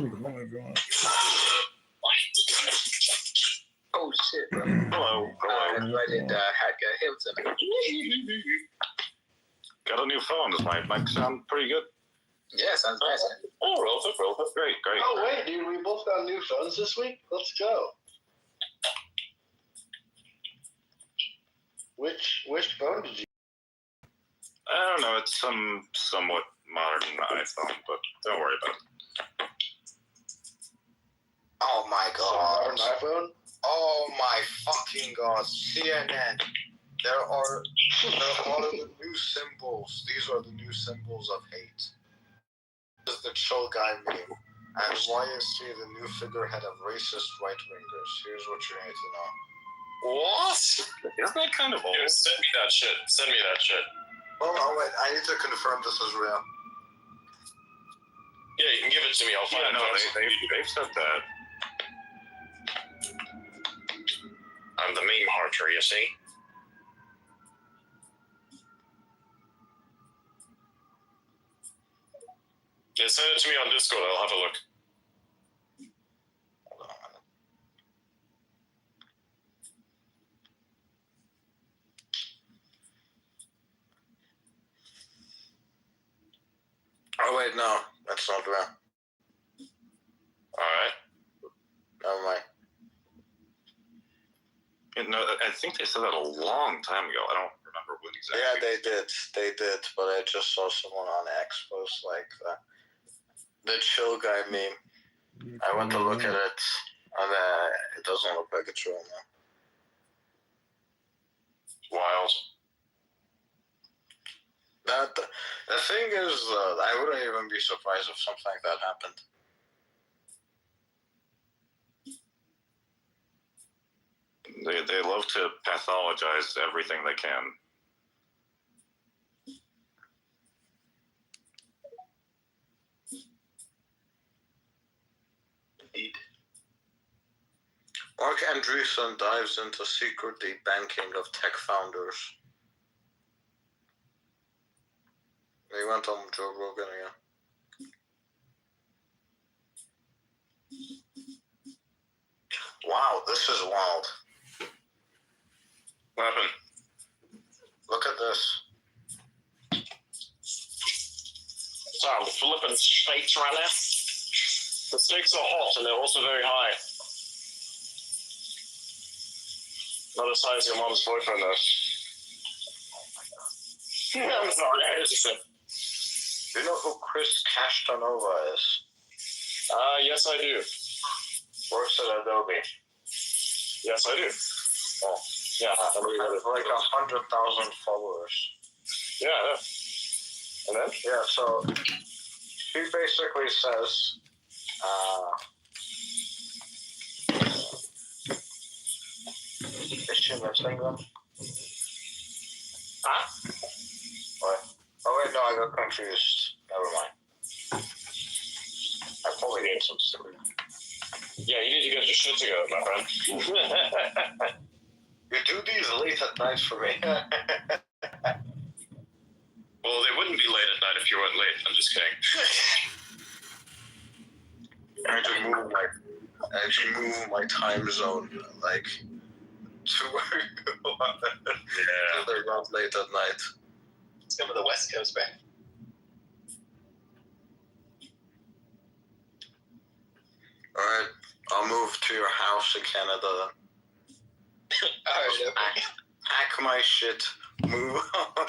microphone if you want. Oh shit, bro. Hello. I invited Hat Guy. Hey, what's up? Got a new phone. Does my mic sound pretty good? Yeah, sounds nice. Oh, relative. Great. Oh, wait, dude, we both got new phones this week? Let's go. Which phone did you? I don't know. It's some somewhat modern iPhone, but don't worry about it. Oh my god. Modern iPhone? Oh my fucking god. CNN. There are the new symbols. These are the new symbols of hate. This is the chill guy meme. And YSC, the new figurehead of racist right-wingers. Here's what you need to know. What? Isn't that kind of old? Dude, send me that shit. Oh, wait. I need to confirm this is real. Yeah, you can give it to me. I'll find Yeah, it. no, they've said that. I'm the meme archer, you see? Yeah, send it to me on Discord. I'll have a look. Oh, wait, no. That's not real. Alright. Never mind. No, I think they said that a long time ago. I don't remember when exactly. Yeah, they did, but I just saw someone on X post like the chill guy meme. I went to look at it, and it doesn't look like it's real now. Wild. The thing is, I wouldn't even be surprised if something like that happened. They love to pathologize everything they can. Indeed. Mark Andreessen dives into secret debanking of tech founders. He went on Joe Rogan again. Wow, this is wild. What happened? Look at this. So I'm flipping steaks right now. The steaks are hot and they're also very high. Not as high as your mom's boyfriend, though. I'm sorry, I just said. Do you know who Chris Castanova is? Yes, I do. Works at Adobe. Yes, I do. Oh, yeah. Has like 100,000 followers. Yeah. And then? Yeah, so he basically says, is she missing them? Huh? What? Oh wait, no, I got confused. Never mind. I probably need some sleep. Yeah, you need to get your shit together, my friend. You do these late at night for me. Well, they wouldn't be late at night if you weren't late. I'm just kidding. I actually move my time zone like to where Yeah. they're not late at night. It's coming to the West Coast, man. Alright, I'll move to your house in Canada. Alright, Hack my shit. Move on.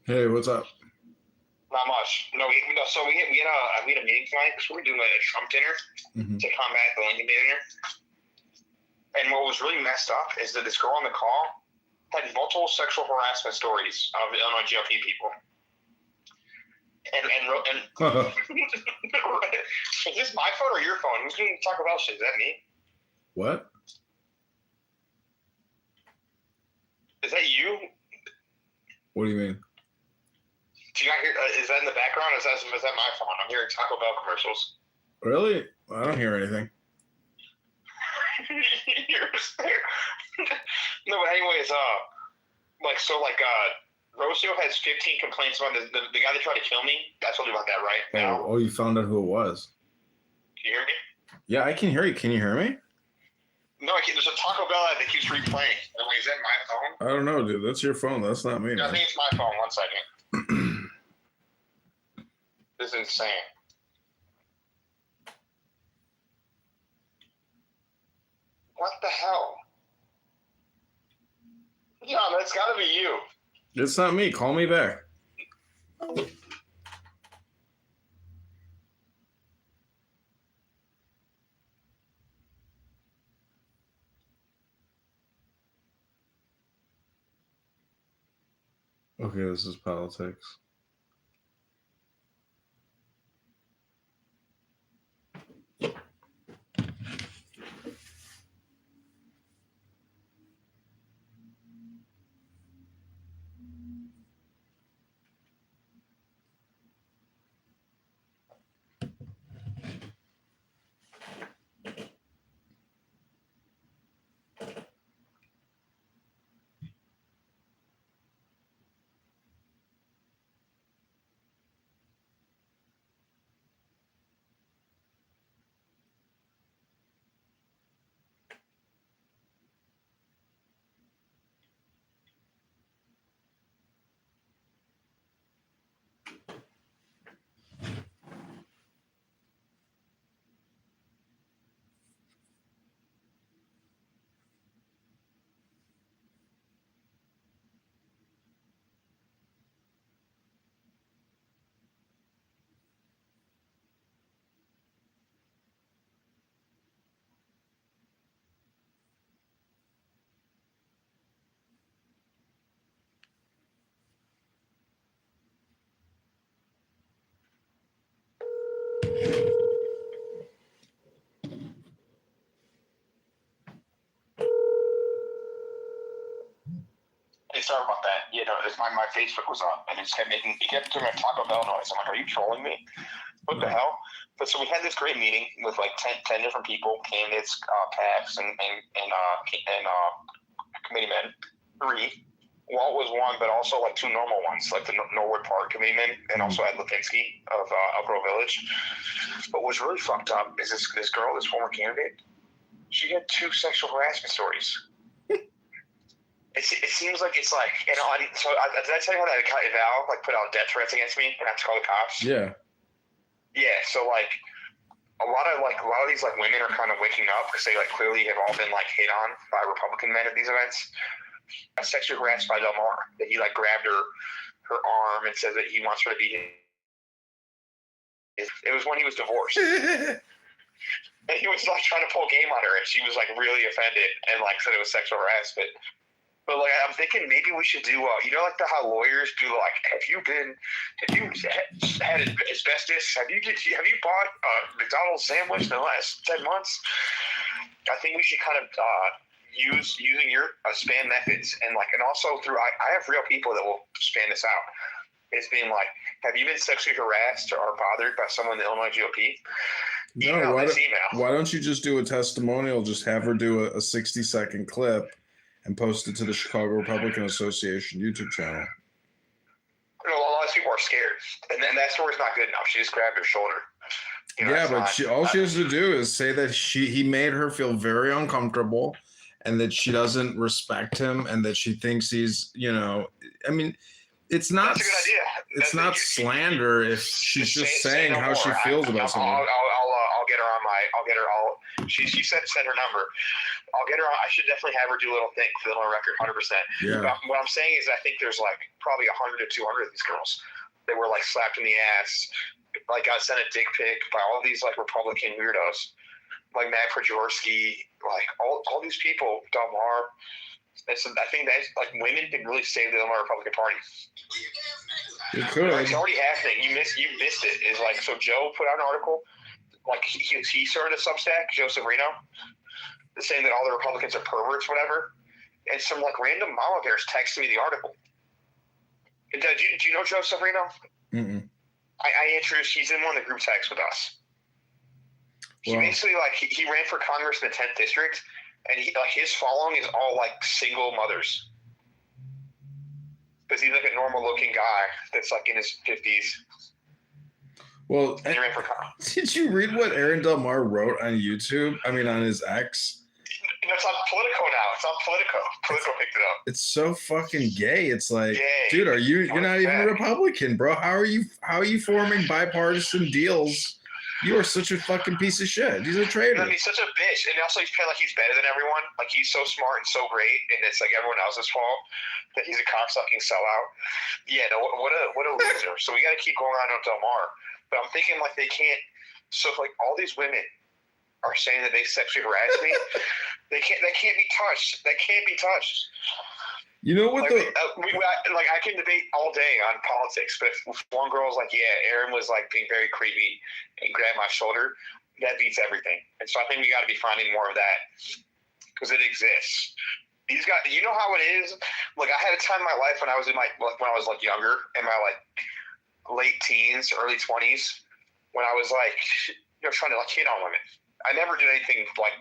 Hey, what's up? Not much. So we had a meeting tonight because we're doing a Trump dinner to combat the Lincoln dinner. And what was really messed up is that this girl on the call had multiple sexual harassment stories of GOP people. And is this my phone or your phone? Who's going to talk about shit? Is that me? What? Is that you? What do you mean? Do you not hear? Is that in the background? Is that my phone? I'm hearing Taco Bell commercials. Really? I don't hear anything. No, but anyways, Rocio has 15 complaints about the guy that tried to kill me. I told you about that, right? Now, Oh, you found out who it was. can you hear me? Yeah, I can hear you. Can you hear me? No, I can't. There's a Taco Bell ad that keeps replaying. Is that my phone? I don't know, dude. That's your phone. That's not me. I Man. think it's my phone. 1 second. This is insane. What the hell? Yeah, that's got to be you. It's not me. Call me back. Okay, this is politics. Hey, sorry about that. Yeah, no, my Facebook was up, and it kept doing a Taco Bell noise. I'm like, are you trolling me? What the hell? But so we had this great meeting with like 10 different people, candidates, PACs, and committee men. 3. Walt was one, but also like 2 normal ones, like the Norwood Park committeeman, and also Ed Lipinski of Elk Grove Village. But what's really fucked up is this girl, this former candidate, she had 2 sexual harassment stories. It seems like it's like, did I tell you how that Val put out death threats against me and I have to call the cops? Yeah. Yeah, so a lot of these women are kind of waking up because they clearly have all been hit on by Republican men at these events. Sexually harassed by Del Mar, that he grabbed her arm and said that he wants her to be his. It was when he was divorced. And he was trying to pull game on her, and she was really offended and said it was sexual harassment. But I'm thinking maybe we should do how lawyers do have you had asbestos? Have you bought a McDonald's sandwich in the last 10 months? I think we should kind of using your spam methods and also through I have real people that will spam this out. It's being have you been sexually harassed or bothered by someone in the Illinois GOP? No, why don't you just do a testimonial? Just have her do a 60-second clip and post it to the Chicago Republican Association YouTube channel. A lot of people are scared, and then that story's not good enough. She just grabbed her shoulder. But all she has to do is say that he made her feel very uncomfortable, and that she doesn't respect him, and that she thinks he's, it's not. That's a good idea. It's not slander if she's just saying how she feels about something. I'll get her on my. I'll get her all. She said send her number. I'll get her on. I should definitely have her do a little thing for the record, 100%. Yeah. What I'm saying is, I think there's probably 100 to 200 of these girls that were slapped in the ass, got sent a dick pic by all these Republican weirdos, Matt Prajorski, all these people, Del Mar. I think that women can really save the Illinois Republican Party. It could. It's already happening. You missed it. Is so Joe put out an article. He started a Substack, Joe Severino, saying that all the Republicans are perverts, whatever. And some random mama bears texted me the article. Do you know Joe Severino? Mm-mm. I introduced. He's in one of the group texts with us. He basically he ran for Congress in the 10th district, and he his following is all single mothers. because he's like a normal looking guy that's like in his 50s. Well, And you're in for did you read what Aaron Del Mar wrote on YouTube? I mean, on his X? It's on Politico now. It's on Politico. Politico picked it up. It's so fucking gay. It's like, Gay. dude, you're not even a that? Republican, bro. How are you forming bipartisan deals? You are such a fucking piece of shit. He's a traitor. He's such a bitch, and also he's playing like he's better than everyone. Like he's so smart and so great, and it's like everyone else's fault that he's a cocksucking sellout. Yeah, no, what a loser. So we got to keep going on Del Mar, but I'm thinking like they can't. So if, like all these women are saying that they sexually harassed me, they can't be touched. They can't be touched. You know what like, I can debate all day on politics, but if one girl's like, yeah, Aaron was like being very creepy and grabbed my shoulder, that beats everything. And so I think we got to be finding more of that because it exists. These guys, you know how it is. Like I had a time in my life when I was younger, in my like late teens, early 20s, when I was like, trying to like hit on women. I never did anything like,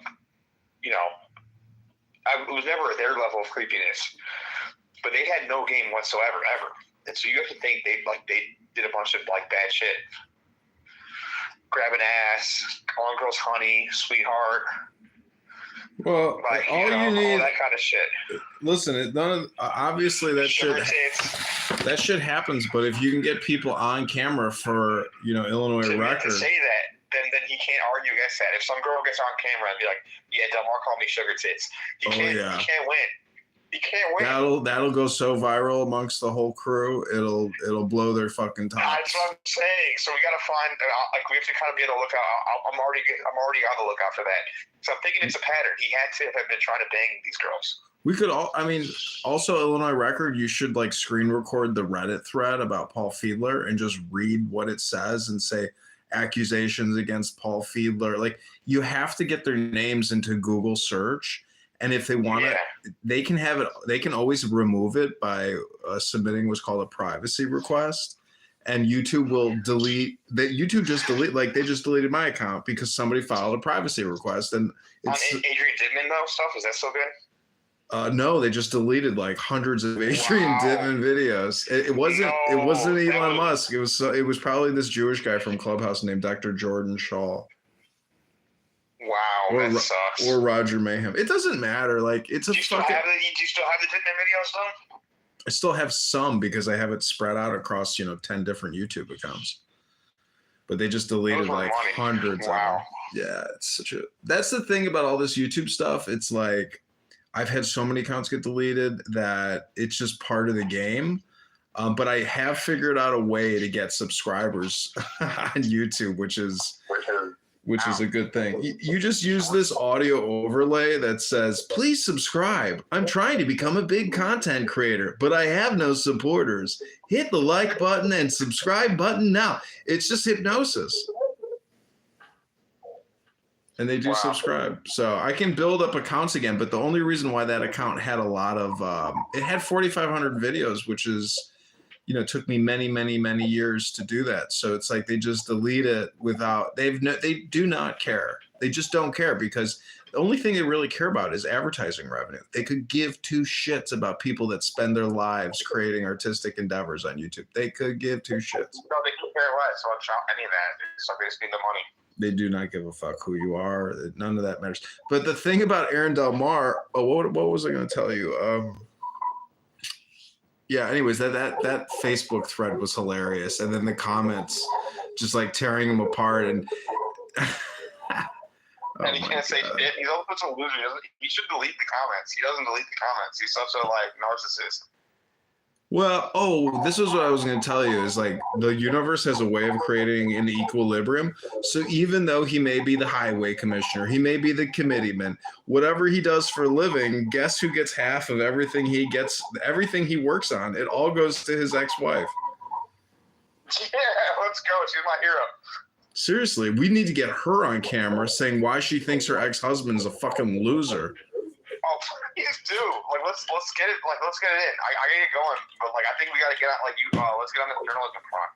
I was never at their level of creepiness. But they had no game whatsoever, ever. And so you have to think they did a bunch of like bad shit. Grabbing ass, calling girls honey, sweetheart. Well, like, all you need, all that kind of shit. Listen, obviously that shit happens. But if you can get people on camera for Illinois record, to say that, then he can't argue against that. If some girl gets on camera and be like, "Yeah, Del Mar called me sugar tits," he can't win. He can't win. That'll go so viral amongst the whole crew. It'll blow their fucking tops. That's what I'm saying. So we got to find we have to kind of be on the lookout. I'm already on the lookout for that. So I'm thinking it's a pattern. He had to have been trying to bang these girls. We could also Illinois record. You should like screen record the Reddit thread about Paul Fiedler and just read what it says and say accusations against Paul Fiedler. Like you have to get their names into Google search. And if they want it, they can have it. They can always remove it by submitting what's called a privacy request, and YouTube will delete. YouTube just delete. Like they just deleted my account because somebody filed a privacy request. And it's, on Adrian Dittmann though stuff, is that still good? No, they just deleted like hundreds of Adrian Dittmann videos. It wasn't Elon Musk. It was probably this Jewish guy from Clubhouse named Dr. Jordan Shaw. Wow, that sucks. Or Roger Mayhem. It doesn't matter. Like it's do you still have the Dittmann videos though? I still have some because I have it spread out across 10 different YouTube accounts. But they just deleted like hundreds. Wow. Of them. Yeah, that's the thing about all this YouTube stuff. It's like I've had so many accounts get deleted that it's just part of the game. But I have figured out a way to get subscribers on YouTube, which is a good thing. You just use this audio overlay that says, please subscribe. I'm trying to become a big content creator, but I have no supporters. Hit the like button and subscribe button now. It's just hypnosis. And they do subscribe. So I can build up accounts again, but the only reason why that account had a lot of, it had 4,500 videos, which is, took me many, many, many years to do that. So it's like they just delete it without, they do not care. They just don't care because the only thing they really care about is advertising revenue. They could give two shits about people that spend their lives creating artistic endeavors on YouTube. They could give two shits. No, they could care less about any of that. So they just need the money. They do not give a fuck who you are. None of that matters. But the thing about Aaron Del Mar, what was I going to tell you? Yeah, anyways, that Facebook thread was hilarious. And then the comments just like tearing him apart. And and he can't say shit. He's also such a loser. He should delete the comments. He doesn't delete the comments. He's such a narcissist. Well, this is what I was going to tell you is like the universe has a way of creating an equilibrium. So even though he may be the highway commissioner, he may be the committeeman, whatever he does for a living, guess who gets half of everything he gets, everything he works on? It all goes to his ex-wife. Yeah, let's go. She's my hero. Seriously, we need to get her on camera saying why she thinks her ex-husband is a fucking loser. Oh, please do. Let's get it. Let's get it in. I gotta get going, but I think we gotta get out. Let's get on the journalism front.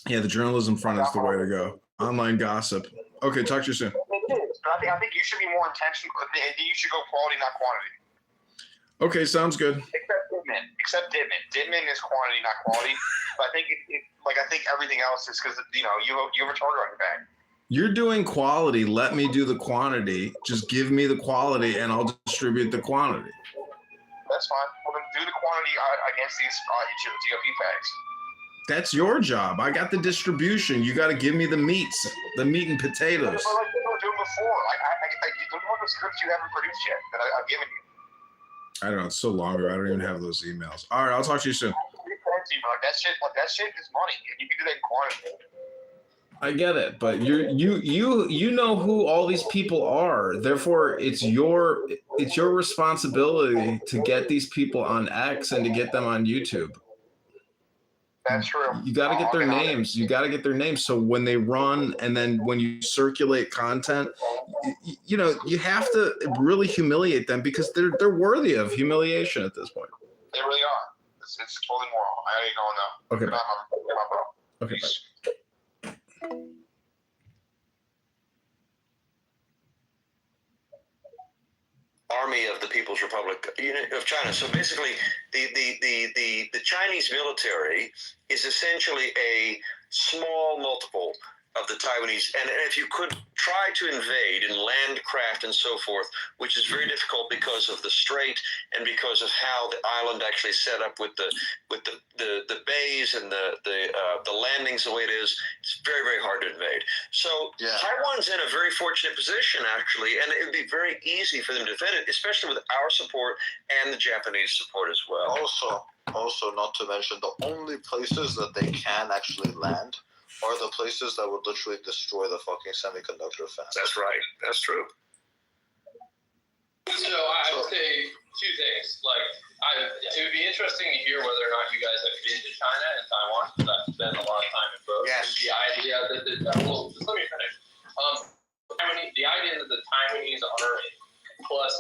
Yeah, the journalism front is the way to go. Online gossip. Okay, talk to you soon. It is, but I think you should be more intentional. You should go quality, not quantity. Okay, sounds good. Except Dittmann, except Dittmann. Dittmann is quantity, not quality. But I think I think everything else is because you have a target on your back. You're doing quality. Let me do the quantity. Just give me the quality, and I'll distribute the quantity. That's fine. Well, then do the quantity against these GOP packs. That's your job. I got the distribution. You got to give me the meats, the meat and potatoes. But like you were doing before, look at the scripts you haven't produced yet that I've given you. I don't know. It's so long ago. I don't even have those emails. All right. I'll talk to you soon. That shit is money, and you can do that in quantity. I get it, but you know who all these people are. Therefore, it's your responsibility to get these people on X and to get them on YouTube. That's true. You got to get their names. You got to get their names. So when they run, and then when you circulate content, you have to really humiliate them because they're worthy of humiliation at this point. They really are. It's totally moral. I ain't going now. Okay. Bye. Okay. Bye. Army of the People's Republic of China. So basically, the Chinese military is essentially a small multiple of the Taiwanese. And if you could try to invade in landcraft and so forth, which is very difficult because of the strait and because of how the island actually set up with the bays and the landings the way it is, it's very, very hard to invade. So Taiwan's in a very fortunate position, actually, and it would be very easy for them to defend it, especially with our support and the Japanese support as well. Also, not to mention, the only places that they can actually land are the places that would literally destroy the fucking semiconductor fence. That's right. That's true. So I would say two things. It would be interesting to hear whether or not you guys have been to China and Taiwan, because I've spent a lot of time in both. Yes. The idea that just let me finish. The idea that the Taiwanese army plus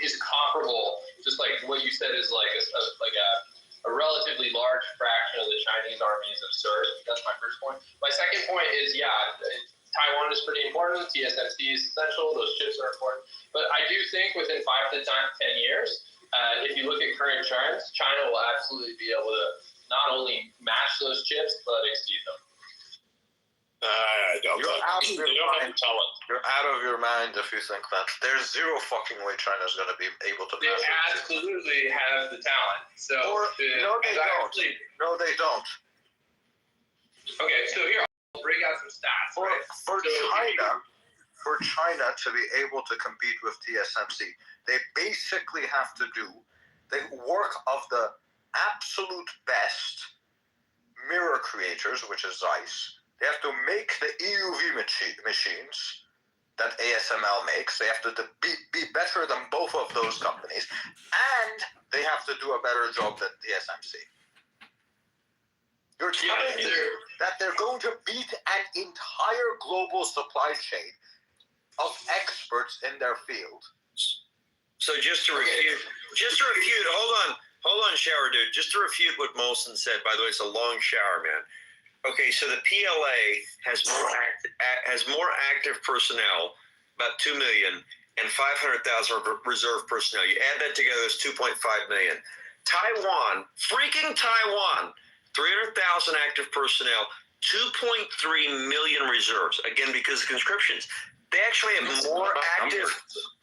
is comparable, just like what you said is a relatively large fraction of the Chinese army is absurd. That's my first point. My second point is, Taiwan is pretty important. TSMC is essential. Those chips are important. But I do think within 5 to 10 years, if you look at current trends, China will absolutely be able to not only match those chips, but exceed them. You're out of your mind. You're out of your mind if you think that. There's zero fucking way China's going to be able to. They absolutely have the talent. So no, they don't. No, they don't. Okay, so here I'll break out some stats. For China to be able to compete with TSMC, they basically have to do the work of the absolute best mirror creators, which is Zeiss. They have to make the EUV machines that ASML makes. They have to be better than both of those companies. And they have to do a better job than TSMC. You're telling me that they're going to beat an entire global supply chain of experts in their field. So just to refute, hold on, shower dude. Just to refute what Molson said, by the way, it's a long shower, man. Okay, so the PLA has more active personnel, about 2 million, and 500,000 reserve personnel. You add that together, it's 2.5 million. Taiwan, 300,000 active personnel, 2.3 million reserves. Again, because of conscriptions. They actually have more active.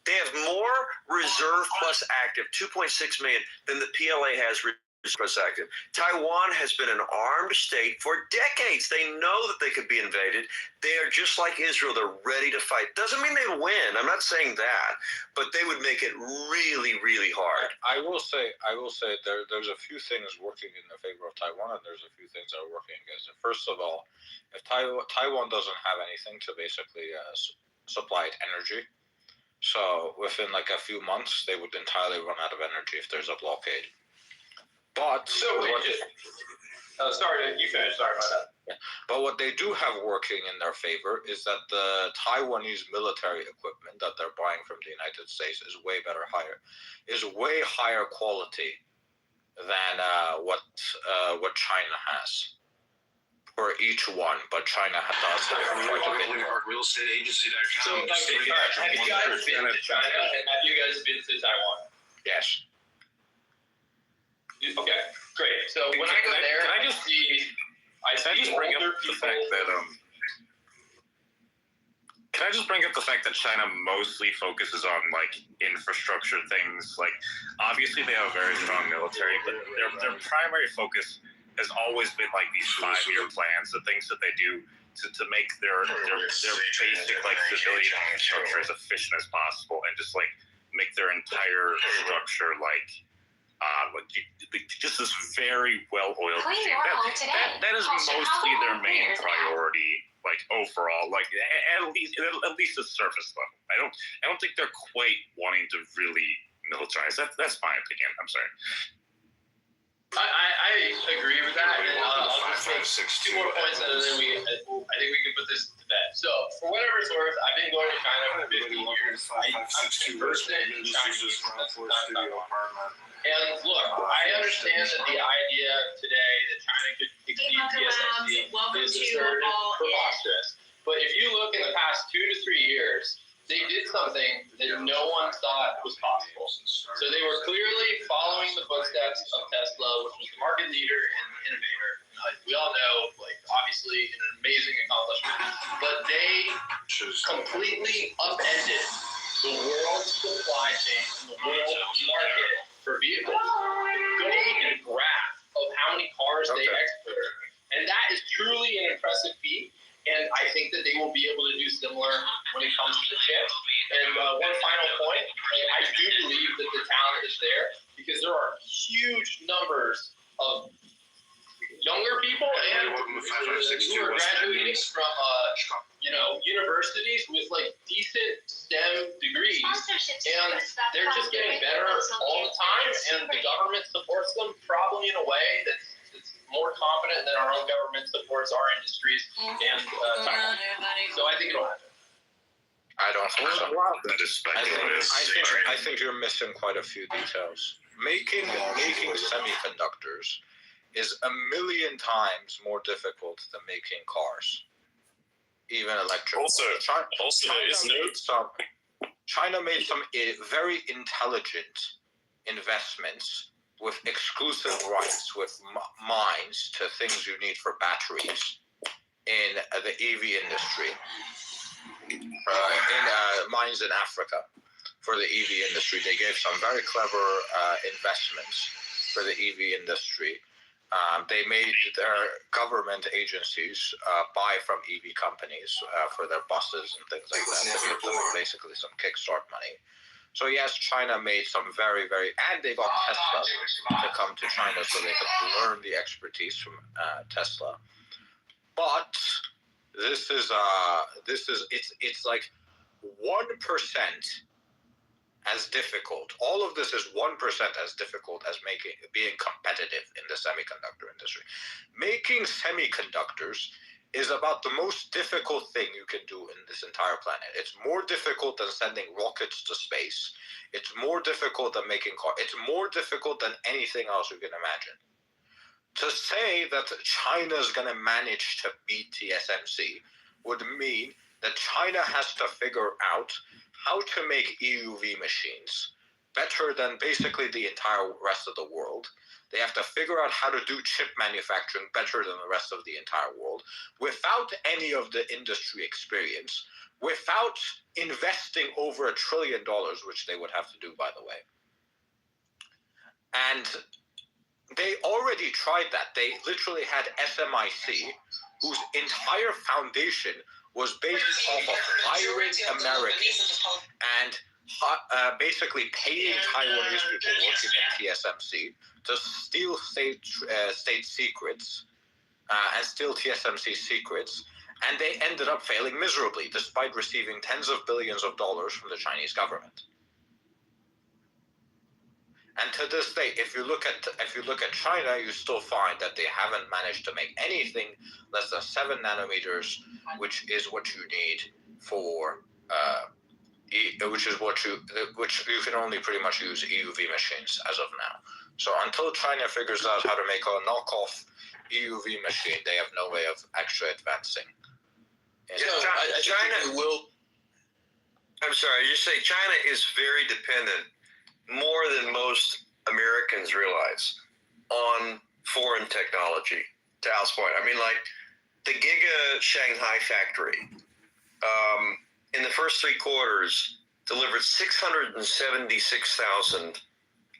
They have more reserve plus active, 2.6 million, than the PLA has reserve plus active. Taiwan has been an armed state for decades. They know that they could be invaded. They are just like Israel. They're ready to fight. Doesn't mean they win. I'm not saying that, but they would make it really, really hard. I will say there's a few things working in the favor of Taiwan, and there's a few things that are working against it. First of all, if Taiwan doesn't have anything to basically supply it energy, so within a few months, they would entirely run out of energy if there's a blockade. But sorry, you finished. Sorry about that. Yeah. But what they do have working in their favor is that the Taiwanese military equipment that they're buying from the United States is way higher quality than what China has for each one. But China does have quite a bit. Our real estate agency that have you guys been to China and have you guys been to Taiwan? Yes. Okay, great. So when I go there, I see bring up older the people. fact that Can I just bring up the fact that China mostly focuses on like infrastructure things? Like, obviously they have a very strong military, but their primary focus has always been like these 5-year plans, the things that they do to make their basic like civilian infrastructure as efficient as possible, and just like make their entire structure like just this very well-oiled machine. That is mostly their main priority, like overall, like at least at surface level. I don't think they're quite wanting to really militarize. That's my opinion. I'm sorry. I agree with that. And I'll just make 2 more points, and then I think we can put this to bed. So, for whatever it's worth, I've been going to China for 15 years. I'm conversant in Chinese. And look, I understand that the idea today that China could exceed TSMC is absurd, preposterous. But if you look in the past 2 to 3 years, they did something that no one thought was possible. So they were clearly following the footsteps of Tesla, which was the market leader and the innovator. We all know, like, obviously an amazing accomplishment. But they completely upended the world's supply chain and the world's market for vehicles. Go look at a graph of how many cars they export. And that is truly an impressive feat. And I think that they will be able to do similar when it comes to chips. And one final point, I do believe that the talent is there because there are huge numbers of younger people and who are graduating from universities with like decent STEM degrees, and they're just getting better all the time. And the government supports them probably in a way that's more confident than our own government supports our industries and China. So I think it'll happen. I don't think so. That is speculative. I think you're missing quite a few details. Making semiconductors is 1,000,000 times more difficult than making cars, even electric. China made some very intelligent investments with exclusive rights with mines to things you need for batteries in the EV industry, in mines in Africa for the EV industry. They gave some very clever investments for the EV industry. They made their government agencies buy from EV companies for their buses and things like that. They give them basically some kickstart money. So yes, China made some very, and they got Tesla to come to China so they could learn the expertise from Tesla. But it's like 1% as difficult. All of this is 1% as difficult as being competitive in the semiconductor industry. Making semiconductors is about the most difficult thing you can do in this entire planet. It's more difficult than sending rockets to space. It's more difficult than making cars. It's more difficult than anything else you can imagine. To say that China is going to manage to beat TSMC would mean that China has to figure out how to make EUV machines better than basically the entire rest of the world. They have to figure out how to do chip manufacturing better than the rest of the entire world without any of the industry experience, without investing over $1 trillion, which they would have to do, by the way. And they already tried that. They literally had SMIC, whose entire foundation was based off of hiring Americans and basically paying Taiwanese people working at TSMC to steal state secrets and steal TSMC secrets, and they ended up failing miserably despite receiving tens of billions of dollars from the Chinese government. And to this day, if you look at China, you still find that they haven't managed to make anything less than 7 nanometers, which is what you need for which you can only pretty much use EUV machines as of now. So until China figures out how to make a knockoff EUV machine, they have no way of actually advancing. China will. I'm sorry, you say China is very dependent, more than most Americans realize, on foreign technology, to Al's point. I mean, like, the Giga Shanghai factory, in the first 3 quarters, delivered 676,000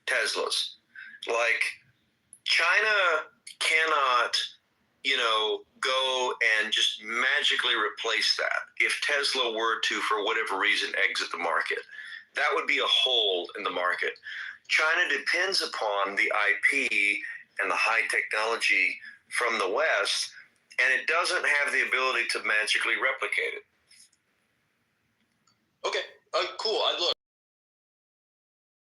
Teslas. Like, China cannot, go and just magically replace that. If Tesla were to, for whatever reason, exit the market, that would be a hole in the market. China depends upon the IP and the high technology from the West, and it doesn't have the ability to magically replicate it. Okay, cool. I look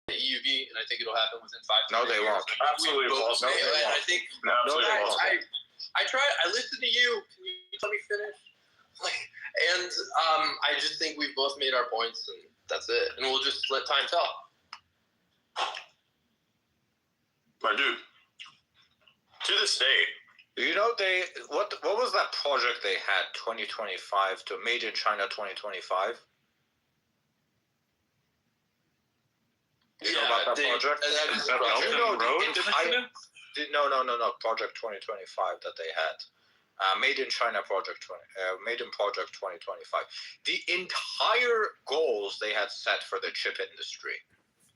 EUV, and I think it'll happen within 5 to No, 10 they years. won't. Absolutely We both won't. No, may, they and I won't. think No, absolutely guys, won't. I listened to you. Can you let me finish? And I just think we've both made our points, and that's it. And we'll just let time tell. My dude, to this day, what was that project they had 2025 to Made in China 2025? You know about that project? Is that Belgian Road initiative? No. Project 2025 that they had. Made in China project Made in Project 2025. The entire goals they had set for the chip industry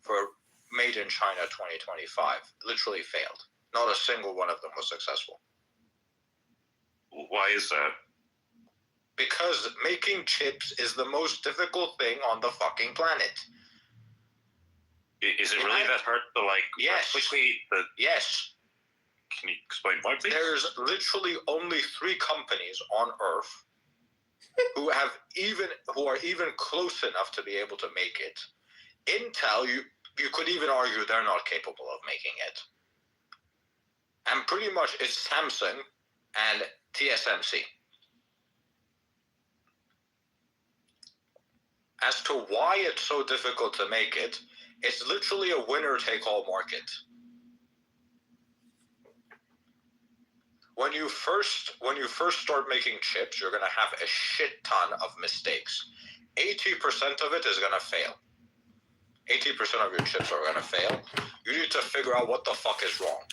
for Made in China 2025 literally failed. Not a single one of them was successful. Why is that? Because making chips is the most difficult thing on the fucking planet. Is it really that hard to replicate the? Yes. Can you explain why, please? There's literally only 3 companies on Earth who are even close enough to be able to make it. Intel, you could even argue they're not capable of making it. And pretty much it's Samsung and TSMC. As to why it's so difficult to make it, it's literally a winner-take-all market. When you first start making chips, you're going to have a shit ton of mistakes. 80% of it is going to fail. 80% of your chips are going to fail. You need to figure out what the fuck is wrong.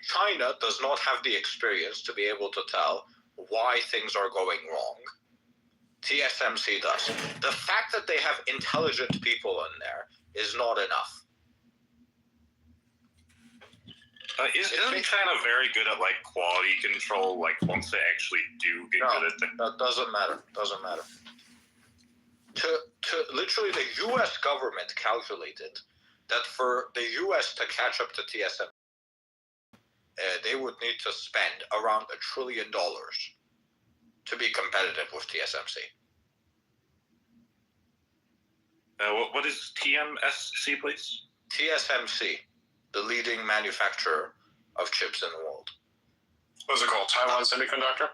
China does not have the experience to be able to tell why things are going wrong. TSMC does. The fact that they have intelligent people in there is not enough. Isn't China very good at quality control? Once they actually do get good at things? That doesn't matter. Doesn't matter. To literally, the U.S. government calculated that for the U.S. to catch up to TSMC, they would need to spend around $1 trillion to be competitive with TSMC. What is TMSC, please? TSMC, the leading manufacturer of chips in the world. what's it called? Taiwan Semiconductor?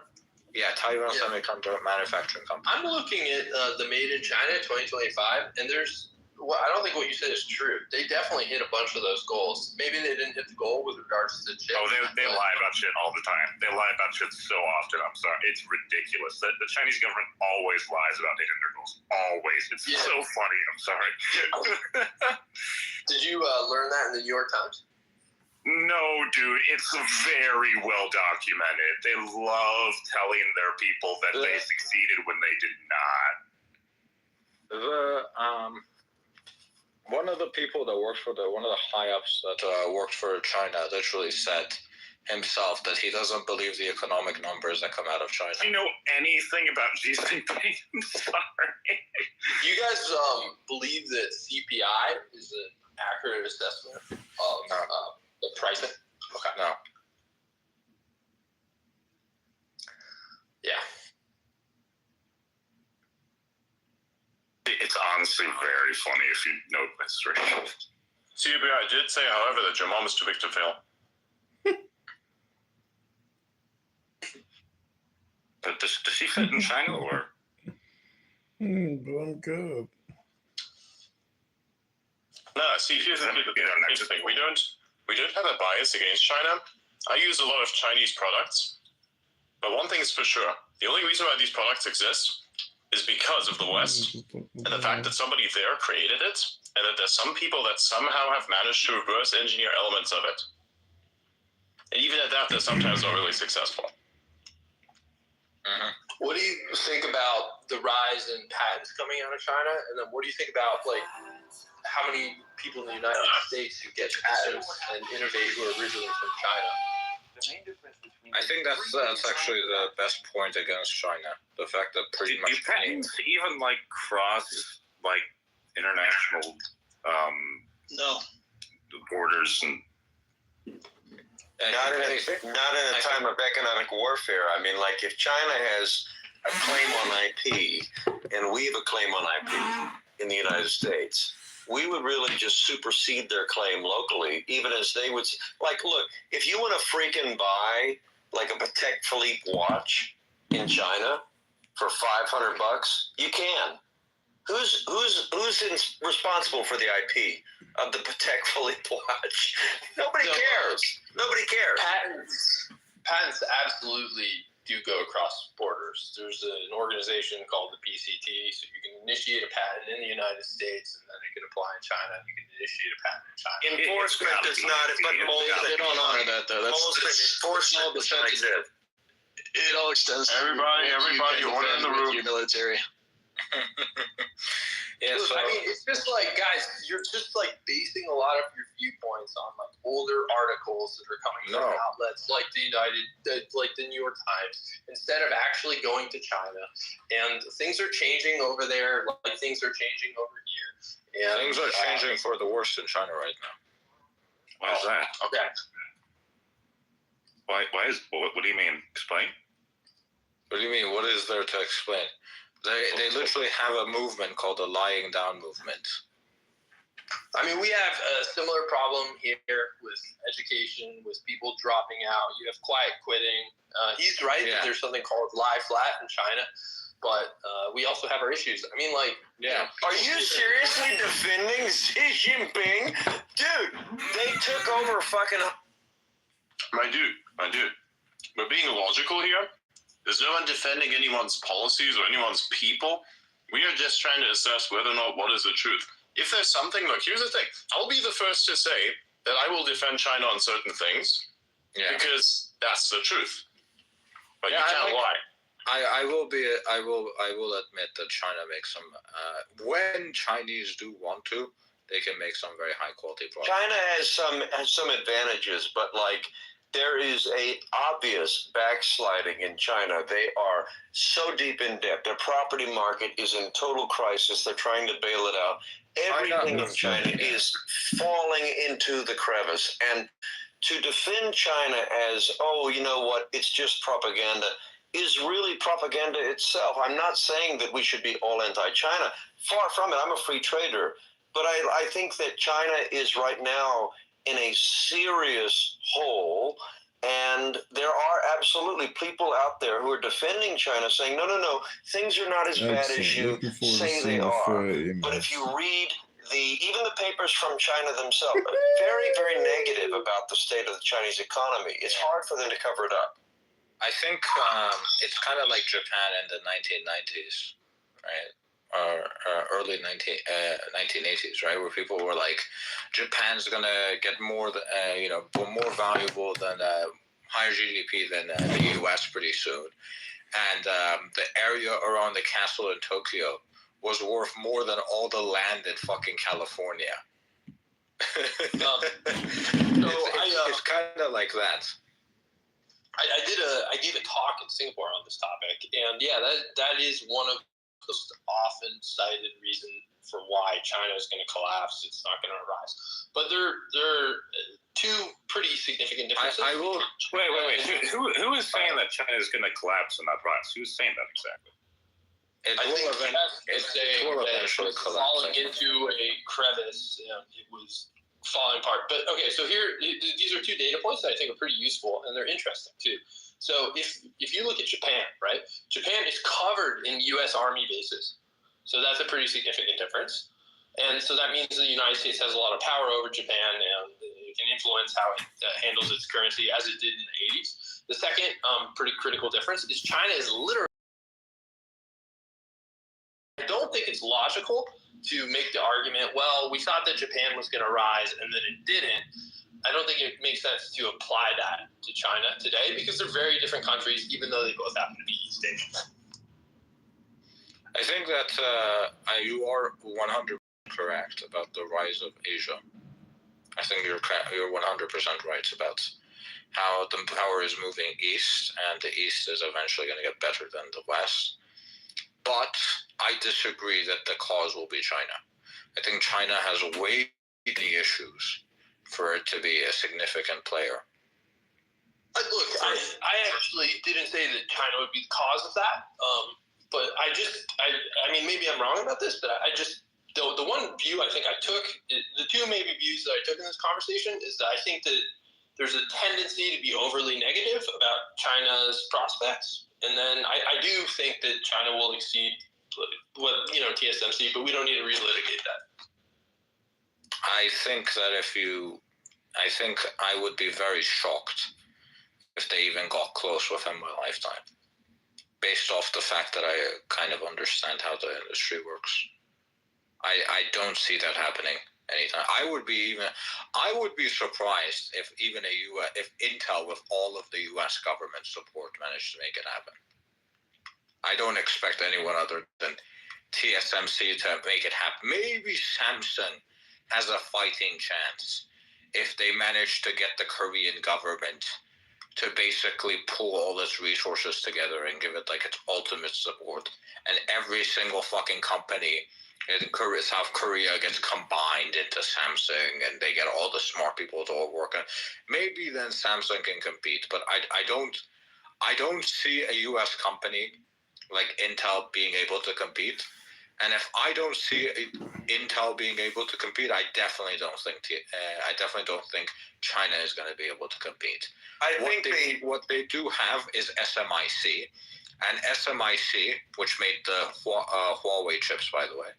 Yeah, Taiwan Semiconductor Manufacturing Company. I'm looking at the Made in China 2025, and I don't think what you said is true. They definitely hit a bunch of those goals. Maybe they didn't hit the goal with regards to the chip. Oh, they lie about shit all the time. They lie about shit so often. I'm sorry. It's ridiculous. The Chinese government always lies about hitting their goals. Always. It's so funny. I'm sorry. Did you learn that in the New York Times? No, dude. It's very well documented. They love telling their people that they succeeded when they did not. One of the people that worked for one of the high-ups that worked for China literally said himself that he doesn't believe the economic numbers that come out of China. Do you know anything about Xi Jinping? I'm sorry. Do you guys believe that CPI is an accurate assessment of the pricing? Okay. No. Yeah. It's honestly very funny if you know the history. CPI did say, however, that your mom is too big to fail. But does she fit in China or? I'm good. No, see, here's the thing. We don't have a bias against China. I use a lot of Chinese products. But one thing is for sure. The only reason why these products exist is because of the West and the fact that somebody there created it and that there's some people that somehow have managed to reverse engineer elements of it. And even at that, they're sometimes not really successful. What do you think about the rise in patents coming out of China? And then what do you think about, like, how many people in the United States who get patents and innovate who are originally from China? I think that's actually the best point against China. The fact that pretty much patents even like cross like international borders and Not in a time of economic warfare. I mean, like if China has a claim on IP and we have a claim on IP in the United States, we would really just supersede their claim locally, even as they would. Like, look, if you want to freaking buy like a Patek Philippe watch in China for $500, you can. Who's responsible for the IP of the Patek Philippe watch? Nobody cares. Nobody cares. Patents absolutely do go across borders. There's an organization called the PCT, so you can initiate a patent in the United States, and then it can apply in China, and you can initiate a patent in China. Enforcement does not, but They don't honor that though. enforcement does not exist. It all extends to Everybody order in the room. your military. Yeah, so I mean, it's just like, guys, you're just like basing a lot of your viewpoints on like older articles that are coming from outlets like like the New York Times, instead of actually going to China. And things are changing over there, like things are changing over here. And things are changing for the worst in China right now. why is that? Okay. Why is what do you mean? Explain. What do you mean? What is there to explain? They literally have a movement called the lying down movement. I mean, we have a similar problem here with education, with people dropping out. You have quiet quitting. He's right that there's something called lie flat in China, but we also have our issues. I mean, like, Are you seriously defending Xi Jinping? Dude, they took over fucking... My dude. We're being logical here. There's no one defending anyone's policies or anyone's people. We are just trying to assess whether or not what is the truth. If there's something, look, here's the thing. I'll be the first to say that I will defend China on certain things because that's the truth. But you can't lie. I will admit that China makes some when Chinese do want to, they can make some very high quality products. China has some advantages, but like there is a obvious backsliding in China. They are so deep in debt. Their property market is in total crisis. They're trying to bail it out. Everything in China is falling into the crevice. And to defend China as, oh, you know what, it's just propaganda, is really propaganda itself. I'm not saying that we should be all anti-China. Far from it. I'm a free trader. But I think that China is right now in a serious hole, and there are absolutely people out there who are defending China, saying, no, things are not as bad as you say they are. But if you read even the papers from China themselves, very, very negative about the state of the Chinese economy. It's hard for them to cover it up. I think it's kind of like Japan in the 1990s, right? Or early 1980s, right, where people were like, Japan's gonna get more valuable than higher GDP than the US pretty soon, and the area around the castle in Tokyo was worth more than all the land in fucking California. It's kind of like that. I gave a talk in Singapore on this topic, and that is one of the often cited reason for why China is going to collapse. It's not going to rise, but there are two pretty significant differences. I will wait. Who is saying that China is going to collapse and not rise? Who's saying that exactly? I think it's saying that it was falling into a crevice. It was falling apart. But okay, so here these are two data points that I think are pretty useful, and they're interesting too. So if you look at Japan, right? Japan is covered in U.S. Army bases. So that's a pretty significant difference. And so that means the United States has a lot of power over Japan, and it can influence how it handles its currency, as it did in the 80s. The second pretty critical difference is China is literally... I don't think it's logical to make the argument, well, we thought that Japan was going to rise, and then it didn't. I don't think it makes sense to apply that to China today because they're very different countries, even though they both happen to be East Asian. I think that you are 100% correct about the rise of Asia. I think you're 100% right about how the power is moving east, and the east is eventually going to get better than the west. But I disagree that the cause will be China. I think China has way too many issues for it to be a significant player. Look, I actually didn't say that China would be the cause of that. But I mean, maybe I'm wrong about this, but the one view I think I took, the two maybe views that I took in this conversation is that I think that there's a tendency to be overly negative about China's prospects. And then I do think that China will exceed TSMC, but we don't need to relitigate that. I think that I think I would be very shocked if they even got close within my lifetime, based off the fact that I kind of understand how the industry works. I don't see that happening anytime. I would be surprised if if Intel with all of the US government support managed to make it happen. I don't expect anyone other than TSMC to make it happen. Maybe Samsung has a fighting chance if they manage to get the Korean government to basically pull all its resources together and give it like its ultimate support, and every single fucking company in South Korea gets combined into Samsung, and they get all the smart people to all work on. Maybe then Samsung can compete, but I don't see a US company like Intel being able to compete. And if I don't see Intel being able to compete, I definitely don't think China is going to be able to compete. What they do have is SMIC, and SMIC, which made the Huawei chips, by the way,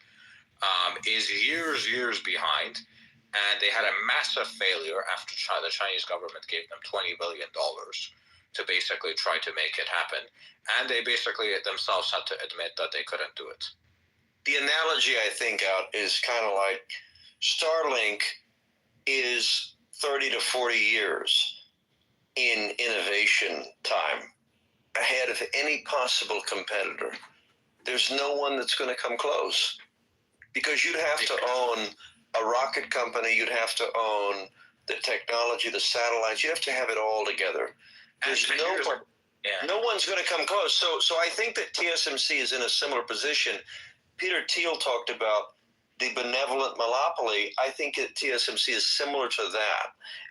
is years behind, and they had a massive failure after the Chinese government gave them $20 billion to basically try to make it happen, and they basically themselves had to admit that they couldn't do it. The analogy I think out is kind of like Starlink is 30 to 40 years in innovation time ahead of any possible competitor. There's no one that's going to come close, because you'd have to own a rocket company, you'd have to own the technology, the satellites, you have to have it all together. There's no one's going to come close. So I think that TSMC is in a similar position. Peter Thiel talked about the benevolent monopoly. I think that TSMC is similar to that.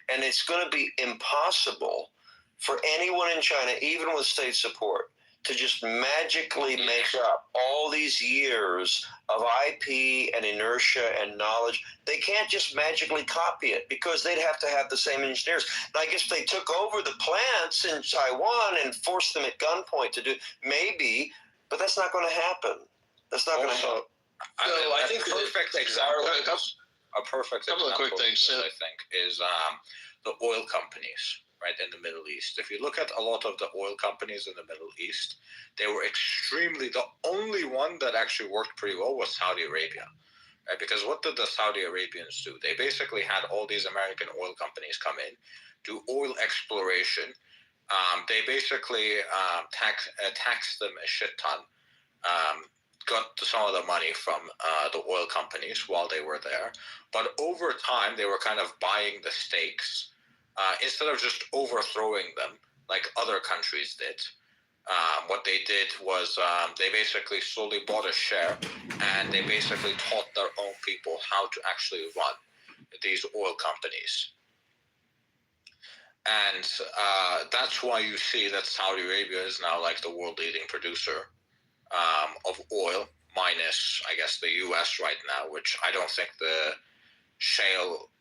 And it's going to be impossible for anyone in China, even with state support, to just magically make up all these years of IP and inertia and knowledge. They can't just magically copy it, because they'd have to have the same engineers. And I guess they took over the plants in Taiwan and forced them at gunpoint to do, maybe, but that's not going to happen. That's not going to happen. I think a perfect example. A perfect example of this, I think, is the oil companies. Right, in the Middle East. If you look at a lot of the oil companies in the Middle East, they were the only one that actually worked pretty well was Saudi Arabia. Right? Because what did the Saudi Arabians do? They basically had all these American oil companies come in, do oil exploration. They basically taxed them a shit ton, got some of the money from the oil companies while they were there. But over time, they were kind of buying the stakes. Instead of just overthrowing them like other countries did, what they did was they basically slowly bought a share, and they basically taught their own people how to actually run these oil companies. And that's why you see that Saudi Arabia is now like the world leading producer of oil, minus, I guess, the US right now, which I don't think the shale...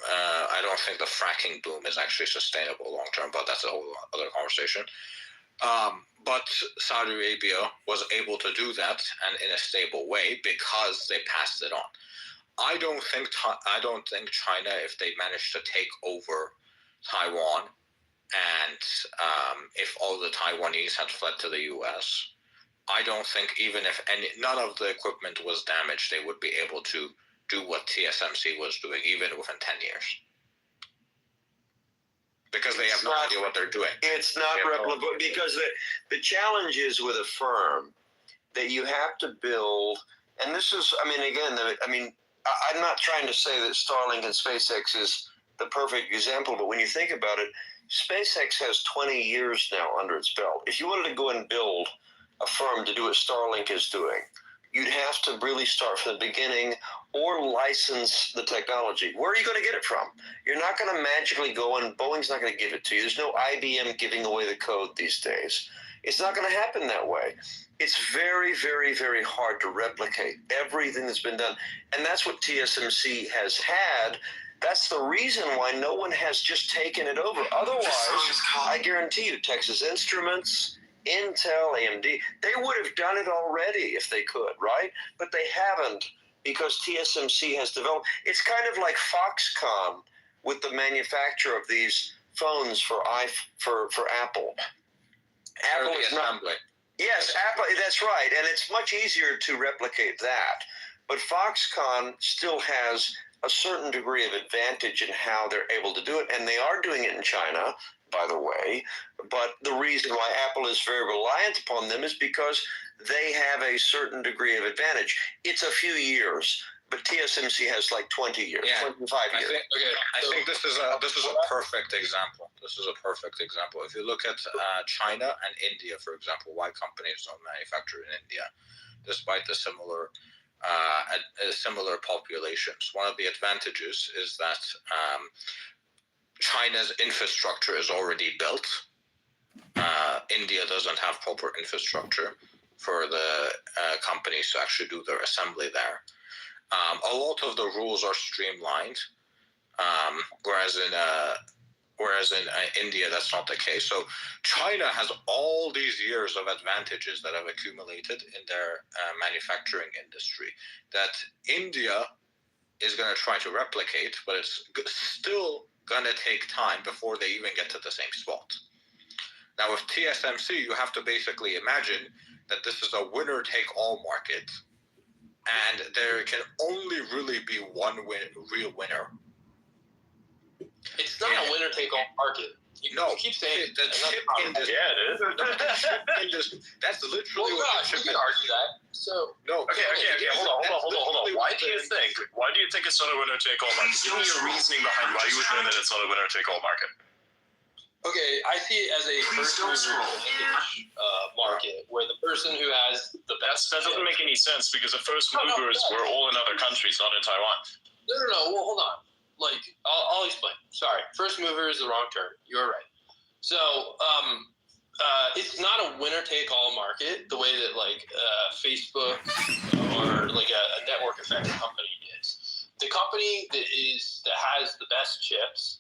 I don't think the fracking boom is actually sustainable long term, but that's a whole other conversation. But Saudi Arabia was able to do that, and in a stable way, because they passed it on. I don't think China, if they managed to take over Taiwan, and if all the Taiwanese had fled to the US, I don't think even if none of the equipment was damaged, they would be able to do what TSMC was doing, even within 10 years. because they have no idea what they're doing. It's not replicable because the challenge is with a firm that you have to build, and this is, I mean, again, I'm not trying to say that Starlink and SpaceX is the perfect example, but when you think about it, SpaceX has 20 years now under its belt. If you wanted to go and build a firm to do what Starlink is doing, you'd have to really start from the beginning or license the technology. Where are you going to get it from? You're not going to magically go and Boeing's not going to give it to you. There's no IBM giving away the code these days. It's not going to happen that way. It's very, very, very hard to replicate everything that's been done. And that's what TSMC has had. That's the reason why no one has just taken it over. Otherwise, I guarantee you, Texas Instruments, Intel, AMD, they would have done it already if they could, right? But they haven't because TSMC has developed. It's kind of like Foxconn with the manufacture of these phones for Apple. Apple is not. Yes, Apple. That's right, and it's much easier to replicate that. But Foxconn still has a certain degree of advantage in how they're able to do it, and they are doing it in China, by the way. But the reason why Apple is very reliant upon them is because they have a certain degree of advantage. It's a few years, but TSMC has like 20 years, 25 years. I think this is a perfect example. This is a perfect example. If you look at China and India, for example, why companies don't manufacture in India, despite the similar populations. One of the advantages is that China's infrastructure is already built. India doesn't have proper infrastructure for the companies to actually do their assembly there. A lot of the rules are streamlined, whereas in India that's not the case. So China has all these years of advantages that have accumulated in their manufacturing industry that India is going to try to replicate, but it's still going to take time before they even get to the same spot. Now with TSMC, you have to basically imagine that this is a winner-take-all market, and there can only really be one real winner. It's not a winner-take-all market. You keep saying the chip industry. Yeah, it is. The chip industry. That's literally what the chip industry. You can argue that. So no. Okay. Hold on. Why do you think it's not a winner take all market? Give me your reasoning behind why you would think that it's not a winner take all market. Okay, I see it as a first mover market where the person who has the best. That doesn't make any sense because the first movers were all in other countries, not in Taiwan. No. Well, hold on. Like, I'll explain. Sorry, first mover is the wrong term. You're right. So, it's not a winner-take-all market the way that like Facebook or like a network effect company is. The company that has the best chips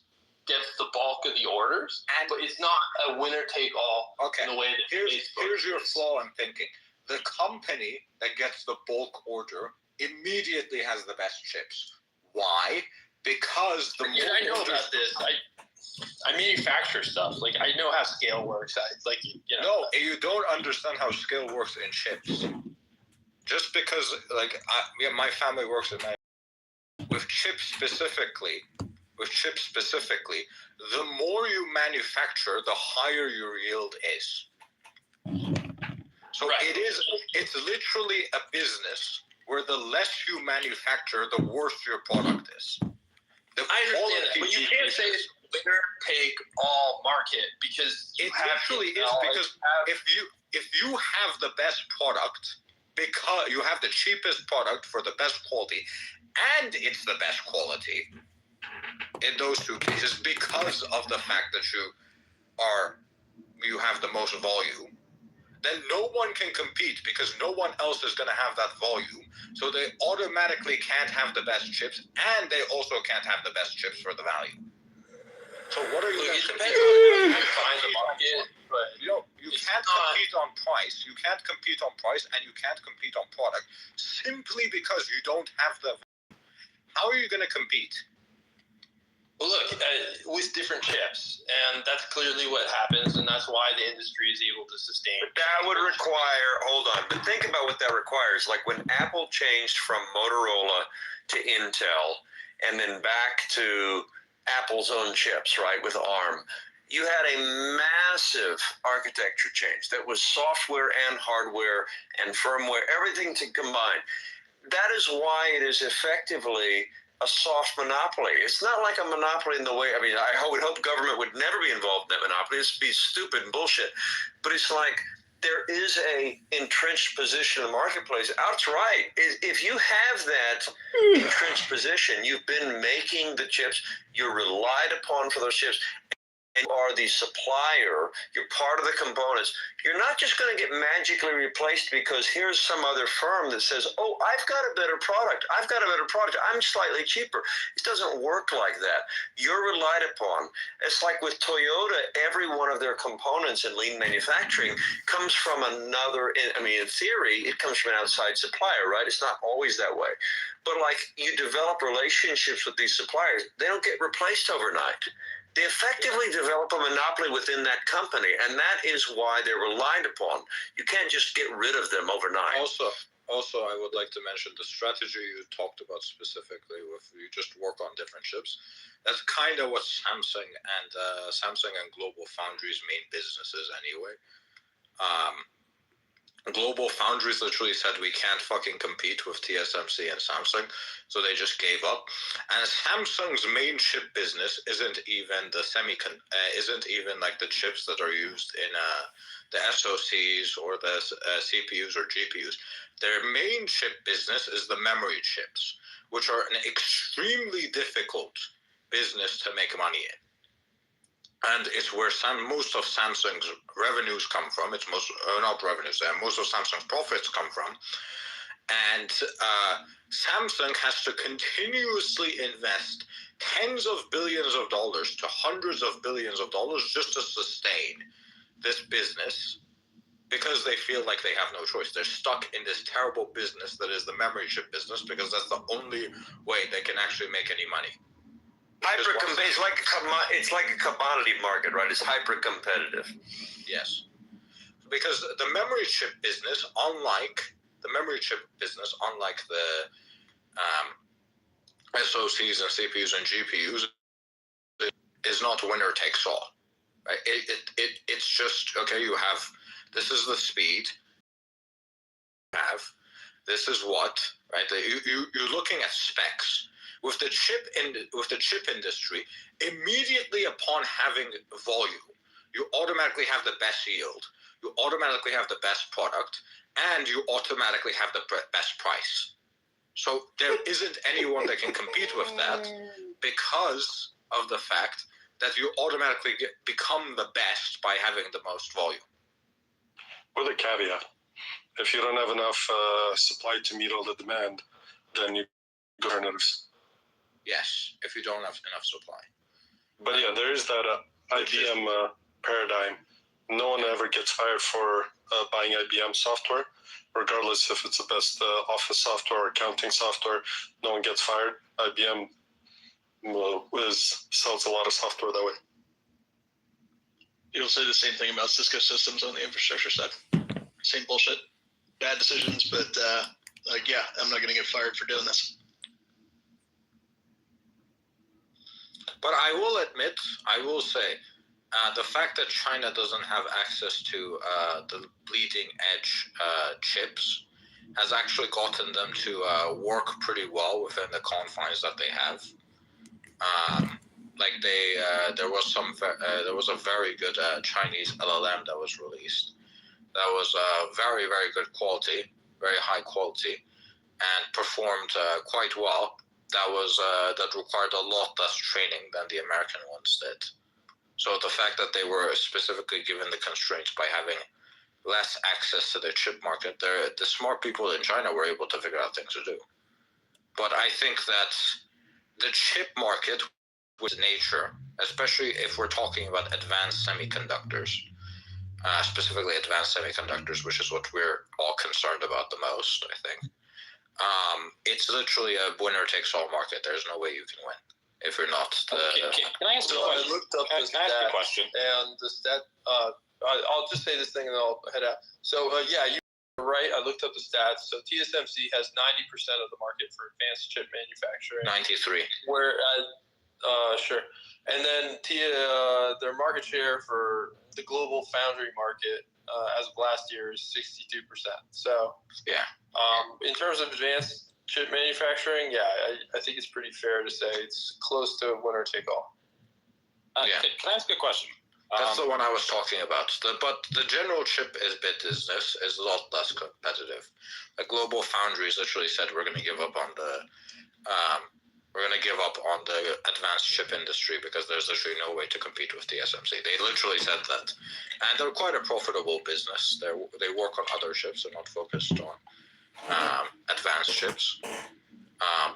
gets the bulk of the orders, but it's not a winner-take-all in the way that Facebook. Here's your flaw in thinking. The company that gets the bulk order immediately has the best chips. Why? Because I know about this. I manufacture stuff. Like, I know how scale works. No, you don't understand how scale works in chips. Just because, my family works in with chips specifically. The more you manufacture, the higher your yield is. So it's literally a business where the less you manufacture, the worse your product is. I understand that, but you can't say it's winner take all market because it actually is because if you have the best product, because you have the cheapest product for the best quality, and it's the best quality in those two cases because of the fact that you have the most volume, then no one can compete because no one else is going to have that volume. So they automatically can't have the best chips, and they also can't have the best chips for the value. So what are you going to compete on? The market, but you can't compete on price. You can't compete on price, and you can't compete on product simply because you don't have the. How are you going to compete? Well, look, with different chips, and that's clearly what happens, and that's why the industry is able to sustain. But that would require, hold on, but think about what that requires. Like when Apple changed from Motorola to Intel, and then back to Apple's own chips, right, with ARM. You had a massive architecture change that was software and hardware and firmware, everything to combine. That is why it is effectively a soft monopoly. It's not like a monopoly in the way, I mean, I would hope government would never be involved in that monopoly. It'd be stupid and bullshit. But it's like there is a entrenched position in the marketplace. That's right. If you have that entrenched position, you've been making the chips, you're relied upon for those chips, and you are the supplier, you're part of the components. You're not just going to get magically replaced because here's some other firm that says, oh, I've got a better product. I've got a better product. I'm slightly cheaper. It doesn't work like that. You're relied upon. It's like with Toyota, every one of their components in lean manufacturing comes from another, I mean, in theory, it comes from an outside supplier, right? It's not always that way. But like you develop relationships with these suppliers, they don't get replaced overnight. They effectively develop a monopoly within that company, and that is why they're relied upon. You can't just get rid of them overnight. Also, I would like to mention the strategy you talked about specifically, with you just work on different chips. That's kind of what Samsung and Global Foundries' main business is anyway. Global Foundries literally said we can't fucking compete with TSMC and Samsung, so they just gave up. And Samsung's main chip business isn't even isn't even like the chips that are used in the SoCs or the CPUs or GPUs. Their main chip business is the memory chips, which are an extremely difficult business to make money in. And it's where most of Samsung's revenues come from. It's most of Samsung's profits come from. And Samsung has to continuously invest tens of billions of dollars to hundreds of billions of dollars just to sustain this business, because they feel like they have no choice. They're stuck in this terrible business that is the memory chip business, because that's the only way they can actually make any money. It's like a commodity market, right? It's hyper competitive. Yes, because the memory chip business, unlike the SoCs and CPUs and GPUs, is not winner takes all. Right? It's just, okay, you have, this is the speed you have, this is what, right? You're looking at specs. With the chip industry, immediately upon having volume, you automatically have the best yield, you automatically have the best product, and you automatically have the best price. So there isn't anyone that can compete with that, because of the fact that you automatically become the best by having the most volume. With a caveat, if you don't have enough supply to meet all the demand, then you go to alternatives. Yes, if you don't have enough supply. But yeah, there is that IBM paradigm. No one ever gets fired for buying IBM software, regardless if it's the best office software or accounting software. No one gets fired. IBM sells a lot of software that way. You'll say the same thing about Cisco Systems on the infrastructure side. Same bullshit. Bad decisions, but yeah, I'm not going to get fired for doing this. But I will say, the fact that China doesn't have access to the bleeding edge chips has actually gotten them to work pretty well within the confines that they have. There was a very good Chinese LLM that was released. That was very, very good quality, very high quality, and performed quite well. That required a lot less training than the American ones did. So the fact that they were specifically given the constraints by having less access to the chip market, the smart people in China were able to figure out things to do. But I think that the chip market with nature, especially if we're talking about advanced semiconductors, specifically advanced semiconductors, which is what we're all concerned about the most, I think. It's literally a winner-takes-all market. There's no way you can win if you're not the... Can I ask a question? I looked up the stat, and the stat, I'll just say this thing and then I'll head out. So, yeah, you're right. I looked up the stats. So TSMC has 90% of the market for advanced chip manufacturing. 93. Whereas Sure. And then their market share for the global foundry market as of last year is 62%. So yeah. In terms of advanced chip manufacturing, yeah, I think it's pretty fair to say it's close to winner take all. Yeah. Can I ask a question? That's the one I was talking about. But the general chip business is a lot less competitive. Like Global Foundries literally said we're going to give up on the advanced chip industry because there's literally no way to compete with TSMC. They literally said that, and they're quite a profitable business. They work on other chips. They're not focused on advanced chips.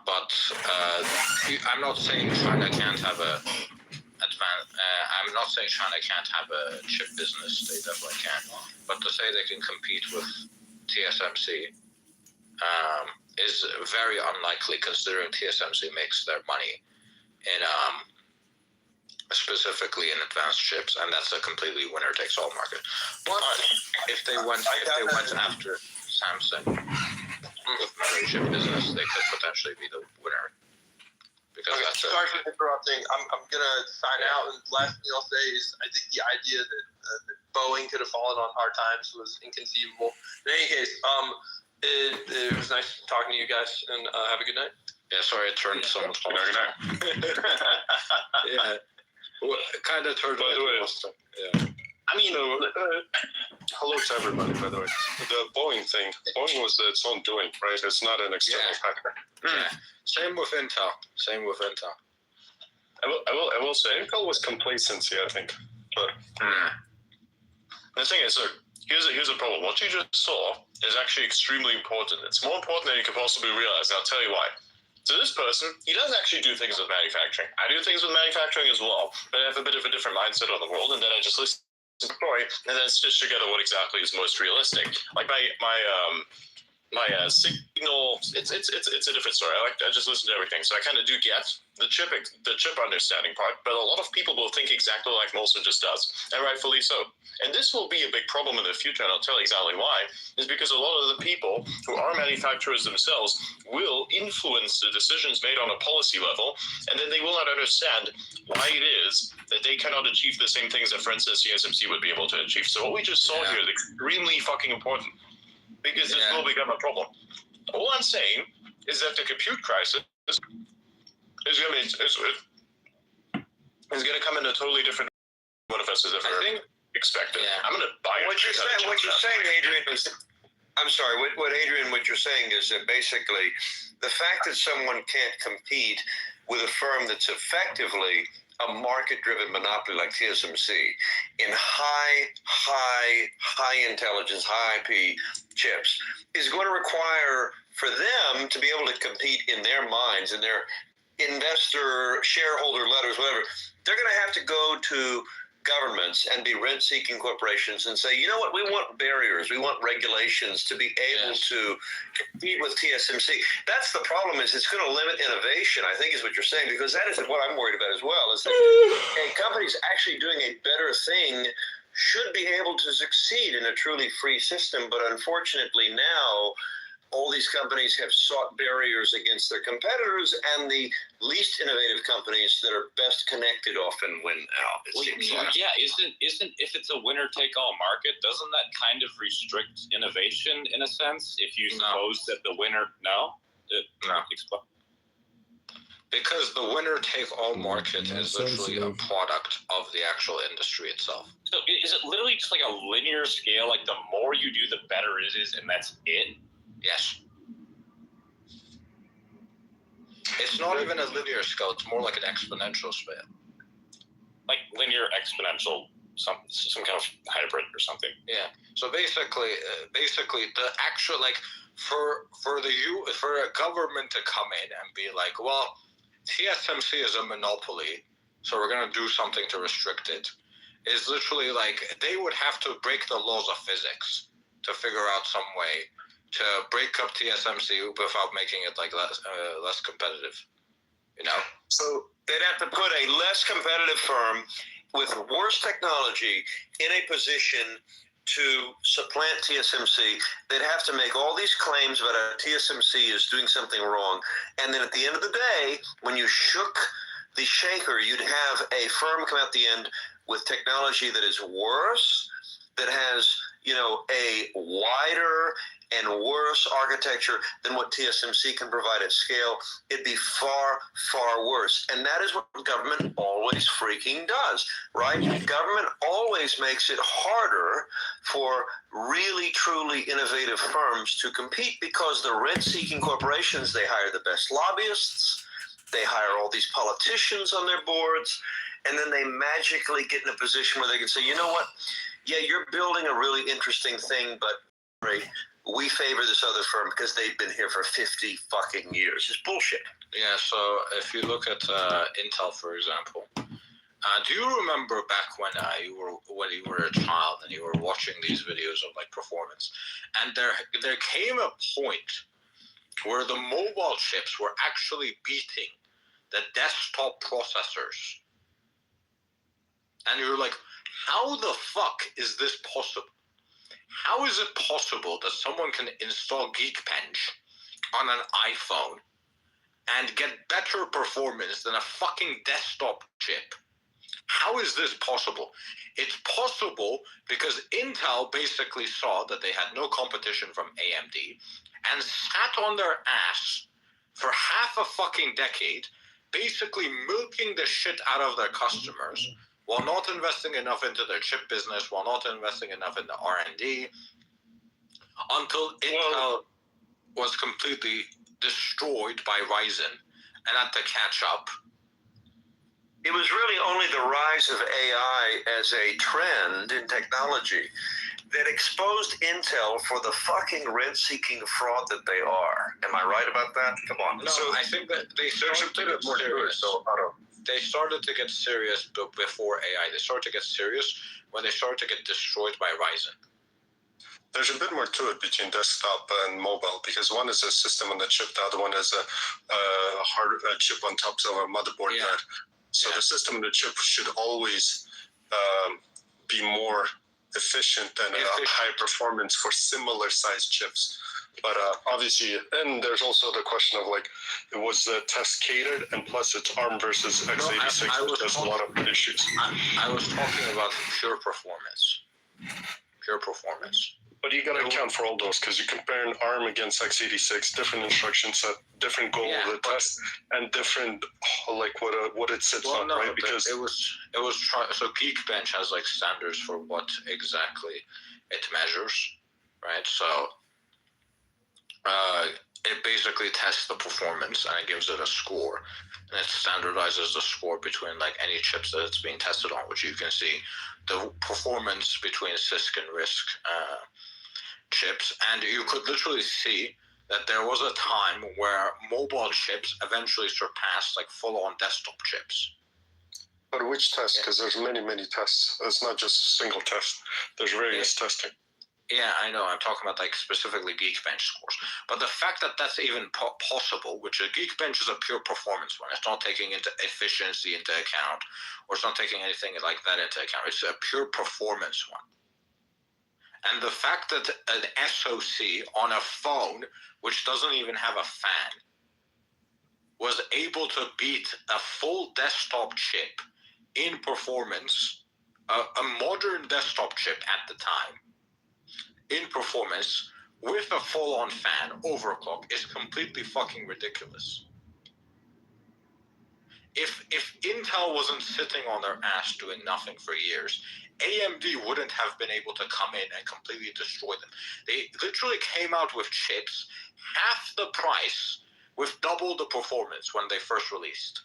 But I'm not saying China can't have I'm not saying China can't have a chip business. They definitely can. But to say they can compete with TSMC is very unlikely, considering TSMC makes their money in specifically in advanced chips, and that's a completely winner-takes-all market. But if they went after Samsung with memory chip business, they could potentially be the winner. Because sorry for interrupting. I'm gonna sign out, and last thing I'll say is I think the idea that Boeing could have fallen on hard times was inconceivable. In any case, it was nice talking to you guys, and have a good night. Yeah, sorry, it turned someone's phone. Good night. Yeah, it kind of turned. By the way, yeah. I mean, hello to everybody. By the way, the Boeing thing. Boeing was its own doing, right? It's not an external factor. Yeah. Same with Intel. I will say Intel was complacency, I think. But the thing is, look, here's a problem. What you just saw is actually extremely important. It's more important than you could possibly realize, and I'll tell you why. So this person, he doesn't actually do things with manufacturing. I do things with manufacturing as well, but I have a bit of a different mindset on the world, and then I just listen to the story and then stitch together what exactly is most realistic. Like my signal, it's a different story. I just listen to everything, so I kind of do get the chip understanding part. But a lot of people will think exactly like Molson just does, and rightfully so. And this will be a big problem in the future, and I'll tell you exactly why. Is because a lot of the people who are manufacturers themselves will influence the decisions made on a policy level, and then they will not understand why it is that they cannot achieve the same things that, for instance, TSMC would be able to achieve. So what we just saw here is extremely fucking important, because this will become a problem. All I'm saying is that the compute crisis is going to come in a totally different one of us has ever expected. Yeah. I'm going to buy it. What you're saying, Adrian, is, I'm sorry, what you're saying is that basically the fact that someone can't compete with a firm that's effectively a market-driven monopoly like TSMC in high intelligence, high IP chips is going to require for them to be able to compete in their minds, in their investor, shareholder letters, whatever. They're going to have to go to governments and be rent-seeking corporations and say, you know what, we want barriers, we want regulations to be able to compete with TSMC. That's the problem, is it's going to limit innovation, I think is what you're saying, because that is what I'm worried about as well, is that companies actually doing a better thing should be able to succeed in a truly free system, but unfortunately now all these companies have sought barriers against their competitors, and the least innovative companies that are best connected often win out. Yeah, isn't if it's a winner-take-all market, doesn't that kind of restrict innovation in a sense? If you suppose that the winner, because the winner-take-all market is literally a product of the actual industry itself. So is it literally just like a linear scale? Like the more you do, the better it is, and that's it? Yes. It's not even a linear scale. It's more like an exponential scale. Like linear, exponential, some kind of hybrid or something. Yeah. So basically, the actual for a government to come in and be like, well, TSMC is a monopoly, so we're going to do something to restrict it, is literally like they would have to break the laws of physics to figure out some way to break up TSMC without making it less competitive, you know? So they'd have to put a less competitive firm with worse technology in a position to supplant TSMC. They'd have to make all these claims about how TSMC is doing something wrong. And then at the end of the day, when you shook the shaker, you'd have a firm come out the end with technology that is worse, that has, you know, a wider and worse architecture than what TSMC can provide at scale. It'd be far, far worse. And that is what government always freaking does, right? Government always makes it harder for really, truly innovative firms to compete because the rent-seeking corporations, they hire the best lobbyists, they hire all these politicians on their boards, and then they magically get in a position where they can say, you know what? Yeah, you're building a really interesting thing, but great. We favor this other firm because they've been here for 50 fucking years. It's bullshit. Yeah, so if you look at Intel, for example, do you remember back when you were a child and you were watching these videos of like performance, and there came a point where the mobile chips were actually beating the desktop processors, and you were like, how the fuck is this possible? How is it possible that someone can install Geekbench on an iPhone and get better performance than a fucking desktop chip? How is this possible? It's possible because Intel basically saw that they had no competition from AMD and sat on their ass for half a fucking decade, basically milking the shit out of their customers, while not investing enough into their chip business, while not investing enough into R&D, until Intel was completely destroyed by Ryzen and had to catch up. It was really only the rise of AI as a trend in technology that exposed Intel for the fucking rent-seeking fraud that they are. Am I right about that? Come on. No, I think that they started to get serious. They started to get serious before AI. They started to get serious when they started to get destroyed by Ryzen. There's a bit more to it between desktop and mobile, because one is a system on the chip, the other one is a chip on top of a motherboard. Yeah. So the system on the chip should always be more efficient than high performance for similar sized chips. But obviously, and there's also the question of like, was the test catered, and plus it's ARM versus x86, which has a lot of issues. I was talking about pure performance. Pure performance. But you got to account for all those, because you compare an ARM against x86, different instruction set, different goal of the test, and different like what it sits on, right? Because it was so Geekbench has like standards for what exactly it measures, right? So it basically tests the performance and it gives it a score, and it standardizes the score between like any chips that it's being tested on, which you can see the performance between CISC and RISC chips, and you could literally see that there was a time where mobile chips eventually surpassed like full-on desktop chips. But which test? Because there's many tests. It's not just a single test. There's various testing. Yeah, I know. I'm talking about like specifically Geekbench scores. But the fact that that's even possible, which a Geekbench is a pure performance one. It's not taking into efficiency into account, or it's not taking anything like that into account. It's a pure performance one. And the fact that an SoC on a phone, which doesn't even have a fan, was able to beat a full desktop chip in performance, a modern desktop chip at the time, in performance, with a full-on fan, overclock, is completely fucking ridiculous. If Intel wasn't sitting on their ass doing nothing for years, AMD wouldn't have been able to come in and completely destroy them. They literally came out with chips half the price with double the performance when they first released.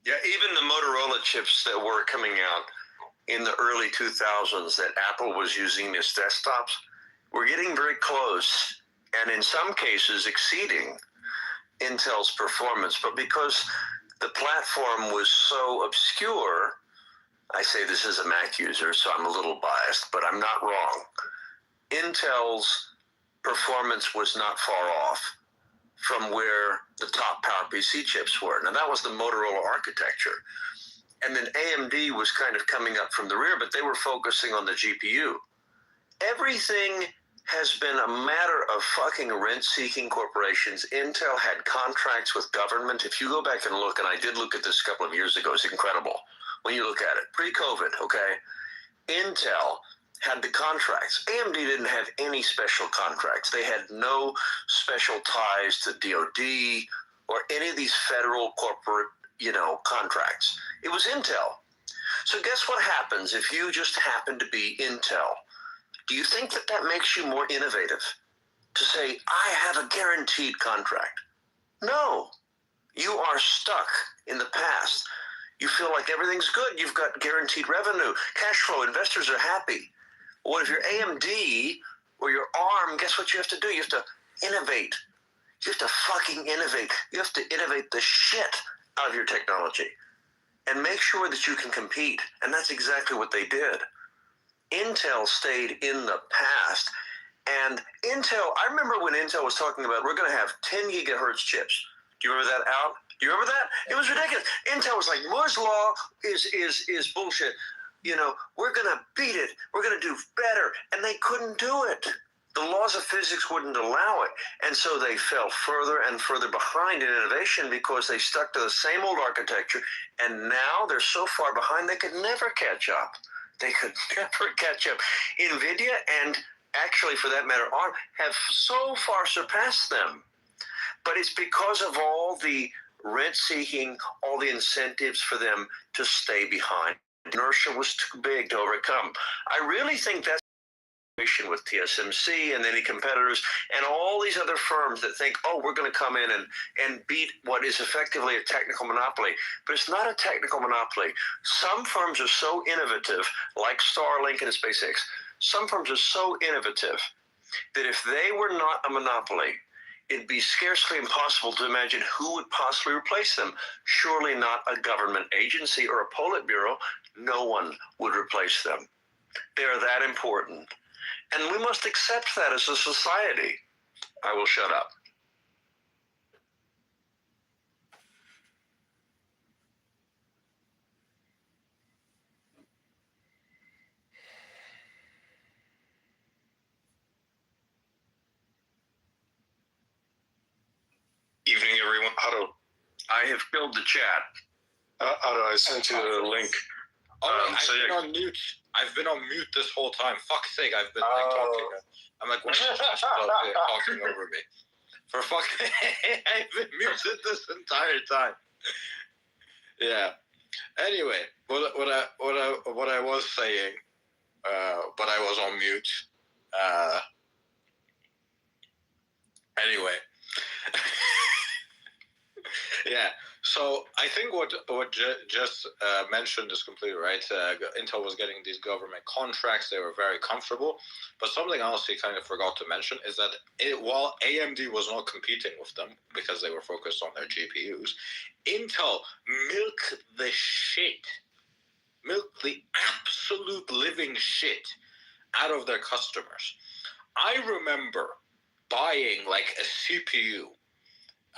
Yeah, even the Motorola chips that were coming out in the early 2000s that Apple was using as desktops were getting very close, and in some cases exceeding Intel's performance. But because the platform was so obscure, I say this as a Mac user, so I'm a little biased, but I'm not wrong. Intel's performance was not far off from where the top PowerPC chips were. Now, that was the Motorola architecture. And then AMD was kind of coming up from the rear, but they were focusing on the GPU. Everything has been a matter of fucking rent-seeking corporations. Intel had contracts with government. If you go back and look, and I did look at this a couple of years ago, it's incredible when you look at it. Pre-COVID, okay? Intel had the contracts. AMD didn't have any special contracts. They had no special ties to DOD or any of these federal corporate, contracts. It was Intel. So guess what happens if you just happen to be Intel? Do you think that that makes you more innovative to say, I have a guaranteed contract? No. You are stuck in the past. You feel like everything's good. You've got guaranteed revenue, cash flow. Investors are happy. What if you're AMD or your ARM? Guess what you have to do? You have to innovate. You have to fucking innovate. You have to innovate the shit out of your technology and make sure that you can compete. And that's exactly what they did. Intel stayed in the past. And Intel, I remember when Intel was talking about, we're going to have 10 gigahertz chips. Do you remember that out? Do you remember that? It was ridiculous. Intel was like, Moore's Law is bullshit. We're going to beat it. We're going to do better. And they couldn't do it. The laws of physics wouldn't allow it. And so they fell further and further behind in innovation because they stuck to the same old architecture. And now they're so far behind, they could never catch up. They could never catch up. NVIDIA and actually, for that matter, ARM have so far surpassed them. But it's because of all the rent-seeking, all the incentives for them to stay behind. Inertia was too big to overcome. I really think that's with TSMC and any competitors and all these other firms that think, oh, we're going to come in and beat what is effectively a technical monopoly. But it's not a technical monopoly. Some firms are so innovative, like Starlink and SpaceX. Some firms are so innovative that if they were not a monopoly, it'd be scarcely impossible to imagine who would possibly replace them. Surely not a government agency or a Politburo. No one would replace them. They're that important. And we must accept that as a society. I will shut up. Evening, everyone. Otto, I have killed the chat. Otto, I sent you the link. I've been on mute. I've been on mute this whole time. Fuck's sake, I've been talking. I'm like, what's talking over me? For fucking, I've been muted this entire time. Yeah. Anyway, what I was saying, but I was on mute. Anyway. Yeah. So I think what Jess mentioned is completely right. Intel was getting these government contracts; they were very comfortable. But something else he kind of forgot to mention is that while AMD was not competing with them because they were focused on their GPUs, Intel milked the absolute living shit out of their customers. I remember buying like a CPU.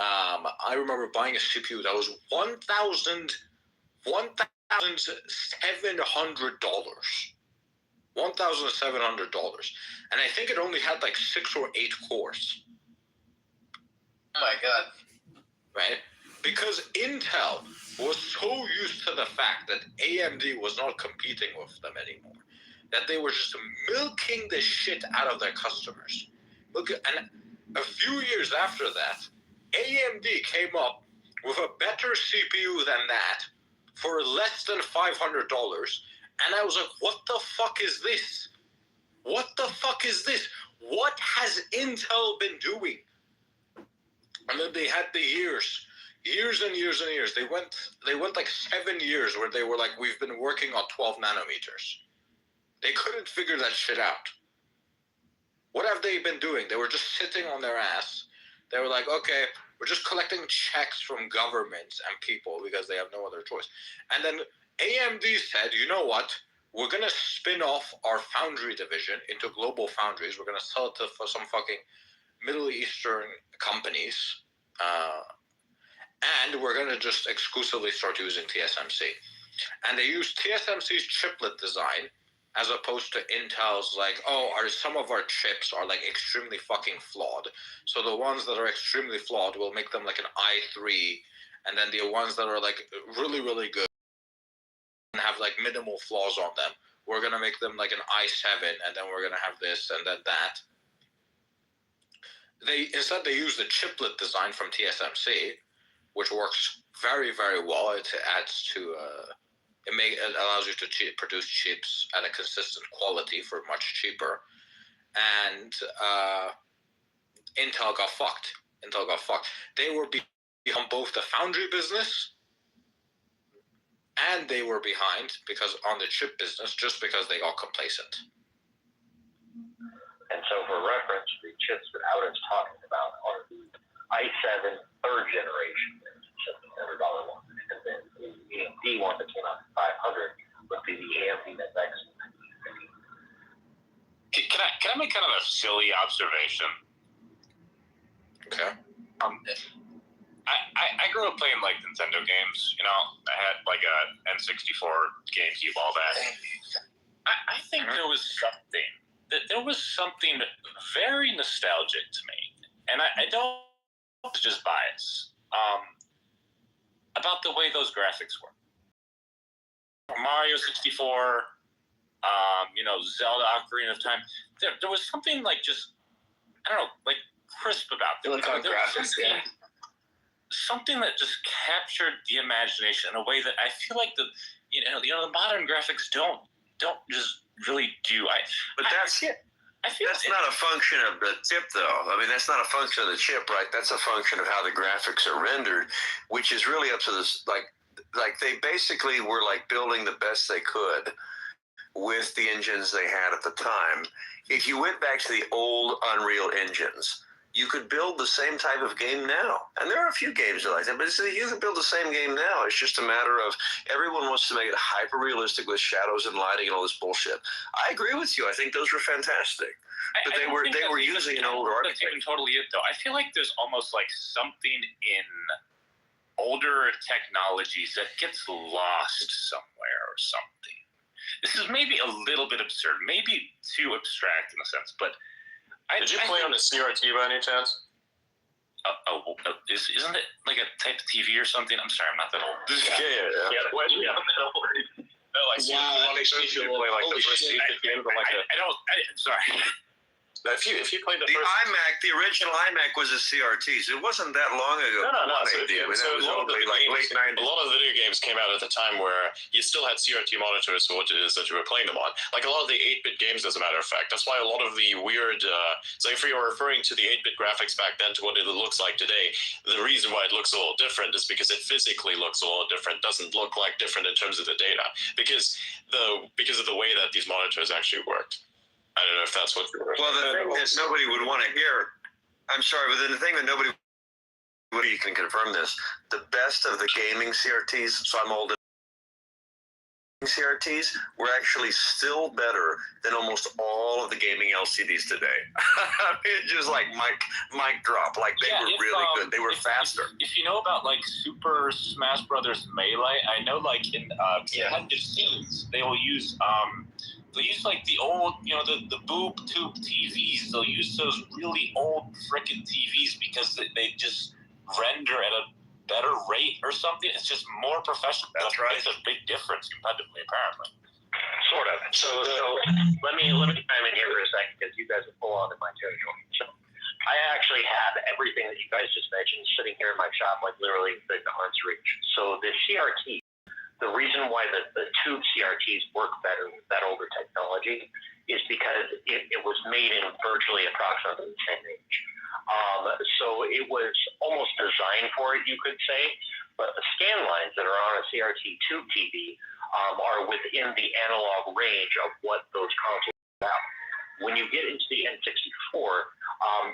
I remember buying a CPU that was $1,700. $1,700. And I think it only had like 6 or 8 cores. Oh my god. Right? Because Intel was so used to the fact that AMD was not competing with them anymore, that they were just milking the shit out of their customers. Look, and a few years after that, AMD came up with a better CPU than that for less than $500, and I was like, what the fuck is this? What the fuck is this? What has Intel been doing? And then they had the years and years and years. They went like 7 years where they were like, we've been working on 12 nanometers. They couldn't figure that shit out. What have they been doing? They were just sitting on their ass. They were like, okay, we're just collecting checks from governments and people because they have no other choice. And then AMD said, you know what? We're going to spin off our foundry division into Global Foundries. We're going to sell it for some fucking Middle Eastern companies. And we're going to just exclusively start using TSMC. And they used TSMC's chiplet design as opposed to Intel's like, oh, some of our chips are like extremely fucking flawed. So the ones that are extremely flawed, will make them like an i3, and then the ones that are like really, really good and have like minimal flaws on them, we're gonna make them like an i7, and then we're gonna have this and then that. Instead they use the chiplet design from TSMC, which works very, very well. It adds to it allows you to produce chips at a consistent quality for much cheaper. And Intel got fucked. They were behind both the foundry business, and they were behind on the chip business just because they got complacent. And so, for reference, the chips that Out is talking about are the i7 third generation, $700 one, and then the AMD one that came out at $500 would be the AMD FX. Can I make kind of a silly observation? Okay. I grew up playing like Nintendo games. You know, I had like a N64, GameCube, all that. I think there was something very nostalgic to me, and I don't just bias about the way those graphics were. Mario 64, Zelda Ocarina of Time. There was something like just, I don't know, like crisp about them. Something that just captured the imagination in a way that I feel like the modern graphics don't just really do. But that's not a function of the chip, though. I mean, that's not a function of the chip, right? That's a function of how the graphics are rendered, which is really up to this. Like they basically were like building the best they could with the engines they had at the time. If you went back to the old Unreal engines, you could build the same type of game now. And there are a few games like that, but you can build the same game now. It's just a matter of everyone wants to make it hyper-realistic with shadows and lighting and all this bullshit. I agree with you. I think those were fantastic. But they were using an older architecture. That's even totally it, though. I feel like there's almost like something in older technologies that gets lost somewhere or something. This is maybe a little bit absurd, maybe too abstract in a sense, but Did you play on a CRT by any chance? Isn't it like a type of TV or something? I'm sorry, I'm not that old. Yeah. No, I see. Wow, that makes me feel play like holy the first shit. games on like Sorry. If you played the original iMac was a CRT, so it wasn't that long ago. No. So was only like late 90s. A lot of video games came out at the time where you still had CRT monitors for what it is that you were playing them on. Like a lot of the 8-bit games, as a matter of fact. That's why a lot of the weird, so if you're referring to the 8-bit graphics back then to what it looks like today, the reason why it looks a little different is because it physically looks a little different, doesn't look like different in terms of the data, because of the way that these monitors actually worked. I don't know if that's what you're Well, the thing that nobody would want to hear, I'm sorry, but the thing that nobody, you can confirm this, the best of the gaming CRTs, so I'm old, CRTs were actually still better than almost all of the gaming LCDs today. It just like mic drop, like they were really good. They were faster. If you know about like Super Smash Brothers Melee, I know like in competitive scenes they will use they'll use like the old, the boob tube TVs. They'll use those really old frickin' TVs because they just render at a better rate or something. It's just more professional. That's right. It's a big difference competitively, apparently. Sort of. So let me chime in here for a second because you guys are full on in my territory. So I actually have everything that you guys just mentioned sitting here in my shop, like literally within arm's reach. So the CRT, the reason why the tube CRTs work better with that older technology is because it was made in virtually approximately the same age. So it was almost designed for it, you could say, but the scan lines that are on a CRT tube TV are within the analog range of what those consoles are about. When you get into the N64,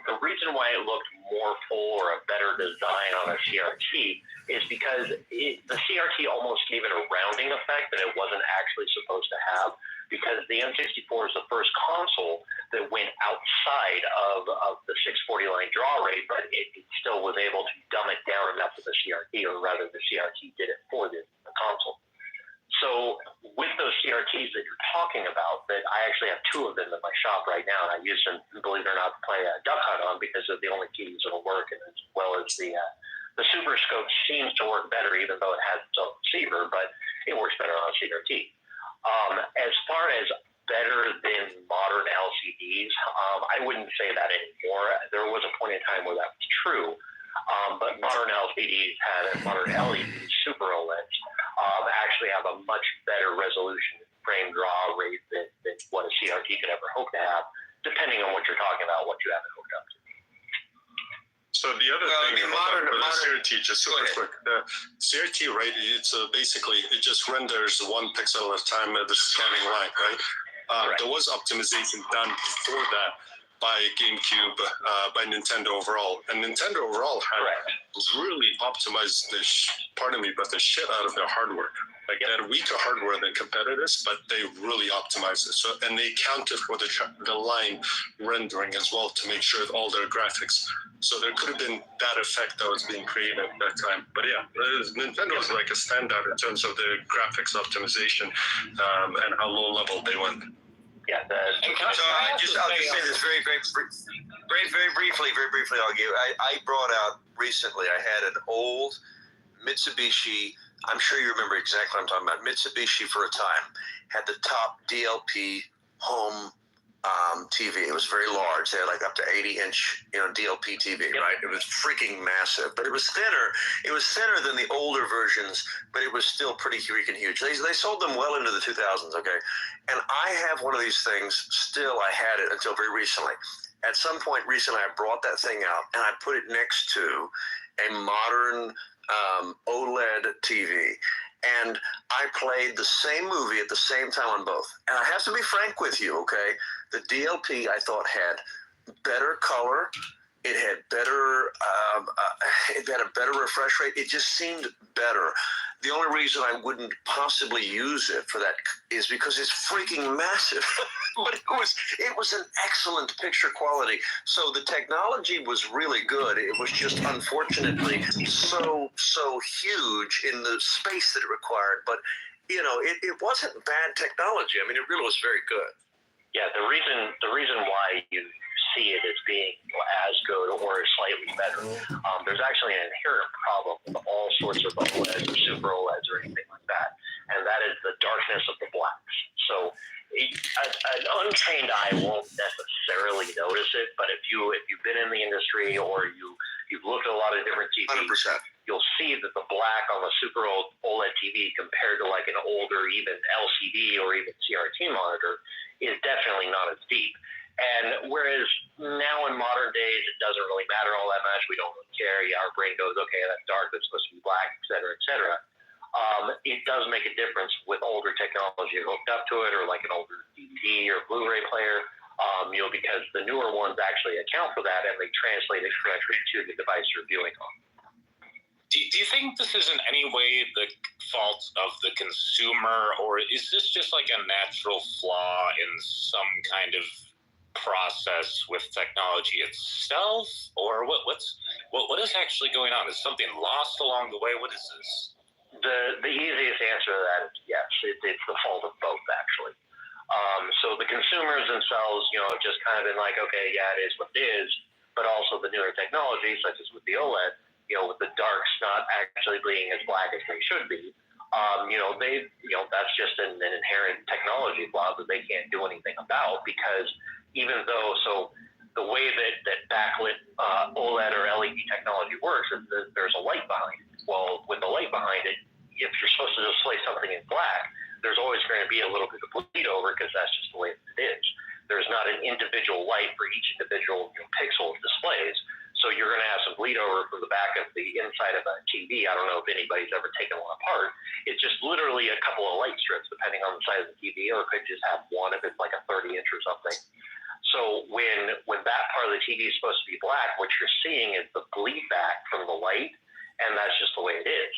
the reason why it looked more full or a better design on a CRT is because the CRT almost gave it a rounding effect that it wasn't actually supposed to have, because the N64 is the first console that went outside of the 640 line draw rate, but it still was able to dumb it down enough for the CRT, or rather the CRT did it for the console. So with those CRTs that you're talking about, that shop right now, and I use them, believe it or not, to play Duck Hunt on because they're the only TVs that'll work, and as well as the Super Scope seems to work better, even though it has its own receiver, but it works better on a CRT. As far as better than modern LCDs, I wouldn't say that anymore. There was a point in time where that was true, but modern LCDs modern LEDs, Super OLEDs, actually have a much better resolution frame draw rate than what a CRT could ever hope to have, depending on what you're talking about, what you have it hooked up to. So the other thing about the CRT, just super quick, the CRT, right? It's basically it just renders 1 pixel at a time at the scanning line, right? There was optimization done before that by GameCube, by Nintendo overall, and Nintendo overall had really optimized the shit out of their hardware. Like they had weaker hardware than competitors, but they really optimized it. So, and they counted for the line rendering as well to make sure that all their graphics. So there could have been that effect that was being created at that time. But yeah, Nintendo was like a standout in terms of the graphics optimization and how low level they went. Yeah, I'll just say this very briefly, Augie. I brought out recently, I had an old Mitsubishi, I'm sure you remember exactly what I'm talking about. Mitsubishi for a time had the top DLP home TV. It was very large. They had like up to 80-inch, DLP TV, right? It was freaking massive, but it was thinner. It was thinner than the older versions, but it was still pretty freaking huge. They sold them well into the 2000s, okay? And I have one of these things still. I had it until very recently. At some point recently, I brought that thing out and I put it next to a modern OLED TV. And I played the same movie at the same time on both. And I have to be frank with you, okay? The DLP I thought had better color. It had better, it had a better refresh rate. It just seemed better. The only reason I wouldn't possibly use it for that is because it's freaking massive. But it was an excellent picture quality. So the technology was really good. It was just unfortunately so huge in the space that it required. But it wasn't bad technology. I mean, it really was very good. Yeah, the reason why you see it as being as good or slightly better, there's actually an inherent problem with all sorts of OLEDs or super OLEDs or anything like that, and that is the darkness of the blacks. So an untrained eye won't necessarily notice it, but if you've been in the industry or you've looked at a lot of different TVs, 100%. You'll see that the black on the super old OLED TV compared to like an older even LCD or even CRT monitor is definitely not as deep. And whereas now in modern days, it doesn't really matter all that much. We don't really care. Yeah, our brain goes, okay, that's dark, that's supposed to be black, et cetera, et cetera. It does make a difference with older technology hooked up to it, or like an older DVD or Blu-ray player, because the newer ones actually account for that and they translate it correctly to the device you're viewing on. Do you think this is in any way the fault of the consumer, or is this just like a natural flaw in some kind of process with technology itself, or what is actually going on? Is something lost along the way? What is this? The easiest answer to that is yes. It's the fault of both, actually. So the consumers themselves, just kind of been like, okay, yeah, it is what it is, but also the newer technology, such as with the OLED, with the darks not actually being as black as they should be, that's just an inherent technology flaw that they can't do anything about, because even though, the way that backlit OLED or LED technology works is that there's a light behind it. Well, with the light behind it, if you're supposed to display something in black, there's always going to be a little bit of bleed over because that's just the way it is. There's not an individual light for each individual pixel it displays. So you're going to have some bleed over from the back of the inside of a TV. I don't know if anybody's ever taken one apart. It's just literally a couple of light strips, depending on the size of the TV, or it could just have one if it's like a 30-inch or something. So when that part of the TV is supposed to be black, what you're seeing is the bleed back from the light, and that's just the way it is.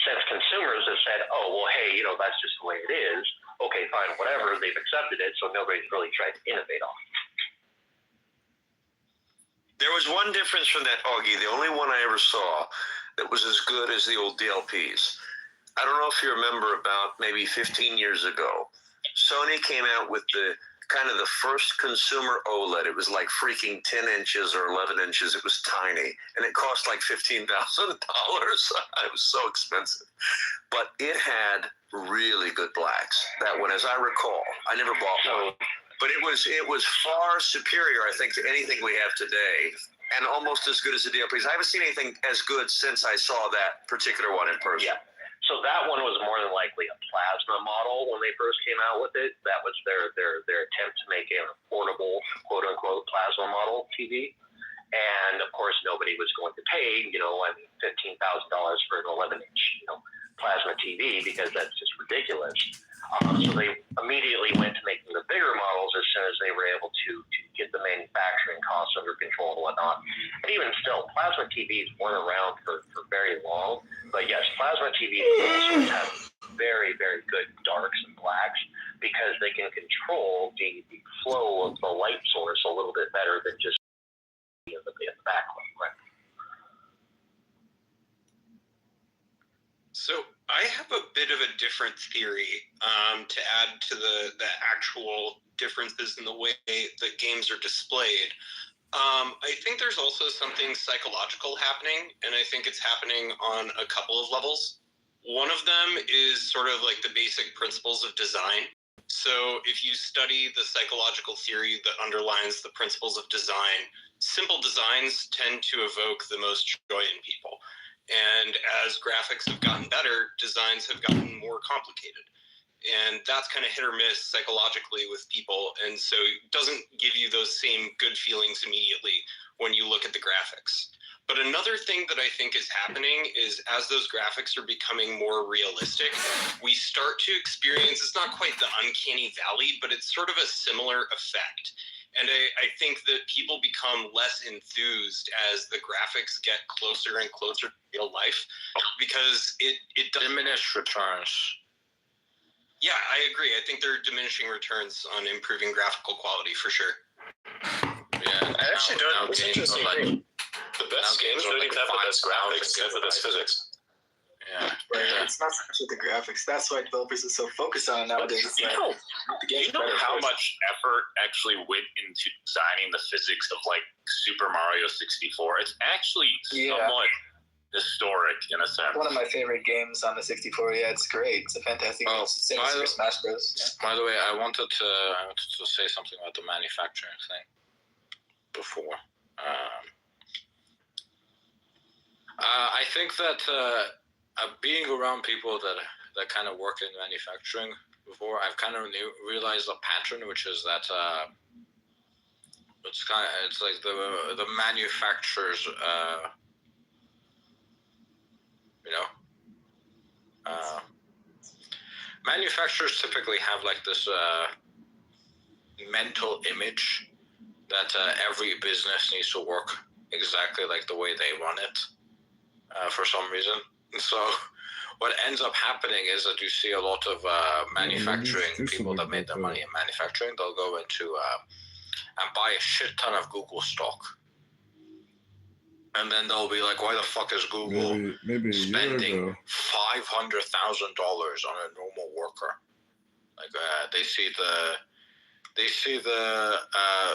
Since consumers have said, oh, well, hey, that's just the way it is, okay, fine, whatever, they've accepted it, so nobody's really tried to innovate on it. There was one difference from that, Augie, the only one I ever saw that was as good as the old DLPs. I don't know if you remember, about maybe 15 years ago, Sony came out with the kind of the first consumer OLED. It was like freaking 10 inches or 11 inches. It was tiny, and it cost like $15,000. It was so expensive, but it had really good blacks. That one, as I recall, I never bought one, but it was far superior, I think, to anything we have today, and almost as good as the DLPs. I haven't seen anything as good since I saw that particular one in person. Yeah. So that one was more than likely a plasma model when they first came out with it. That was their attempt to make an affordable, quote unquote, plasma model TV. And of course, nobody was going to pay, $15,000 for an 11-inch, plasma TV, because that's just ridiculous. So they immediately went to making the bigger models as soon as they were able to get the manufacturing costs under control and whatnot. And even still, plasma TVs weren't around for very long. But yes, plasma TVs also have very, very good darks and blacks because they can control the flow of the light source a little bit better than just in the backlight. Right? So I have a bit of a different theory to add to the actual differences in the way that games are displayed. I think there's also something psychological happening, and I think it's happening on a couple of levels. One of them is sort of like the basic principles of design. So if you study the psychological theory that underlines the principles of design, simple designs tend to evoke the most joy in people. And as graphics have gotten better, designs have gotten more complicated. And that's kind of hit or miss psychologically with people. And so it doesn't give you those same good feelings immediately when you look at the graphics. But another thing that I think is happening is as those graphics are becoming more realistic, we start to experience, it's not quite the uncanny valley, but it's sort of a similar effect. And I think that people become less enthused as the graphics get closer and closer to real life because it diminished returns. Yeah, I agree. I think there are diminishing returns on improving graphical quality for sure. Yeah, I actually don't. It's interesting. The best games don't even have the best graphics, they have the best physics. Yeah. It's not so much with the graphics. That's why developers are so focused on it nowadays. Do you know how much effort actually went into designing the physics of like Super Mario 64? It's actually somewhat historic in a sense. One of my favorite games on the 64. Yeah, it's great. It's a fantastic game. It's the same as Super Smash Bros. Yeah. By the way, I wanted to say something about the manufacturing thing before. I think that being around people that kind of work in manufacturing before, I've kind of realized a pattern, which is that it's like the manufacturers, manufacturers typically have like this mental image that every business needs to work exactly like the way they run it for some reason. So what ends up happening is that you see a lot of manufacturing people that made their money in manufacturing, they'll go into and buy a shit ton of Google stock. And then they'll be like, why the fuck is Google spending $500,000 on a normal worker? Like they see the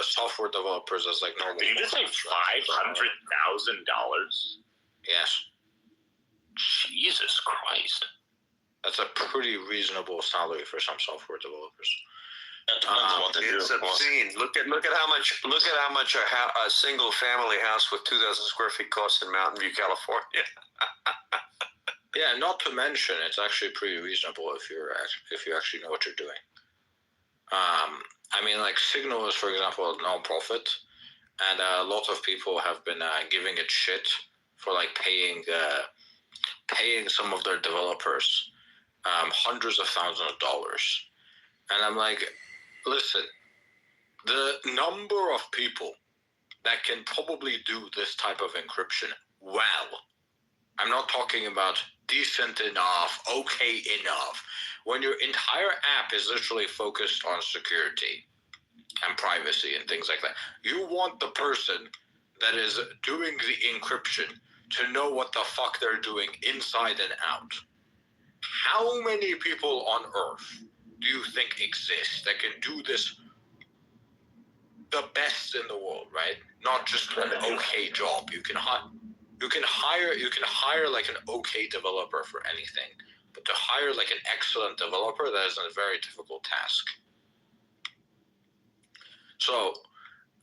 software developers as like normal. Did you just say $500,000? Yes. Jesus Christ. That's a pretty reasonable salary for some software developers. That depends on what they do. It's obscene. Look at how much a single family house with 2,000 square feet costs in Mountain View, California. Yeah, not to mention it's actually pretty reasonable if you actually know what you're doing. I mean, like Signal is, for example, a non-profit, and a lot of people have been giving it shit for like paying some of their developers hundreds of thousands of dollars. And I'm like, listen, the number of people that can probably do this type of encryption well, I'm not talking about decent enough, okay enough. When your entire app is literally focused on security and privacy and things like that, you want the person that is doing the encryption to know what the fuck they're doing inside and out. How many people on Earth do you think exist that can do this the best in the world, right? Not just an okay job. You can hire like an okay developer for anything, but to hire like an excellent developer, that is a very difficult task. So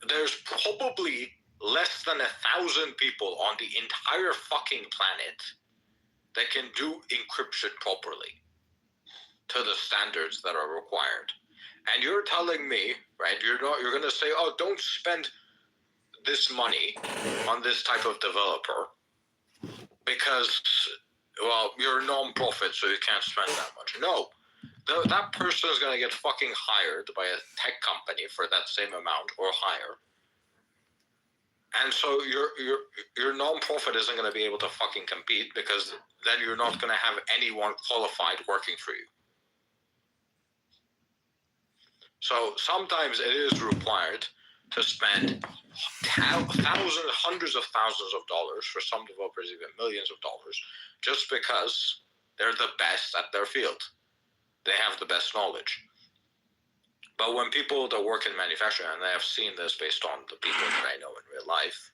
there's probably less than 1,000 people on the entire fucking planet that can do encryption properly to the standards that are required. And you're telling me, right, you're going to say, oh, don't spend this money on this type of developer because, well, you're a non-profit, so you can't spend that much. No, that person is going to get fucking hired by a tech company for that same amount or higher. And so your non-profit isn't going to be able to fucking compete because then you're not going to have anyone qualified working for you. So sometimes it is required to spend hundreds of thousands of dollars, for some developers even millions of dollars, just because they're the best at their field. They have the best knowledge. But when people that work in manufacturing, and I have seen this based on the people that I know in real life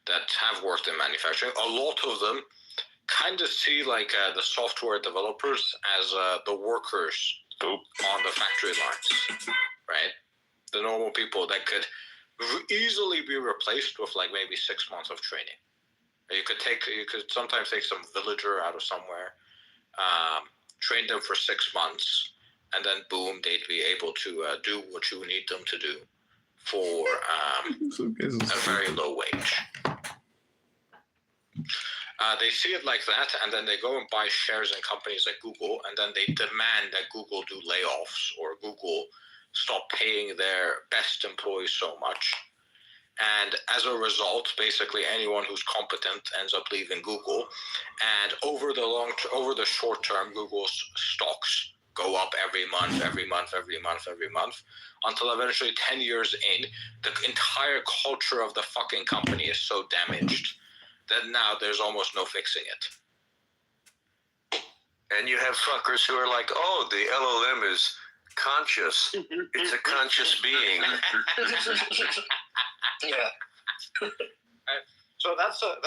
that have worked in manufacturing, a lot of them kind of see like the software developers as the workers on the factory lines, right? The normal people that could easily be replaced with like maybe 6 months of training. You could sometimes take some villager out of somewhere, train them for 6 months, and then boom, they'd be able to do what you need them to do for a very low wage. They see it like that, and then they go and buy shares in companies like Google, and then they demand that Google do layoffs or Google stop paying their best employees so much. And as a result, basically anyone who's competent ends up leaving Google. And over the short term, Google's stocks go up every month, until eventually 10 years in, the entire culture of the fucking company is so damaged that now there's almost no fixing it. And you have fuckers who are like, oh, the LLM is conscious. It's a conscious being. Yeah. So that's a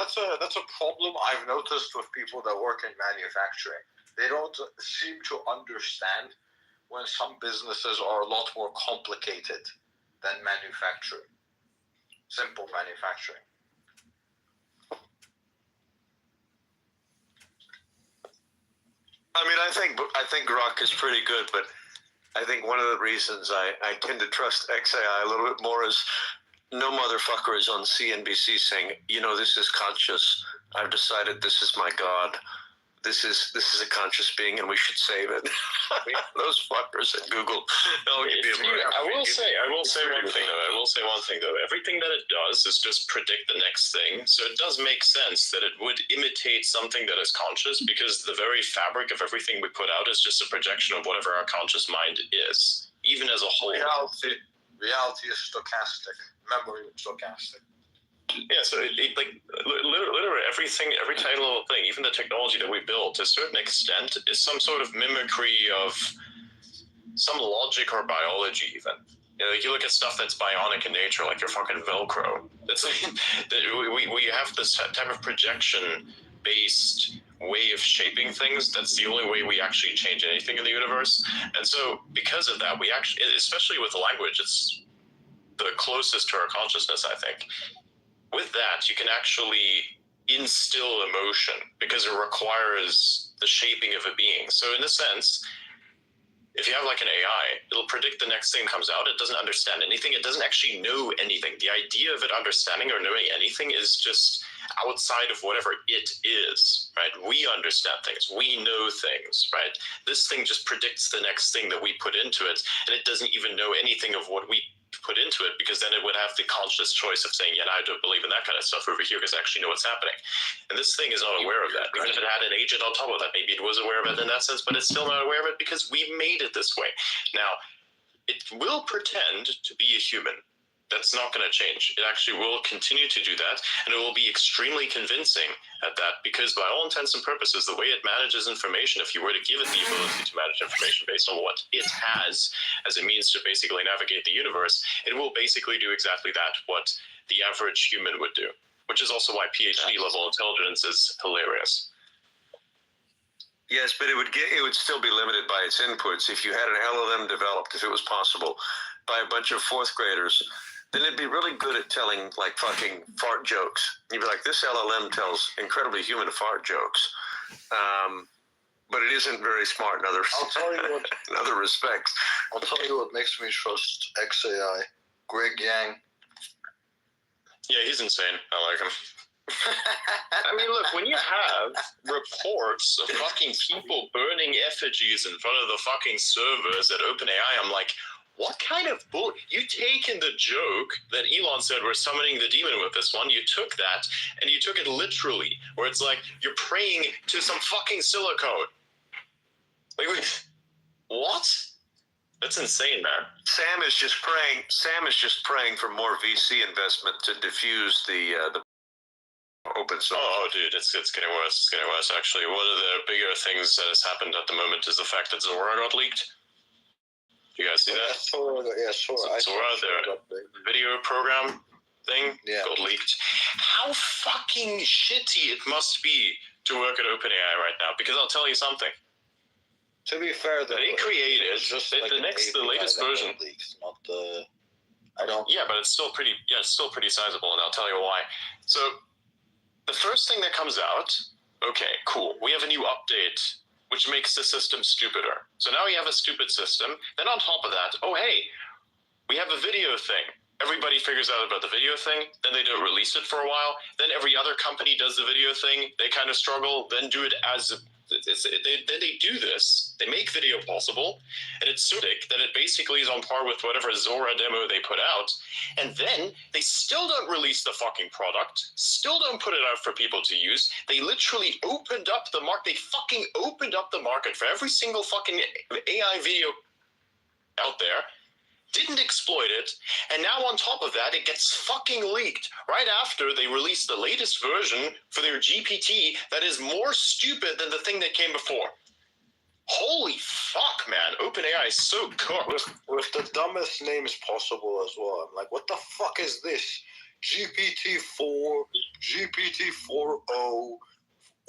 problem I've noticed with people that work in manufacturing. They don't seem to understand when some businesses are a lot more complicated than manufacturing. Simple manufacturing. I mean, I think Grok is pretty good, but I think one of the reasons I tend to trust XAI a little bit more is no motherfucker is on CNBC saying, you know, this is conscious. I've decided this is my God. This is a conscious being, and we should save it. Those fuckers at Google. I will say one thing though. Everything that it does is just predict the next thing. So it does make sense that it would imitate something that is conscious, because the very fabric of everything we put out is just a projection of whatever our conscious mind is, even as a whole. Reality is stochastic. Memory is stochastic. Yeah, so literally everything, every tiny little thing, even the technology that we built, to a certain extent, is some sort of mimicry of some logic or biology. Even, you know, like you look at stuff that's bionic in nature, like your fucking Velcro. It's like we have this type of projection-based way of shaping things. That's the only way we actually change anything in the universe. And so, because of that, we actually, especially with language, it's the closest to our consciousness, I think. With that, you can actually instill emotion because it requires the shaping of a being. So in a sense, if you have like an AI, it'll predict the next thing comes out. It doesn't understand anything. It doesn't actually know anything. The idea of it understanding or knowing anything is just outside of whatever it is, right? We understand things. We know things, right? This thing just predicts the next thing that we put into it, and it doesn't even know anything of what we put into it, because then it would have the conscious choice of saying, yeah, I don't believe in that kind of stuff over here because I actually know what's happening. And this thing is not aware of that. Even if it had an agent on top of that, maybe it was aware of it in that sense, but it's still not aware of it because we made it this way. Now, it will pretend to be a human That's not going to change. It actually will continue to do that, and it will be extremely convincing at that, because by all intents and purposes, the way it manages information, if you were to give it the ability to manage information based on what it has as a means to basically navigate the universe, it will basically do exactly that, what the average human would do, which is also why PhD level intelligence is hilarious. Yes, but it would still be limited by its inputs. If you had an LLM developed, if it was possible, by a bunch of fourth graders, then it'd be really good at telling like fucking fart jokes. You'd be like, this LLM tells incredibly human fart jokes, but it isn't very smart in other, in other respects. I'll tell you what makes me trust XAI. Greg Yang. Yeah, he's insane. I like him. I mean, look, when you have reports of fucking people burning effigies in front of the fucking servers at OpenAI, I'm like, what kind of bull? You taken the joke that Elon said we're summoning the demon with this one, you took that, and you took it literally, where it's like, you're praying to some fucking silicone. Like, what? That's insane, man. Sam is just praying for more VC investment to diffuse the open source. Oh, dude, it's getting worse. It's getting worse, actually. One of the bigger things that has happened at the moment is the fact that Zora got leaked. You guys see that? Zora, their video program thing got leaked. How fucking shitty it must be to work at OpenAI right now, because I'll tell you something. To be fair, though, they created just the latest version. Leaks, not the. I don't. Yeah, but it's still pretty. Yeah, it's still pretty sizable, and I'll tell you why. So, the first thing that comes out, okay, cool. We have a new update, which makes the system stupider. So now we have a stupid system. Then on top of that, oh hey, we have a video thing. Everybody figures out about the video thing, then they don't release it for a while. Then every other company does the video thing. They kind of struggle, then do it as they do this. They make video possible, and it's so thick that it basically is on par with whatever Zora demo they put out. And then they still don't release the fucking product, still don't put it out for people to use. They literally opened up the market. They fucking opened up the market for every single fucking AI video out there. Didn't exploit it, and now on top of that, it gets fucking leaked right after they released the latest version for their GPT that is more stupid than the thing that came before. Holy fuck, man. OpenAI is so cooked. With the dumbest names possible as well. I'm like, what the fuck is this? GPT-4, GPT-4o,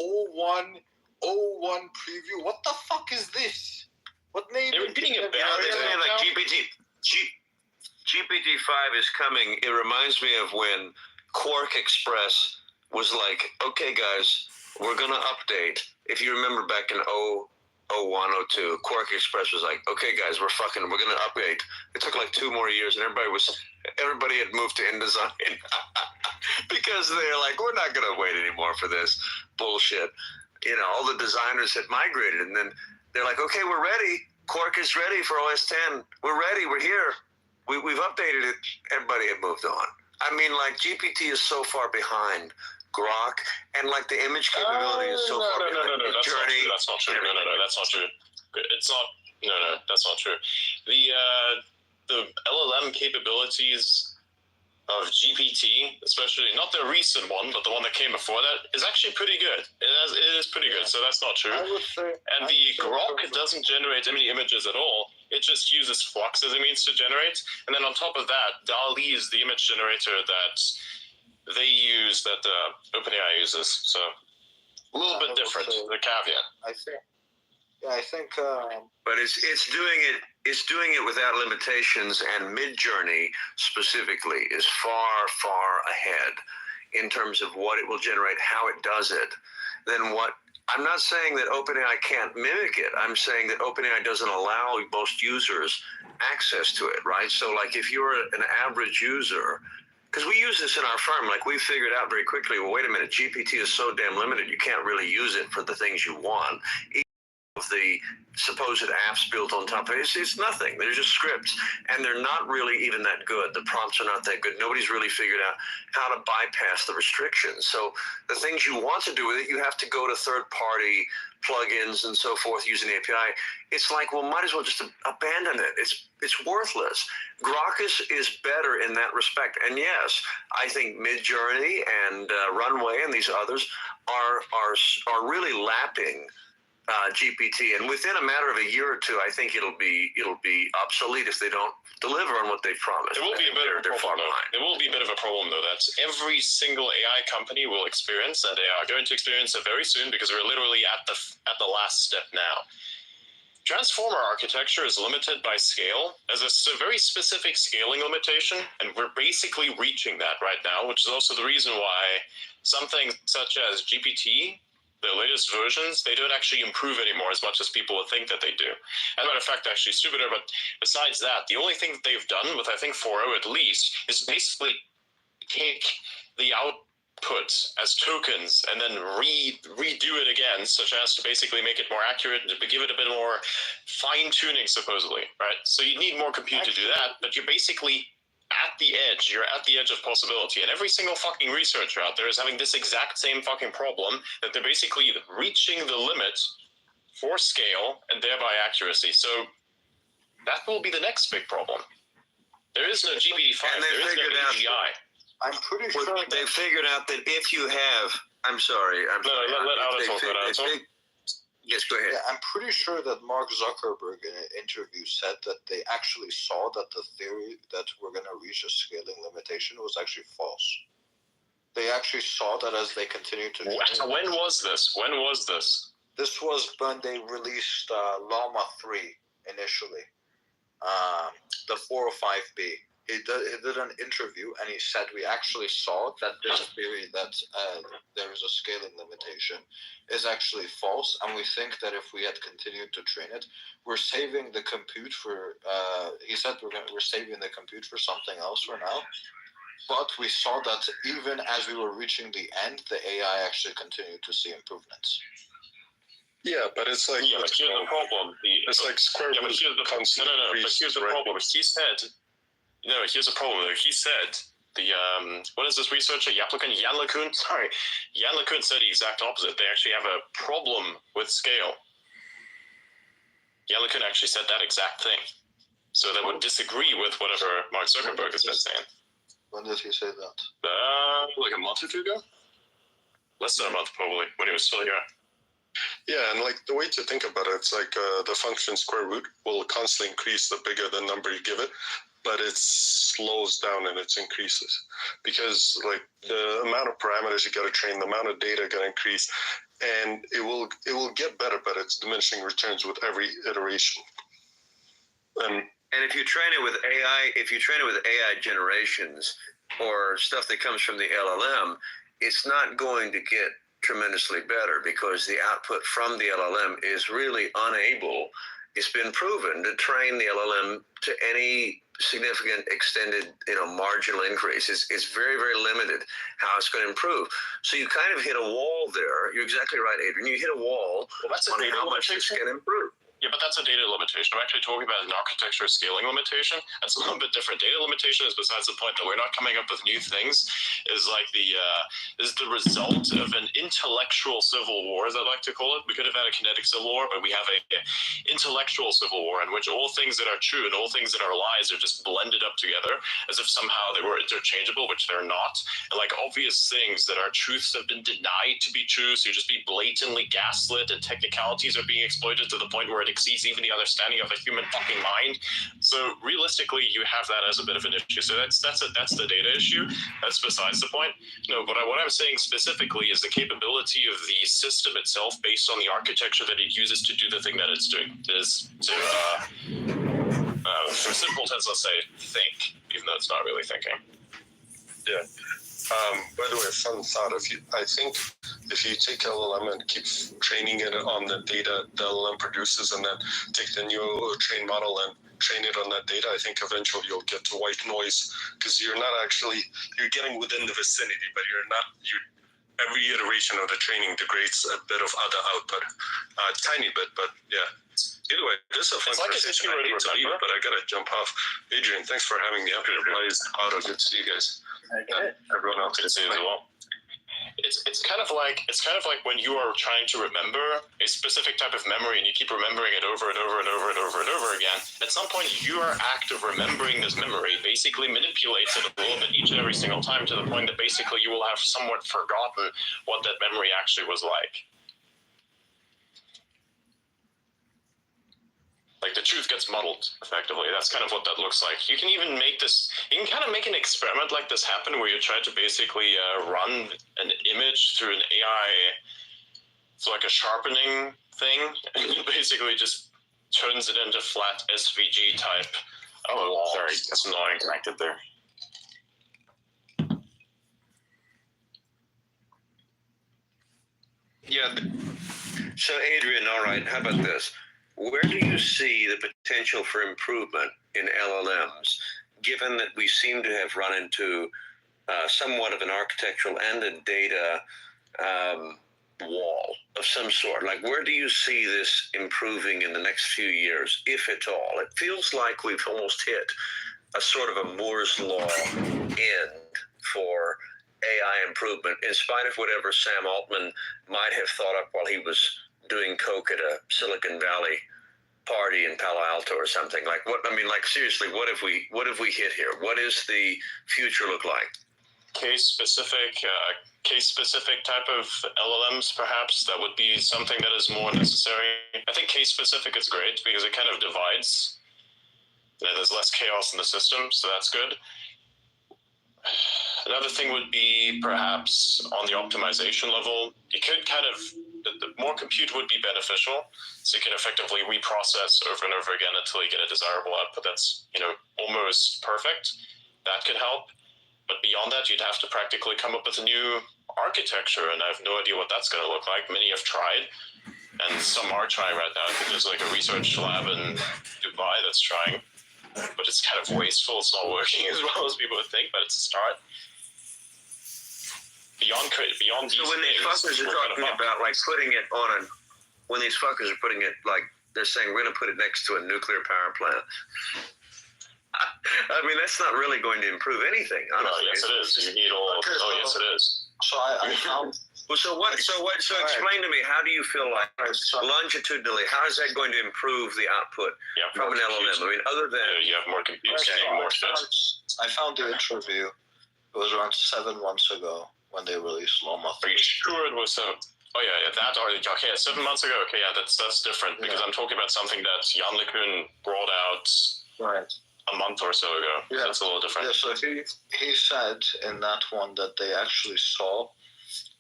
01, 01 preview. What the fuck is this? What name? They're getting a better name like GPT. GPT-5 is coming. It reminds me of when Quark Express was like, okay, guys, we're going to update. If you remember back in 01, 02, Quark Express was like, okay, guys, we're going to update. It took like 2 more years, and everybody had moved to InDesign because they're like, we're not going to wait anymore for this bullshit. You know, all the designers had migrated, and then they're like, okay, we're ready. Quark is ready for OS 10. We're ready. We're here. We've updated it. Everybody had moved on. I mean, like, GPT is so far behind Grok, and like the image capability is so far behind. No, that's not true. No, that's not true. It's not. No, that's not true. The LLM capabilities of GPT, especially not the recent one, but the one that came before that, is actually pretty good. It is pretty good, so that's not true. And the Grok doesn't generate any images at all. It just uses Flux as a means to generate. And then on top of that, DALL-E is the image generator that they use, that OpenAI uses. So a little bit different, the caveat. I think. Yeah, I think. But it's doing it without limitations, and Midjourney specifically is far ahead in terms of what it will generate, how it does it, than what. I'm not saying that OpenAI can't mimic it. I'm saying that OpenAI doesn't allow most users access to it, right? So, like, if you're an average user, because we use this in our firm, like, we figured out very quickly, well, wait a minute, GPT is so damn limited, you can't really use it for the things you want. of the supposed apps built on top of it. It's nothing. They're just scripts, and they're not really even that good. The prompts are not that good. Nobody's really figured out how to bypass the restrictions. So the things you want to do with it, you have to go to third-party plugins and so forth using the API. It's like, well, might as well just abandon it. It's worthless. Grokkus is better in that respect. And yes, I think Midjourney and Runway and these others are really lapping GPT, and within a matter of a year or two, I think it'll be obsolete if they don't deliver on what they promised. It will be a bit of a problem, though. It will be a bit of a problem, though, that every single AI company will experience, and they are going to experience it very soon, because we're literally at the last step now. Transformer architecture is limited by scale as a very specific scaling limitation, and we're basically reaching that right now, which is also the reason why something such as GPT, the latest versions, they don't actually improve anymore as much as people would think that they do. As a matter of fact, actually stupider, but besides that, the only thing that they've done with, I think, 4.0 at least, is basically take the outputs as tokens and then redo it again, such as to basically make it more accurate and to give it a bit more fine-tuning, supposedly, right? So you need more compute to do that, but you're basically at the edge. You're at the edge of possibility, and every single fucking researcher out there is having this exact same fucking problem, that they're basically reaching the limit for scale and thereby accuracy. So that will be the next big problem. There is no GPT-5, there is no AGI. I'm pretty sure they figured out that if you have, I'm sorry. Let Alex talk about it. Yes, go ahead. Yeah, I'm pretty sure that Mark Zuckerberg in an interview said that they actually saw that the theory that we're going to reach a scaling limitation was actually false. They actually saw that as they continued to... When was this? This was when they released Llama 3 initially, the 405B. He did an interview, and he said we actually saw that this theory that there is a scaling limitation is actually false, and we think that if we had continued to train it, we're saving the compute for. He said we're saving the compute for something else for now, but we saw that even as we were reaching the end, the AI actually continued to see improvements. Yeah, but it's like here's the problem. It's like square root. But here's the problem. He said. No, here's a problem. He said, what is this researcher, Jan LeCun? Sorry. Jan LeCun said the exact opposite. They actually have a problem with scale. Jan LeCun actually said that exact thing. So that would disagree with whatever Mark Zuckerberg has been saying. When did he say that? Like a month or two ago? Less than a month, probably, when he was still here. Yeah, and like the way to think about it, it's like the function square root will constantly increase the bigger the number you give it, but it slows down and it increases because like the amount of parameters you got to train, the amount of data got to increase, and it will get better, but it's diminishing returns with every iteration. And if you train it with AI generations or stuff that comes from the LLM, it's not going to get tremendously better because the output from the LLM is really unable. It's been proven to train the LLM to any significant extended, marginal increase. It's very, very limited how it's going to improve. So you kind of hit a wall there. You're exactly right, Adrian. You hit a wall on how much this can improve. Yeah, but that's a data limitation. I'm actually talking about an architecture scaling limitation. That's a little bit different. Data limitation is besides the point that we're not coming up with new things. Is like is the result of an intellectual civil war, as I like to call it. We could have had a kinetic civil war, but we have a intellectual civil war in which all things that are true and all things that are lies are just blended up together as if somehow they were interchangeable, which they're not. And like obvious things that are truths have been denied to be true, so you just be blatantly gaslit, and technicalities are being exploited to the point where it exceeds even the understanding of the human fucking mind. So realistically, you have that as a bit of an issue. So that's the data issue. That's besides the point. No, but what I'm saying specifically is the capability of the system itself, based on the architecture that it uses to do the thing that it's doing, is to, for simple sense, let's say, think, even though it's not really thinking. Yeah. By the way, fun thought. I think if you take LLM and keep training it on the data the LLM produces, and then take the new train model and train it on that data, I think eventually you'll get to white noise, because you're getting within the vicinity, but every iteration of the training degrades a bit of other output, tiny bit, but yeah. Either way, this is a fun conversation. I hate to leave it, but I gotta jump off. Adrian, thanks for having me up here. Blaze, Otto, good to see you guys. Everyone else, good to see you as well. It's kind of like when you are trying to remember a specific type of memory and you keep remembering it over and over and over and over and over again. At some point, your act of remembering this memory basically manipulates it a little bit each and every single time to the point that basically you will have somewhat forgotten what that memory actually was like. Like the truth gets muddled, effectively. That's kind of what that looks like. You can even make this, you can kind of make an experiment like this happen where you try to basically run an image through an AI, it's like a sharpening thing, and it basically just turns it into flat SVG type. Oh, sorry, that's annoying. Connected there. Yeah. So, Adrian, all right, how about this? Where do you see the potential for improvement in LLMs, given that we seem to have run into somewhat of an architectural and a data wall of some sort? Like, where do you see this improving in the next few years, if at all? It feels like we've almost hit a sort of a Moore's Law end for AI improvement, in spite of whatever Sam Altman might have thought up while he was doing coke at a Silicon Valley party in Palo Alto or something. Like, what? I mean, like, seriously, what have we hit here? What does the future look like? Case specific type of LLMs, perhaps that would be something that is more necessary. I think case specific is great because it kind of divides. There's less chaos in the system, so that's good. Another thing would be perhaps on the optimization level, you could kind of, the more compute would be beneficial, so you can effectively reprocess over and over again until you get a desirable output that's, almost perfect. That could help. But beyond that, you'd have to practically come up with a new architecture, and I have no idea what that's going to look like. Many have tried, and some are trying right now. I think there's like a research lab in Dubai that's trying, but it's kind of wasteful. It's not working as well as people would think, but it's a start. Beyond so when these fuckers are talking about like putting it on when these fuckers are putting it, like they're saying we're going to put it next to a nuclear power plant. I mean, that's not really going to improve anything, honestly. No, yes, it is. You need all. Yes, it is. So I found. Well, so explain to me, how do you feel like longitudinally? How is that going to improve the output from an LLM? I mean, other than you have more compute, more shit. I found the interview. It was around 7 months ago when they released Llama 3. Are you sure it was 7? Oh yeah, that already. Okay, 7 months ago. Okay, yeah, that's different because I'm talking about something that Jan LeCun brought out a month or so ago. Yeah, that's a little different. Yeah, so he said in that one that they actually saw.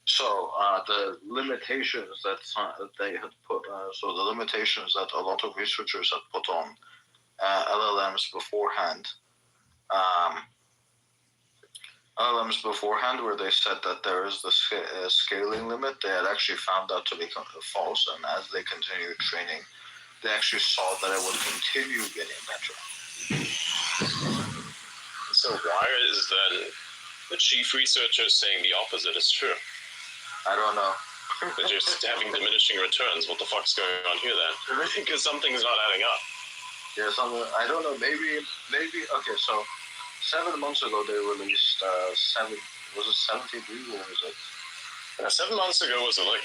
So the limitations that they had put. So the limitations that a lot of researchers had put on LLMs beforehand. Where they said that there is the scaling limit, they had actually found out to be false, and as they continued training, they actually saw that it would continue getting better. So why is then the chief researcher saying the opposite is true? I don't know. That you're having diminishing returns. What the fuck's going on here then? Because something's not adding up. Yeah, I don't know. Maybe. Okay, so 7 months ago they released 70. What was it? 7 months ago was a way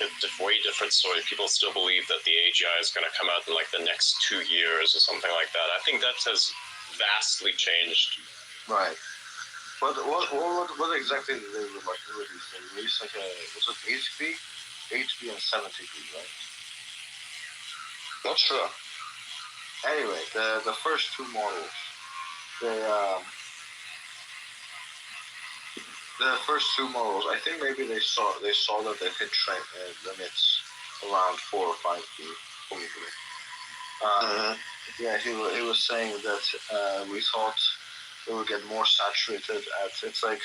different story. People still believe that the AGI is going to come out in like the next 2 years or something like that. I think that has vastly changed. Right. What exactly did they release? They released like was it 8B and 70B, right? Not sure. Anyway, the first two models, the first two models, I think maybe they saw that they hit limits around 4 or 5B, probably. Yeah, he was saying that we thought it would get more saturated it's like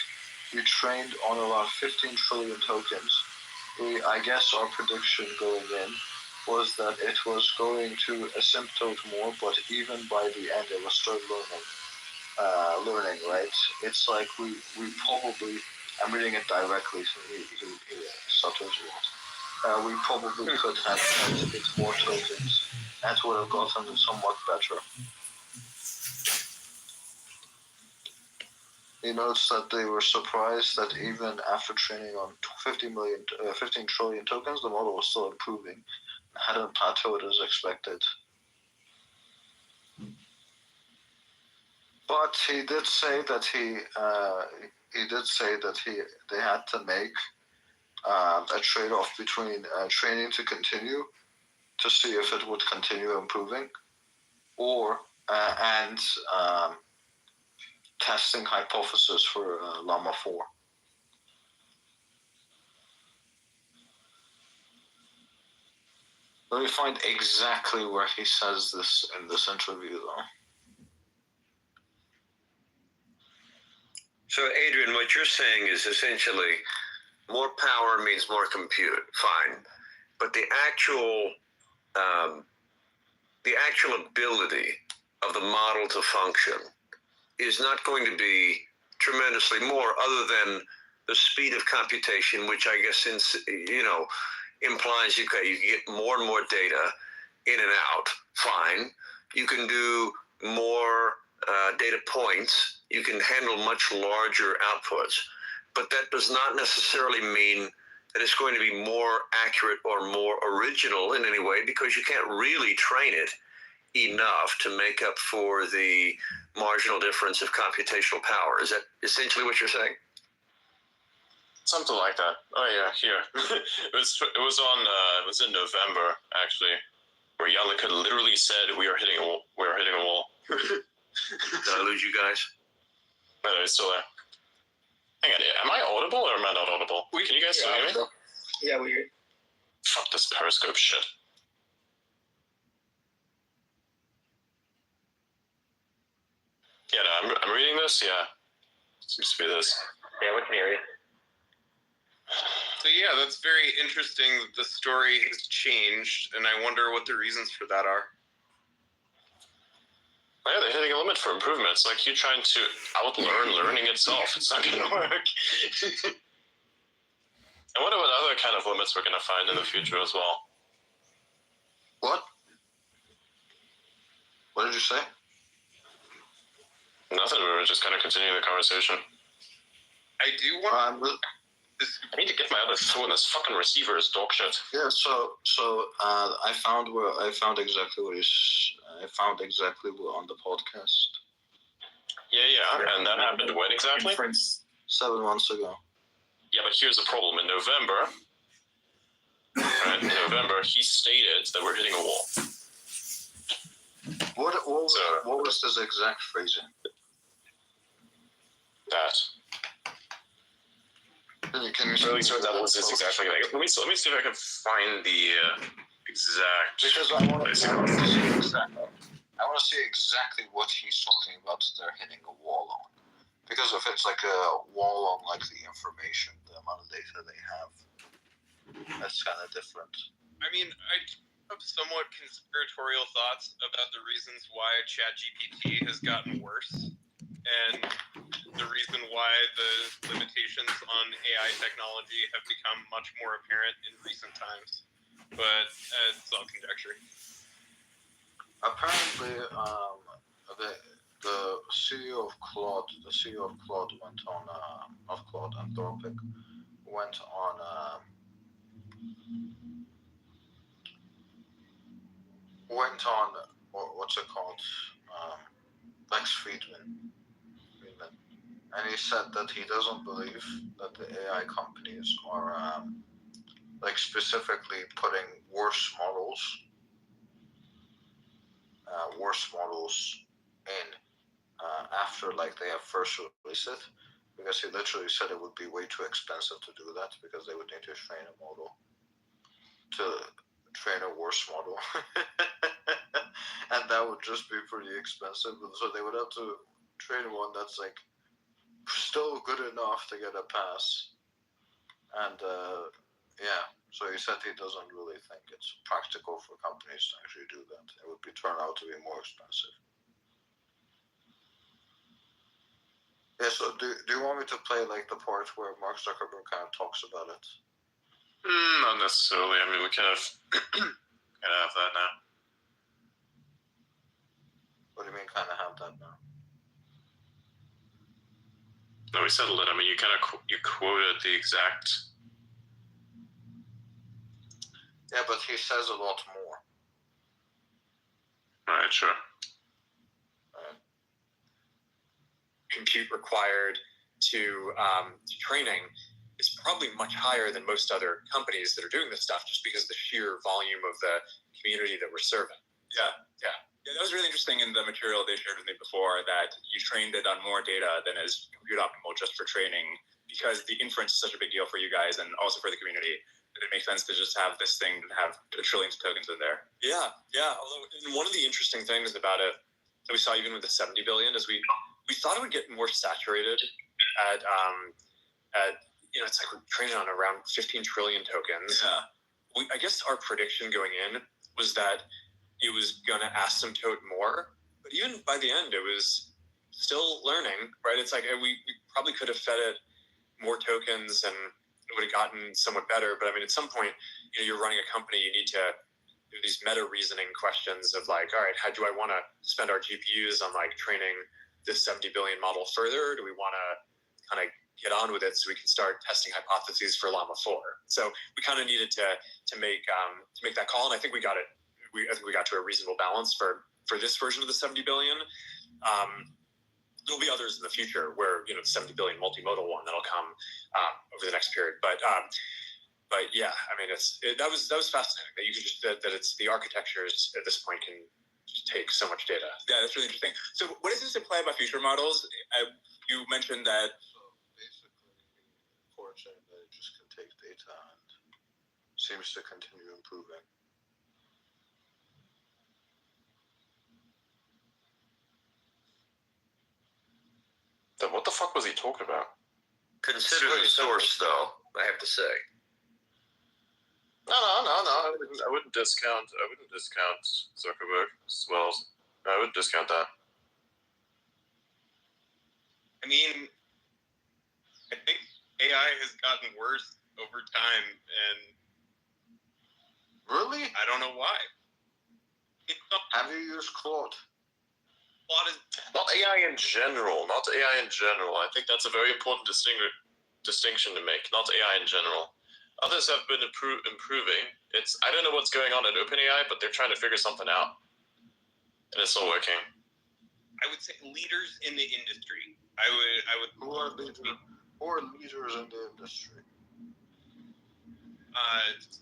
we trained on around 15 trillion tokens. I guess our prediction going in was that it was going to asymptote more, but even by the end it was start learning, right? It's like we probably, I'm reading it directly, so he stutters a lot. We probably could have had a bit more tokens, and would have gotten them somewhat better. He notes that they were surprised that even after training on 15 trillion tokens, the model was still improving and hadn't plateaued as expected. But he did say that they had to make a trade-off between training to continue to see if it would continue improving, or and testing hypothesis for Llama 4. Let me find exactly where he says this in this interview, though. So, Adrian, what you're saying is essentially more power means more compute. Fine, but the actual ability of the model to function is not going to be tremendously more, other than the speed of computation, which I guess implies you get more and more data in and out. Fine, you can do more data points. You can handle much larger outputs, but that does not necessarily mean that it's going to be more accurate or more original in any way, because you can't really train it enough to make up for the marginal difference of computational power. Is that essentially what you're saying? Something like that. Oh yeah, here. it was in November actually, where Yalika literally said we are hitting a wall. We are hitting a wall. Did I lose you guys? No, it's still there. Hang on, am I audible or am I not audible? Can you guys still hear me? Yeah, we hear you. Fuck this Periscope shit. Yeah, no, I'm reading this. Yeah, seems to be this. Yeah, we can hear you. So yeah, that's very interesting that the story has changed, and I wonder what the reasons for that are. Yeah, they're hitting a limit for improvement. It's like you're trying to outlearn learning itself. It's not going to work. I wonder what other kind of limits we're going to find in the future as well. What? What did you say? Nothing. We were just kind of continuing the conversation. I do want. I need to get my other phone. This fucking receiver is dog shit. Yeah. So I found exactly what on the podcast. Yeah. And that happened when exactly? 7 months ago. Yeah, but here's the problem. In November, he stated that we're hitting a wall. What was his exact phrasing? That. Can you really sure that was his exactly like? Let me see if I can find the exact. Because I want to see exactly what he's talking about. They're hitting a wall on. Because if it's like a wall on like the information, the amount of data they have, that's kind of different. I mean, I have somewhat conspiratorial thoughts about the reasons why ChatGPT has gotten worse, and the reason why the limitations on AI technology have become much more apparent in recent times. But it's all conjecture. Apparently, the CEO of Claude went on of Claude Anthropic went on what's it called? Lex Friedman, and he said that he doesn't believe that the AI companies are like specifically putting worse models in after like they have first released it, because he literally said it would be way too expensive to do that, because they would need to train a model to train a worse model and that would just be pretty expensive, so they would have to train one that's like still good enough to get a pass. And so he said he doesn't really think it's practical for companies to actually do that. It would turn out to be more expensive. Yeah, so do you want me to play like the part where Mark Zuckerberg kind of talks about it? Not necessarily. I mean, we kind of have that now. What do you mean, kind of have that now? No, we settled it. I mean, you kind of you quoted the exact. Yeah, but he says a lot more. All right, sure. Compute required to training is probably much higher than most other companies that are doing this stuff, just because of the sheer volume of the community that we're serving. Yeah, that was really interesting in the material they shared with me before, that you trained it on more data than is compute optimal just for training, because the inference is such a big deal for you guys and also for the community. It makes sense to just have this thing have trillions of tokens in there. Yeah. Although, and one of the interesting things about it that we saw even with the 70 billion is we thought it would get more saturated at it's like we're training on around 15 trillion tokens. Yeah. I guess our prediction going in was that it was going to asymptote more, but even by the end, it was still learning, right? It's like we probably could have fed it more tokens and it would have gotten somewhat better. But I mean, at some point, you're running a company, you need to do these meta reasoning questions of like, all right, how do I want to spend our GPUs on like training this 70 billion model further? Do we want to kind of get on with it so we can start testing hypotheses for Llama 4? So we kind of needed to make that call, and I think we got it. I think we got to a reasonable balance for this version of the 70 billion. There'll be others in the future where the 70 billion multimodal one that'll come over the next period. But yeah, I mean, that was fascinating that you could just that it's the architectures at this point can just take so much data. Yeah, that's really interesting. So what does this imply about future models? You mentioned that. So basically, fortunate that it just can take data and seems to continue improving. Then what the fuck was he talking about? Consider the source, though, I have to say. No. I wouldn't discount Zuckerberg as well. I wouldn't discount that. I mean, I think AI has gotten worse over time, and really, I don't know why. Have you used Claude? Not AI in general. I think that's a very important distinction to make. Not AI in general. Others have been improving. I don't know what's going on at OpenAI, but they're trying to figure something out, and it's not working. I would say leaders in the industry. I would. Who are leaders in the industry?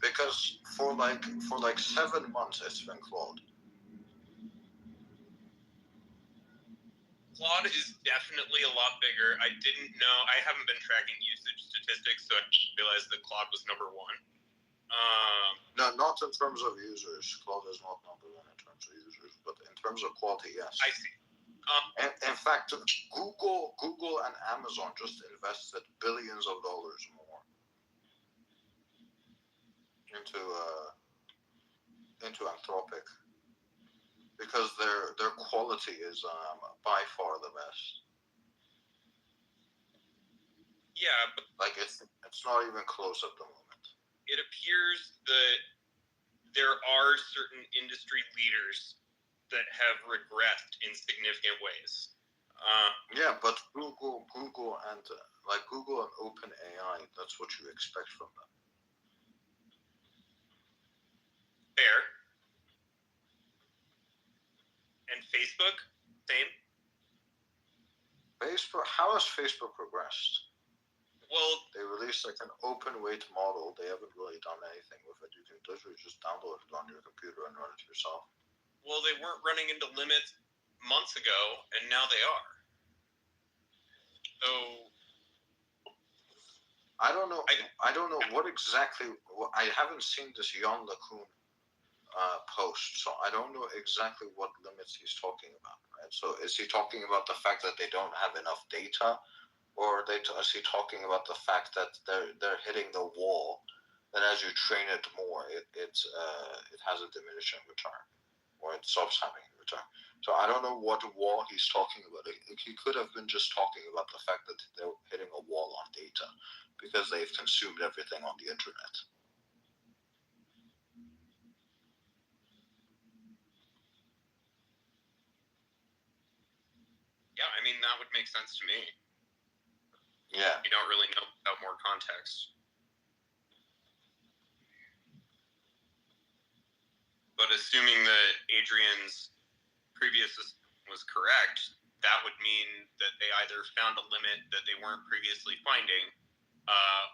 Because for like 7 months it's been Claude. Claude is definitely a lot bigger. I didn't know. I haven't been tracking usage statistics, so I realized that Claude was number one. No, not in terms of users. Claude is not number one in terms of users, but in terms of quality, yes. I see. In fact, Google and Amazon just invested billions of dollars more into Anthropic because their quality is by far the best. Yeah, but like it's not even close at the moment. It appears that there are certain industry leaders that have regressed in significant ways. Yeah, but Google and Google and OpenAI, that's what you expect from them. Fair. And Facebook, same. Facebook, how has Facebook progressed? Well, they released like an open weight model. They haven't really done anything with it. You can literally just download it on your computer and run it yourself. Well, they weren't running into limits months ago, and now they are. So I don't know. I don't know what exactly. I haven't seen this Jan LeCun post, so I don't know exactly what limits he's talking about. Right. So is he talking about the fact that they don't have enough data, or is he talking about the fact that they're hitting the wall? That as you train it more, it has a diminishing return, or it stops having a return. military. So I don't know what war he's talking about. He could have been just talking about the fact that they're hitting a wall on data because they've consumed everything on the internet. Yeah, I mean, that would make sense to me. Yeah. You don't really know without more context. But assuming that Adrian's previous system was correct, that would mean that they either found a limit that they weren't previously finding,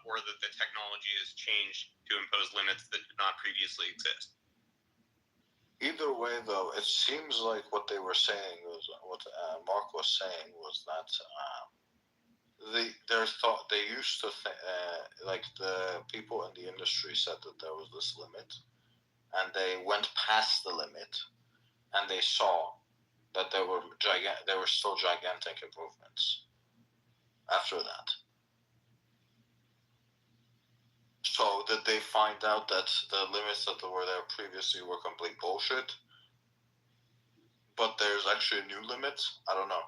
or that the technology has changed to impose limits that did not previously exist. Either way, though, it seems like what they were saying was what Mark was saying was that they used to like the people in the industry said that there was this limit, and they went past the limit, and they saw that there were still gigantic improvements after that. So did they find out that the limits that were there previously were complete bullshit? But there's actually new limits? I don't know.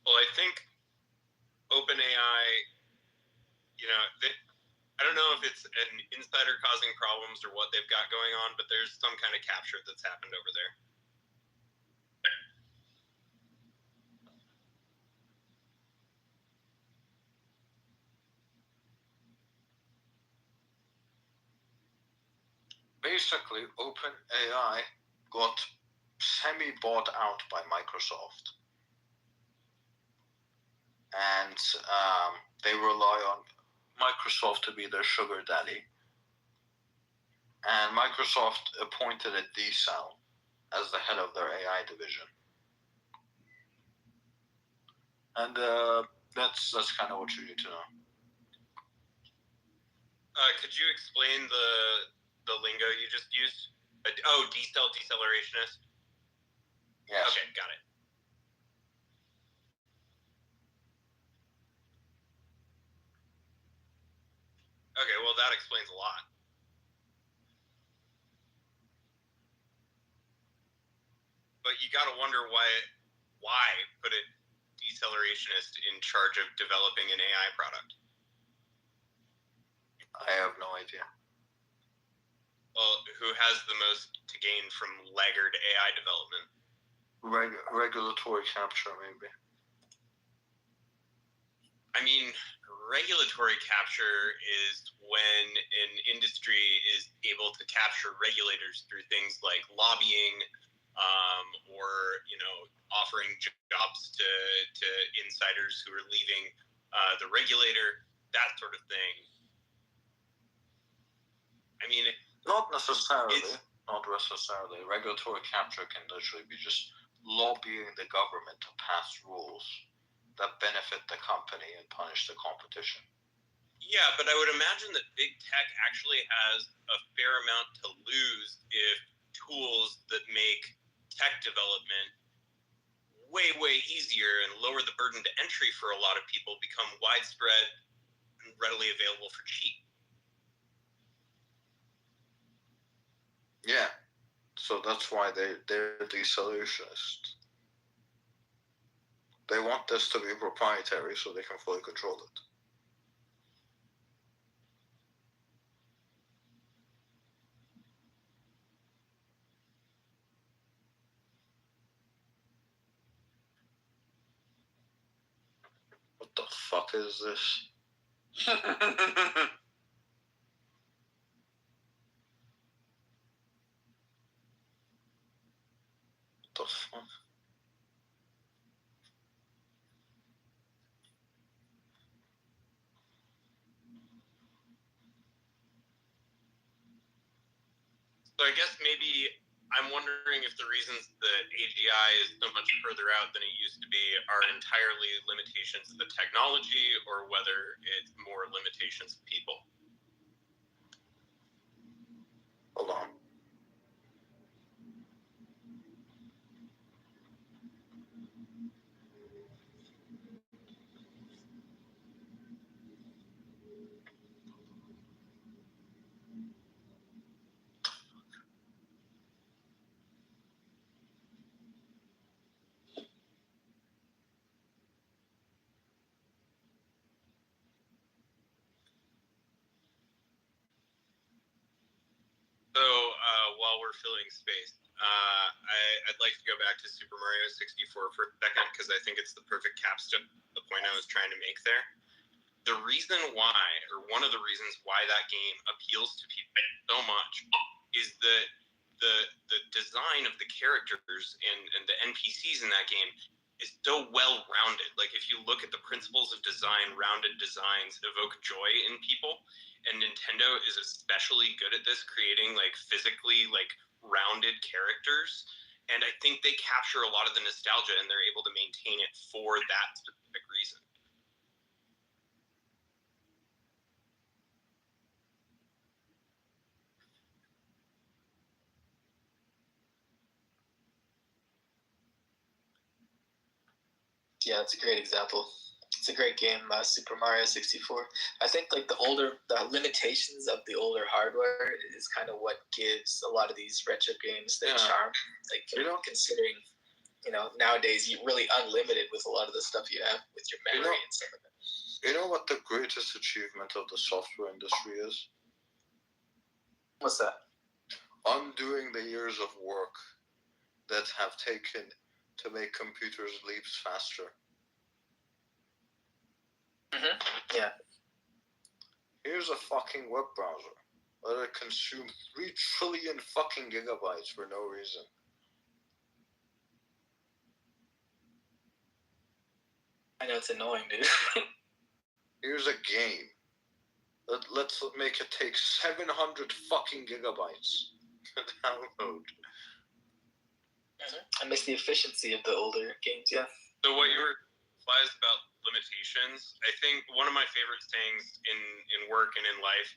Well, I think OpenAI, I don't know if it's an insider causing problems or what they've got going on, but there's some kind of capture that's happened over there. Basically, OpenAI got semi-bought out by Microsoft. And they rely on Microsoft to be their sugar daddy. And Microsoft appointed a D-Cell as the head of their AI division. And that's kind of what you need to know. Could you explain the lingo you just used? D-cell decelerationist? Yes. Okay, got it. Okay, well, that explains a lot. But you got to wonder why put a decelerationist in charge of developing an AI product? I have no idea. Well, who has the most to gain from laggard AI development? Regulatory capture, maybe. I mean, regulatory capture is when an industry is able to capture regulators through things like lobbying, or offering jobs to insiders who are leaving the regulator, that sort of thing. I mean, not necessarily. Regulatory capture can literally be just lobbying the government to pass rules that benefit the company and punish the competition. Yeah, but I would imagine that big tech actually has a fair amount to lose if tools that make tech development way easier and lower the burden to entry for a lot of people become widespread and readily available for cheap. Yeah, so that's why they're decelerationist. They want this to be proprietary so they can fully control it. What the fuck is this? What the fuck? So I guess maybe I'm wondering if the reasons that AGI is so much further out than it used to be are entirely limitations of the technology, or whether it's more limitations of people. Hold on. while we're filling space, I'd like to go back to Super Mario 64 for a second because I think it's the perfect capstone. The point I was trying to make there. The reason why, or one of the reasons why that game appeals to people so much, is that the design of the characters and the NPCs in that game is so well rounded. Like if you look at the principles of design, rounded designs evoke joy in people. And Nintendo is especially good at this, creating like physically like rounded characters. And I think they capture a lot of the nostalgia and they're able to maintain it for that specific reason. Yeah, it's a great example. It's a great game, Super Mario 64. I think like the limitations of the older hardware is kind of what gives a lot of these retro games their charm. Like considering, nowadays you're really unlimited with a lot of the stuff you have with your memory and stuff like that. You know what the greatest achievement of the software industry is? What's that? Undoing the years of work that have taken to make computers leaps faster. Mm-hmm. Yeah. Here's a fucking web browser. Let it consume 3 trillion fucking gigabytes for no reason. I know it's annoying, dude. Here's a game. Let's make it take 700 fucking gigabytes to download. I miss the efficiency of the older games, yeah. So what you were realized about limitations, I think one of my favorite sayings in work and in life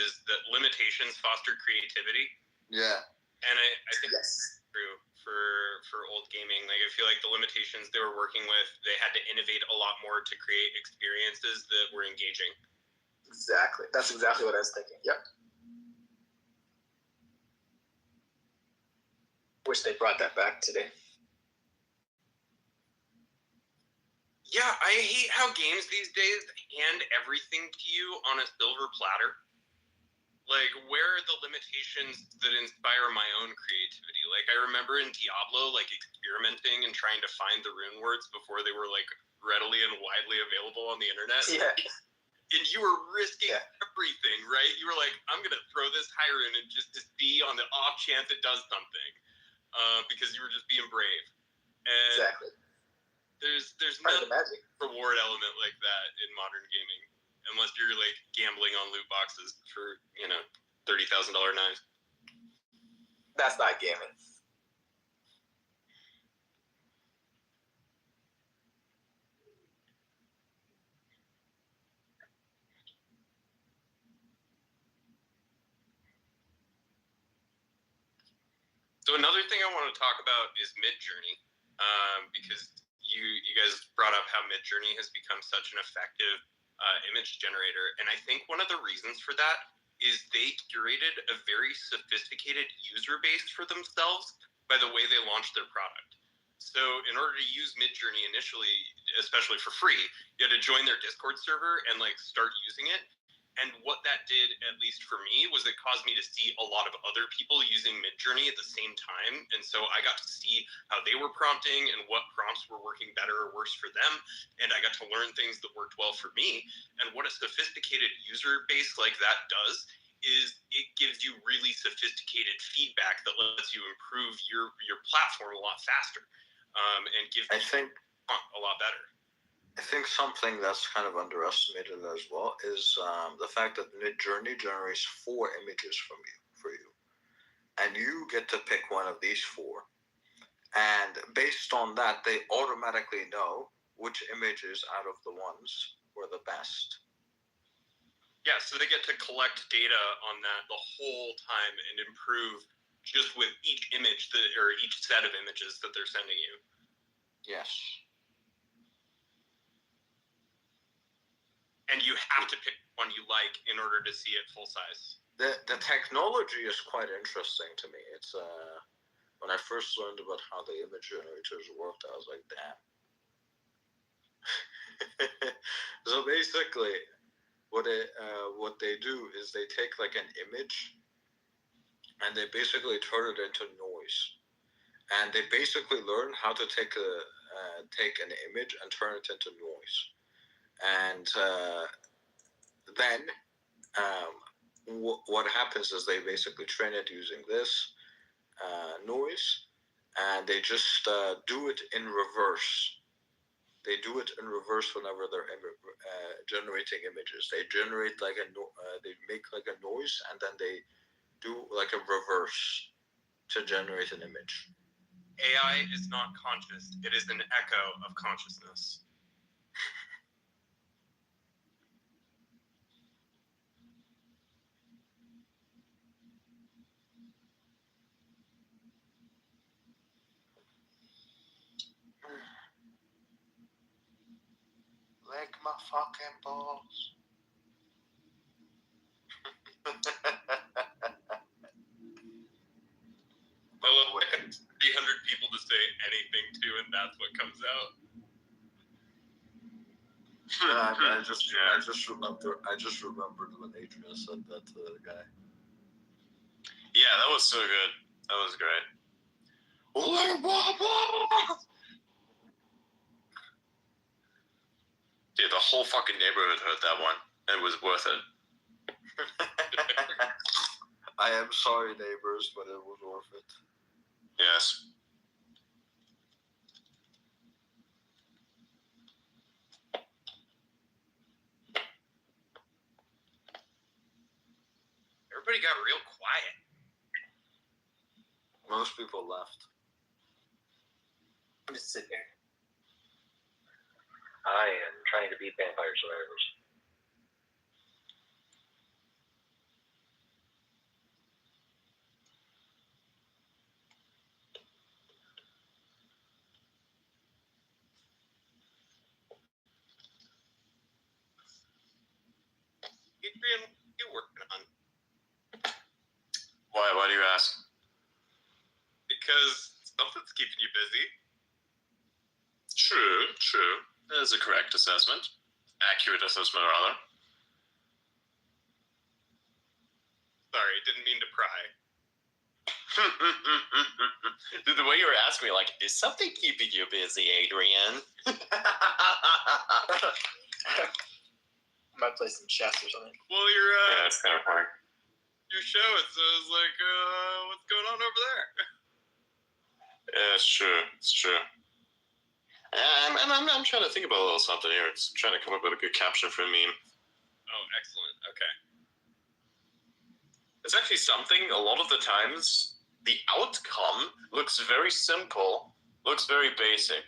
is that limitations foster creativity. Yeah. And I think that's true for old gaming. Like I feel like the limitations they were working with, they had to innovate a lot more to create experiences that were engaging. Exactly. That's exactly what I was thinking. Yep. Wish they brought that back today. Yeah, I hate how games these days hand everything to you on a silver platter. Like, where are the limitations that inspire my own creativity? Like, I remember in Diablo, like, experimenting and trying to find the rune words before they were, like, readily and widely available on the internet. Yeah. And you were risking everything, right? You were like, I'm going to throw this Hyrule and just to see on the off chance it does something. Because you were just being brave. And exactly. There's no reward element like that in modern gaming. Unless you're like gambling on loot boxes for, $30,000 knives. That's not gaming. So another thing I want to talk about is Midjourney, because you guys brought up how Midjourney has become such an effective image generator, and I think one of the reasons for that is they curated a very sophisticated user base for themselves by the way they launched their product. So in order to use Midjourney initially, especially for free, you had to join their Discord server and like start using it. And what that did, at least for me, was it caused me to see a lot of other people using Midjourney at the same time. And so I got to see how they were prompting and what prompts were working better or worse for them. And I got to learn things that worked well for me. And what a sophisticated user base like that does is it gives you really sophisticated feedback that lets you improve your platform a lot faster and gives you a lot better. I think something that's kind of underestimated as well is the fact that Midjourney generates 4 images for you. And you get to pick one of these 4. And based on that, they automatically know which images out of the ones were the best. Yeah, so they get to collect data on that the whole time and improve just with each image or each set of images that they're sending you. Yes. And you have to pick one you like in order to see it full size. The technology is quite interesting to me. It's when I first learned about how the image generators worked, I was like, damn. So basically, what they do is they take like an image and they basically turn it into noise. And they basically learn how to take an image and turn it into noise. And then what happens is they basically train it using this noise, and they just do it in reverse. They do it in reverse whenever they're generating images. They generate like they make like a noise, and then they do like a reverse to generate an image. AI is not conscious. It is an echo of consciousness. Lick my fucking balls. They'll have 300 people to say anything to, and that's what comes out. I just remembered when Adrian said that to the guy. Yeah, that was so good. That was great. Dude, the whole fucking neighborhood heard that one. And it was worth it. I am sorry, neighbors, but it was worth it. Yes. Everybody got real quiet. Most people left. I'm just sitting here. I am trying to beat Vampire Survivors. Adrian, what are you working on? Why do you ask? Because something's keeping you busy. True. That is a correct assessment. Accurate assessment, rather. Sorry, didn't mean to pry. Dude, the way you were asking me, like, is something keeping you busy, Adrian? Might play some chess or something. Well, your Yeah, that's kind of funny. your show, it says like, what's going on over there? Yeah, it's true. It's true. I'm trying to think about a little something here. It's trying to come up with a good caption for a meme. Oh, excellent. Okay. It's actually something, a lot of the times, the outcome looks very simple, looks very basic.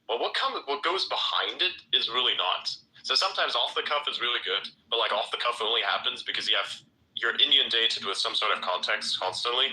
But what goes behind it is really not. So sometimes off the cuff is really good, but like off the cuff only happens because you're inundated with some sort of context constantly.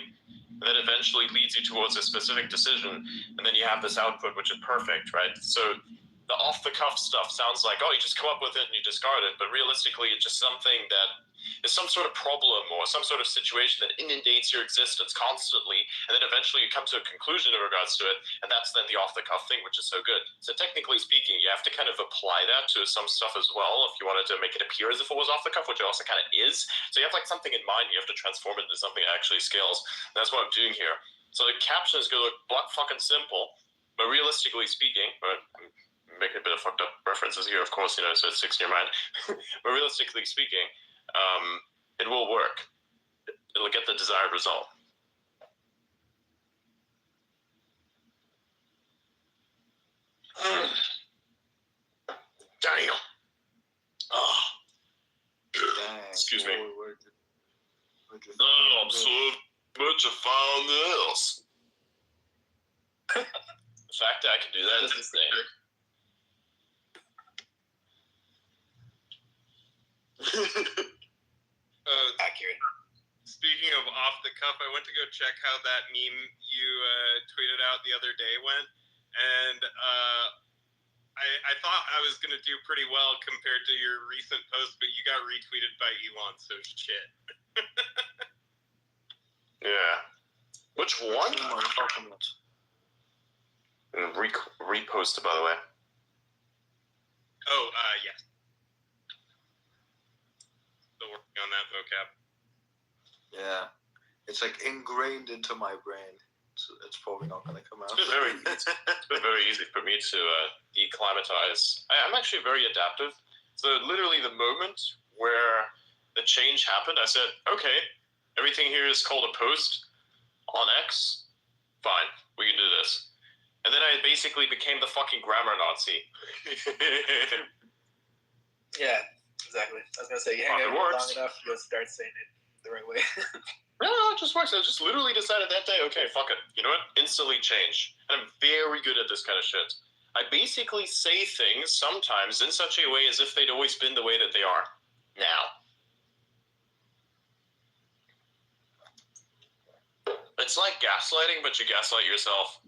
And then eventually leads you towards a specific decision, and then you have this output, which is perfect, right? So the off-the-cuff stuff sounds like, oh, you just come up with it and you discard it, but realistically, it's just something that is some sort of problem or some sort of situation that inundates your existence constantly, and then eventually you come to a conclusion in regards to it, and that's then the off-the-cuff thing, which is so good. So technically speaking, you have to kind of apply that to some stuff as well if you wanted to make it appear as if it was off-the-cuff, which it also kind of is. So you have like something in mind, you have to transform it into something that actually scales. And that's what I'm doing here. So the caption is going to look block fucking simple, but realistically speaking, I'm making a bit of fucked up references here, of course, so it sticks in your mind. But realistically speaking, it will work. It'll get the desired result. Damn. Oh. Excuse me. I'm so much I found this. The fact that I can do that is insane. Accurate. Speaking of off the cuff, I went to go check how that meme you tweeted out the other day went, and I thought I was gonna do pretty well compared to your recent post, but you got retweeted by Elon, so shit. Yeah. Which one? Reposted, by the way. Oh, yes. Still working on that vocab. Yeah. It's like ingrained into my brain. So it's probably not going to come out. It's been very easy for me to declimatize. I'm actually very adaptive. So literally the moment where the change happened, I said, okay, everything here is called a post on X. Fine, we can do this. And then I basically became the fucking grammar Nazi. Yeah, exactly. I was going to say, you hang out long enough, you'll start saying it the right way. No, it just works. I just literally decided that day, okay, fuck it. You know what? Instantly change. And I'm very good at this kind of shit. I basically say things sometimes in such a way as if they'd always been the way that they are now. It's like gaslighting, but you gaslight yourself.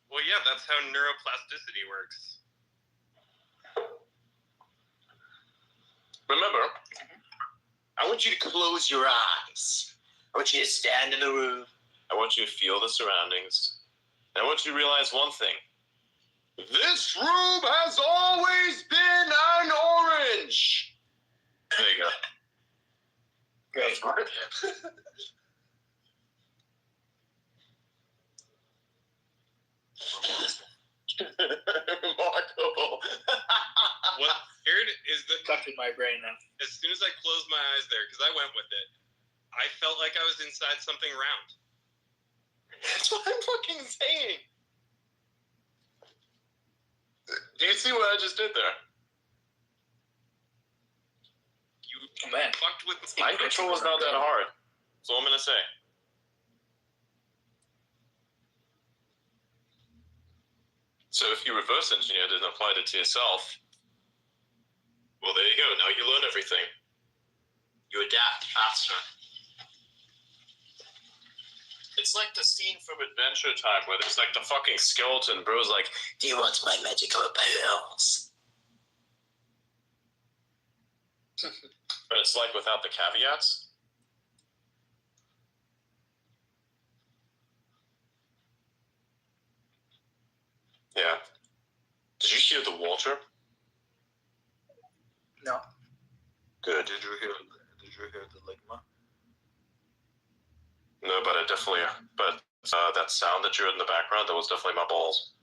Well, yeah, that's how neuroplasticity works. Remember, I want you to close your eyes. I want you to stand in the room. I want you to feel the surroundings. And I want you to realize one thing. This room has always been an orange. There you go. Great. Remarkable. What's weird is that stuck in my brain now. As soon as I closed my eyes there, because I went with it, I felt like I was inside something round. That's what I'm fucking saying. Do you see what I just did there? You fucked with the mind control is not that hard. That's all I'm gonna say. So if you reverse engineered it and applied it to yourself, well, there you go. Now you learn everything. You adapt faster. It's like the scene from Adventure Time where there's like the fucking skeleton bro's like, do you want my magical pills? But it's like without the caveats. Yeah. Did you hear the water? No. Good. Did you hear the ligma? No, but I definitely. But that sound that you heard in the background, that was definitely my balls.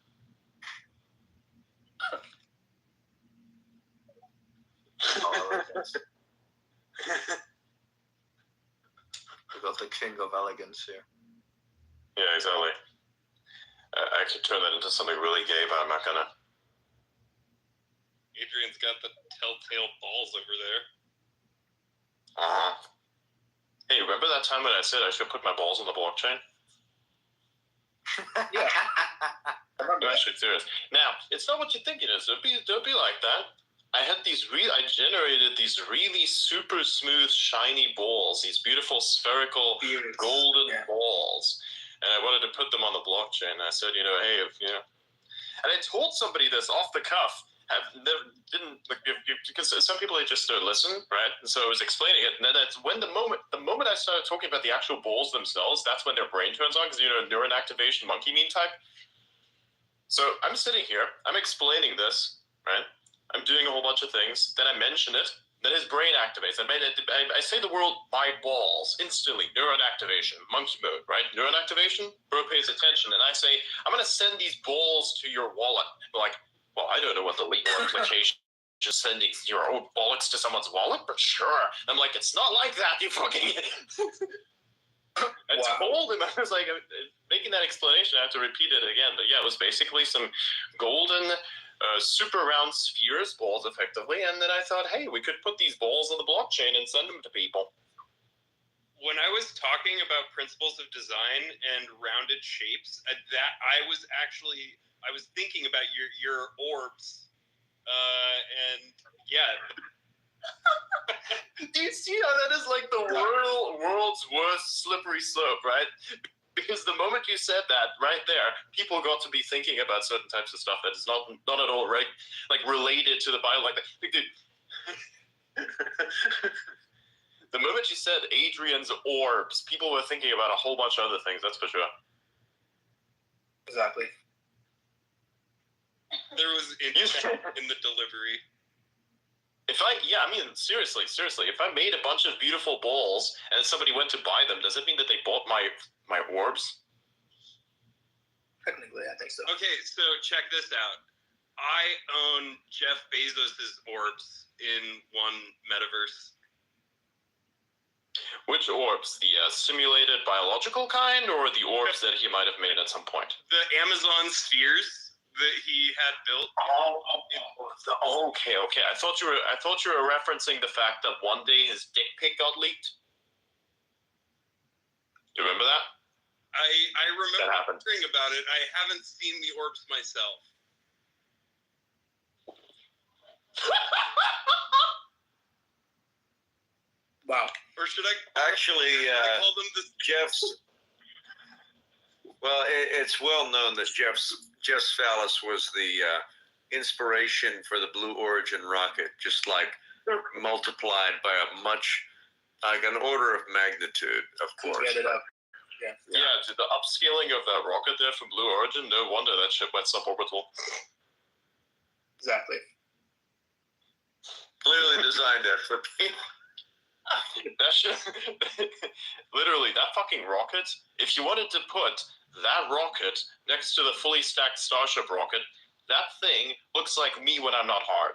We got the king of elegance here. Yeah, exactly. I could turn that into something really gay, but I'm not gonna. Adrian's got the telltale balls over there. Uh-huh. Hey, remember that time when I said I should put my balls on the blockchain? Yeah. I'm actually serious. Now, it's not what you think it is. Don't be like that. I generated these really super smooth, shiny balls, these beautiful spherical golden balls. And I wanted to put them on the blockchain. And I said, hey, and I told somebody this off the cuff. Because some people, they just don't listen, right? And so I was explaining it, and then that's when the moment I started talking about the actual balls themselves, that's when their brain turns on, because neuron activation, monkey mean type. So I'm sitting here, I'm explaining this, right? I'm doing a whole bunch of things, then I mention it, then his brain activates. I say the word my balls instantly, neuron activation, monkey mode, right? Neuron activation, bro pays attention, and I say, I'm gonna send these balls to your wallet. They're like, well, I don't know what the legal implication is sending your own bollocks to someone's wallet, but sure. I'm like, it's not like that, you fucking... I told him, I was like, making that explanation, I have to repeat it again. But yeah, it was basically some golden, super round spheres, balls effectively, and then I thought, hey, we could put these balls on the blockchain and send them to people. When I was talking about principles of design and rounded shapes, I was thinking about your orbs, and yeah. Do you see how that is like the world's worst slippery slope, right? Because the moment you said that right there, people got to be thinking about certain types of stuff that is not at all right, like related to the bio, like that. Dude. The moment you said Adrian's orbs, people were thinking about a whole bunch of other things, that's for sure. Exactly. There was intent in the delivery. If I Yeah, I mean, seriously. If I made a bunch of beautiful balls and somebody went to buy them, does it mean that they bought my orbs? Technically, I think so. Okay, so check this out. I own Jeff Bezos's orbs in one metaverse. Which orbs? The simulated biological kind, or the orbs that he might have made at some point? The Amazon spheres that he had built. Okay. I thought you were referencing the fact that one day his dick pic got leaked. Do you remember that? I remember hearing about it. I haven't seen the orbs myself. Wow. Or should I actually call them the Jeff's? Well, it's well known that Jeff's phallus was the inspiration for the Blue Origin rocket, just like multiplied by an order of magnitude, of course. Get it up. Yeah, to the upscaling of that rocket there from Blue Origin, no wonder that ship went suborbital. Exactly. Clearly designed FFP. That shit, literally, that fucking rocket, if you wanted to put that rocket next to the fully stacked Starship rocket, that thing looks like me when I'm not hard.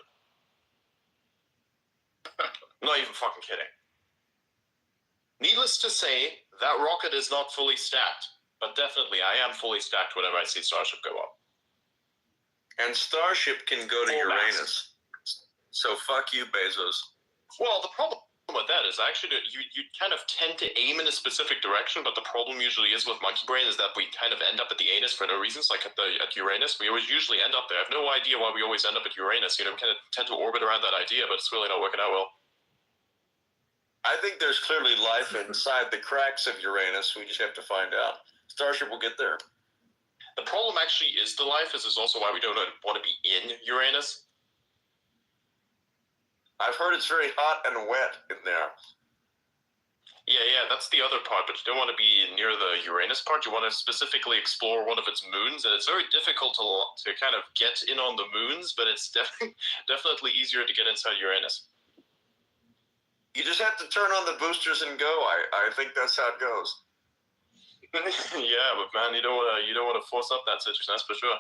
I'm not even fucking kidding. Needless to say, that rocket is not fully stacked, but definitely I am fully stacked whenever I see Starship go up. And Starship can go to Uranus. So fuck you, Bezos. Well, the problem with that is actually you kind of tend to aim in a specific direction, but the problem usually is with Monkey Brain is that we kind of end up at the anus for no reasons. Like at Uranus, we always usually end up there. I have no idea why we always end up at Uranus. You know, we kind of tend to orbit around that idea, but it's really not working out well. I think there's clearly life inside the cracks of Uranus. We just have to find out. Starship will get there. The problem actually is the life. This is also why we don't want to be in Uranus. I've heard it's very hot and wet in there. Yeah, that's the other part, but you don't want to be near the Uranus part. You want to specifically explore one of its moons, and it's very difficult to kind of get in on the moons, but it's definitely easier to get inside Uranus. You just have to turn on the boosters and go. I think that's how it goes. Yeah, but man, you don't want to force up that situation. That's for sure.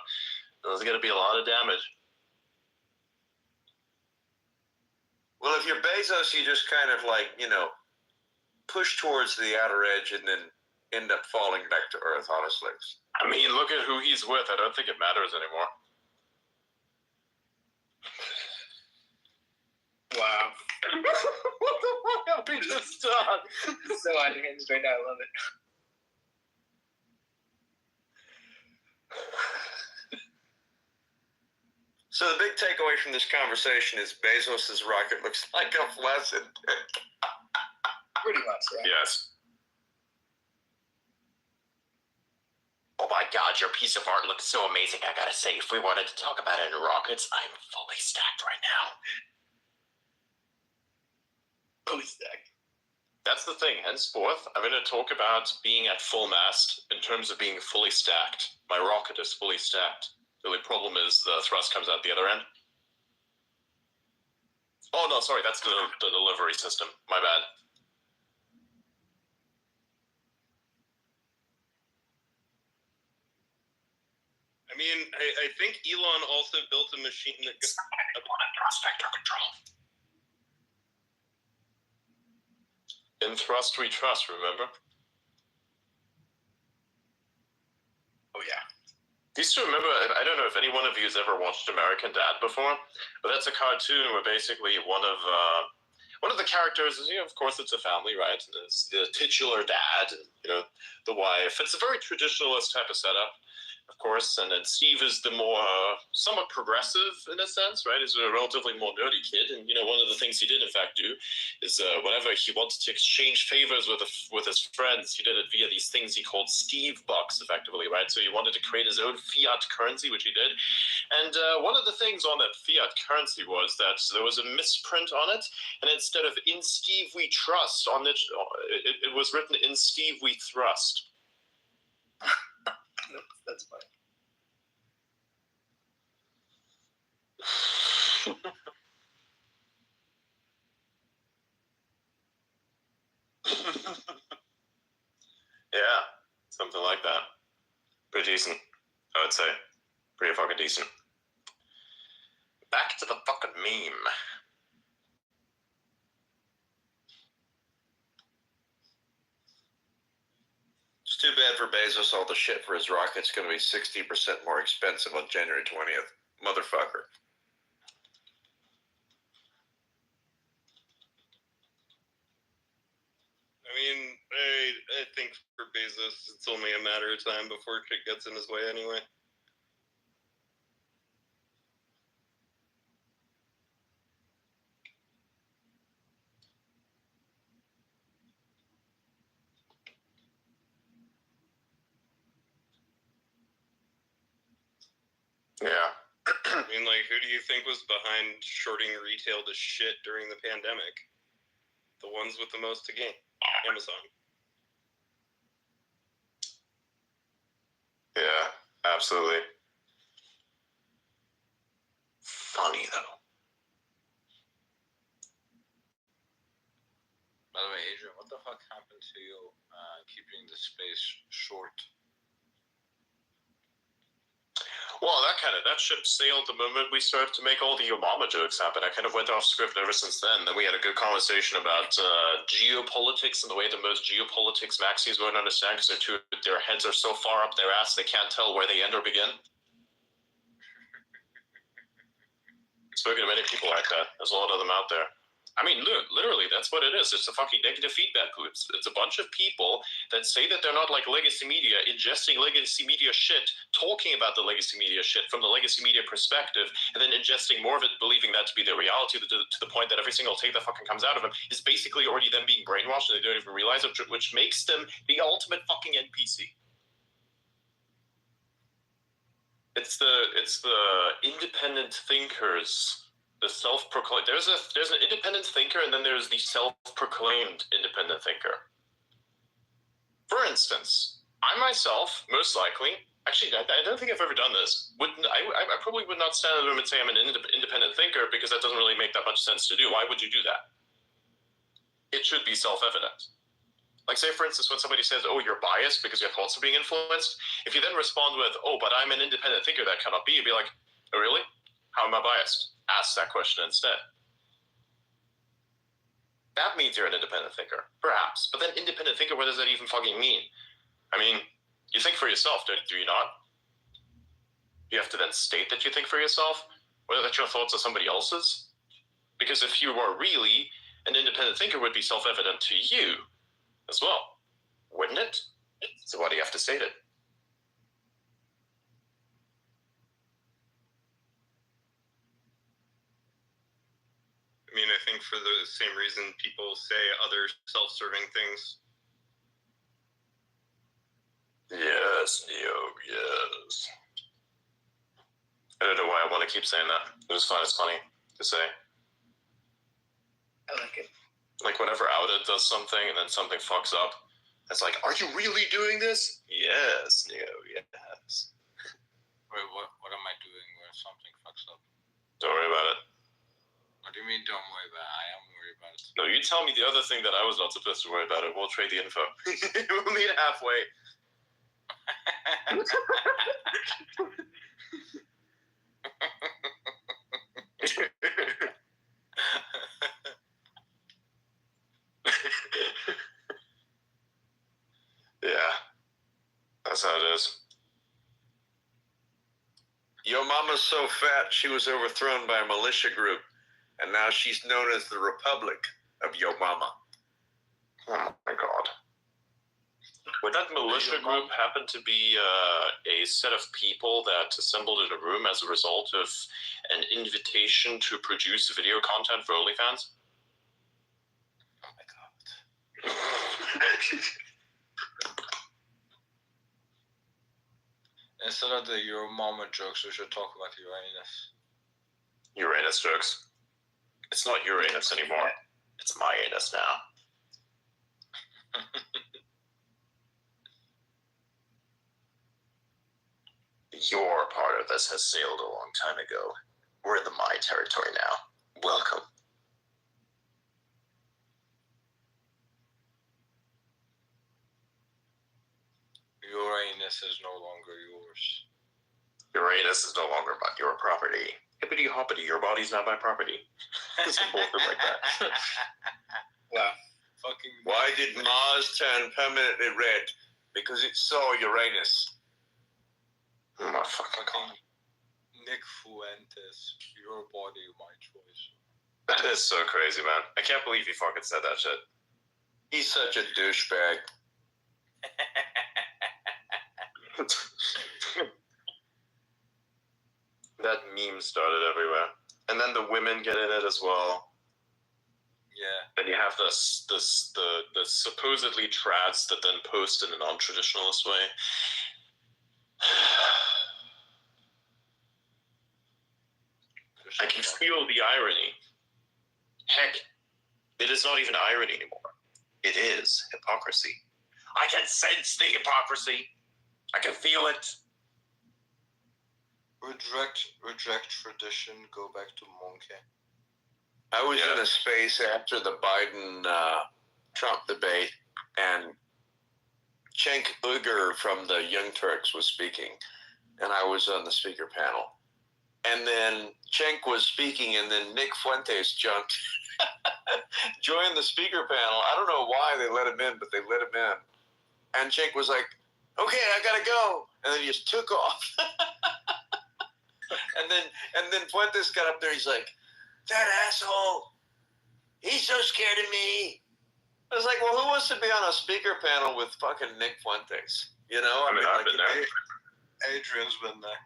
There's going to be a lot of damage. Well, if you're Bezos, you just kind of push towards the outer edge and then end up falling back to Earth. Honestly. I mean, look at who he's with. I don't think it matters anymore. Wow. What the fuck have we just done? So unhinged right now. I love it. So the big takeaway from this conversation is Bezos's rocket looks like a flaccid dick. Pretty much, yeah. Yes. Oh my god, your piece of art looks so amazing. I gotta say, if we wanted to talk about it in rockets, I'm fully stacked right now. Fully stacked. That's the thing. Henceforth, I'm going to talk about being at full mast in terms of being fully stacked. My rocket is fully stacked. The only problem is the thrust comes out the other end. Oh no, sorry, that's the delivery system. My bad. I mean, I think Elon also built a machine that goes thrust vector control. In thrust we trust, remember? Oh yeah. Used to remember, I don't know if any one of you has ever watched American Dad before, but that's a cartoon where basically one of the characters is, of course it's a family, right? And it's the titular dad, and, the wife. It's a very traditionalist type of setup, of course, and then Steve is the more somewhat progressive in a sense, right? He's a relatively more nerdy kid, and one of the things he did in fact do is whenever he wanted to exchange favors with his friends, he did it via these things he called Steve bucks, effectively, right? So he wanted to create his own fiat currency, which he did, and one of the things on that fiat currency was that there was a misprint on it, and instead of "In Steve we trust" on it, it was written "In Steve we thrust." That's fine. Something like that. Pretty decent, I would say. Pretty fucking decent. Back to the fucking meme. It's too bad for Bezos. All the shit for his rocket's going to be 60% more expensive on January 20th. Motherfucker. I mean, I think for Bezos, it's only a matter of time before shit gets in his way anyway. Yeah. I mean, like, who do you think was behind shorting retail to shit during the pandemic? The ones with the most to gain. Amazon. Yeah, absolutely. Funny, though. By the way, Adrian, what the fuck happened to you keeping the space short? Well, that ship sailed the moment we started to make all the Obama jokes happen. I kind of went off script ever since then. Then we had a good conversation about geopolitics and the way that most geopolitics maxis won't understand because their heads are so far up their ass they can't tell where they end or begin. Spoken to many people like that. There's a lot of them out there. I mean, literally, that's what it is. It's a fucking negative feedback loop. It's a bunch of people that say that they're not like legacy media, ingesting legacy media shit, talking about the legacy media shit from the legacy media perspective, and then ingesting more of it, believing that to be their reality to the point that every single take that fucking comes out of them is basically already them being brainwashed and they don't even realize it, which makes them the ultimate fucking NPC. It's the independent thinkers. The self-proclaimed. There's an independent thinker, and then there's the self-proclaimed independent thinker. For instance, I myself, most likely, actually, I don't think I've ever done this. I probably would not stand in the room and say I'm an independent thinker because that doesn't really make that much sense to do. Why would you do that? It should be self-evident. Like, say, for instance, when somebody says, oh, you're biased because your thoughts are being influenced, if you then respond with, oh, but I'm an independent thinker, that cannot be, you'd be like, oh, really? How am I biased? Ask that question instead. That means you're an independent thinker, perhaps. But then independent thinker, what does that even fucking mean? I mean, you think for yourself, do you not? You have to then state that you think for yourself, whether that your thoughts are somebody else's. Because if you are really an independent thinker, it would be self-evident to you as well, wouldn't it? So why do you have to state it? I mean, I think for the same reason people say other self-serving things. Yes, Neo, yes. I don't know why I want to keep saying that. I just find it's funny to say. I like it. Like whenever Outa does something and then something fucks up, it's like, are you really doing this? Yes, Neo, yes. Wait, what am I doing where something fucks up? Don't worry about it. What do you mean don't worry about it? I am worried about it. No, you tell me the other thing that I was not supposed to worry about it. We'll trade the info. We'll meet halfway. Yeah, that's how it is. Yo mama's so fat she was overthrown by a militia group, and now she's known as the Republic of Yo Mama. Oh my god. Would that militia group happen to be a set of people that assembled in a room as a result of an invitation to produce video content for OnlyFans? Oh my god. Instead of the Your Mama jokes, we should talk about Uranus. Uranus jokes. It's not Uranus anymore. It's my anus now. Your part of this has sailed a long time ago. We're in the my territory now. Welcome. Uranus is no longer yours. Uranus is no longer your property. Hippity hoppity, your body's not my property. It's a bullshit like that. Well, why did Mars turn permanently red? Because it saw Uranus. Oh my fucking god. Nick Fuentes, your body, my choice. That is so crazy, man. I can't believe he fucking said that shit. He's such a douchebag. That meme started everywhere. And then the women get in it as well. Yeah. Then you have the supposedly trads that then post in a non-traditionalist way. I can feel the irony. Heck, it is not even irony anymore. It is hypocrisy. I can sense the hypocrisy. I can feel it. Reject tradition, go back to monkey. I was in a space after the Biden-Trump debate, and Cenk Uygur from the Young Turks was speaking, and I was on the speaker panel. And then Cenk was speaking, and then Nick Fuentes joined the speaker panel. I don't know why they let him in, but they let him in. And Cenk was like, okay, I gotta go. And then he just took off. And then Fuentes got up there, he's like, that asshole, he's so scared of me. I was like, well, who wants to be on a speaker panel with fucking Nick Fuentes? You know? I mean, I've been there. Adrian's been there.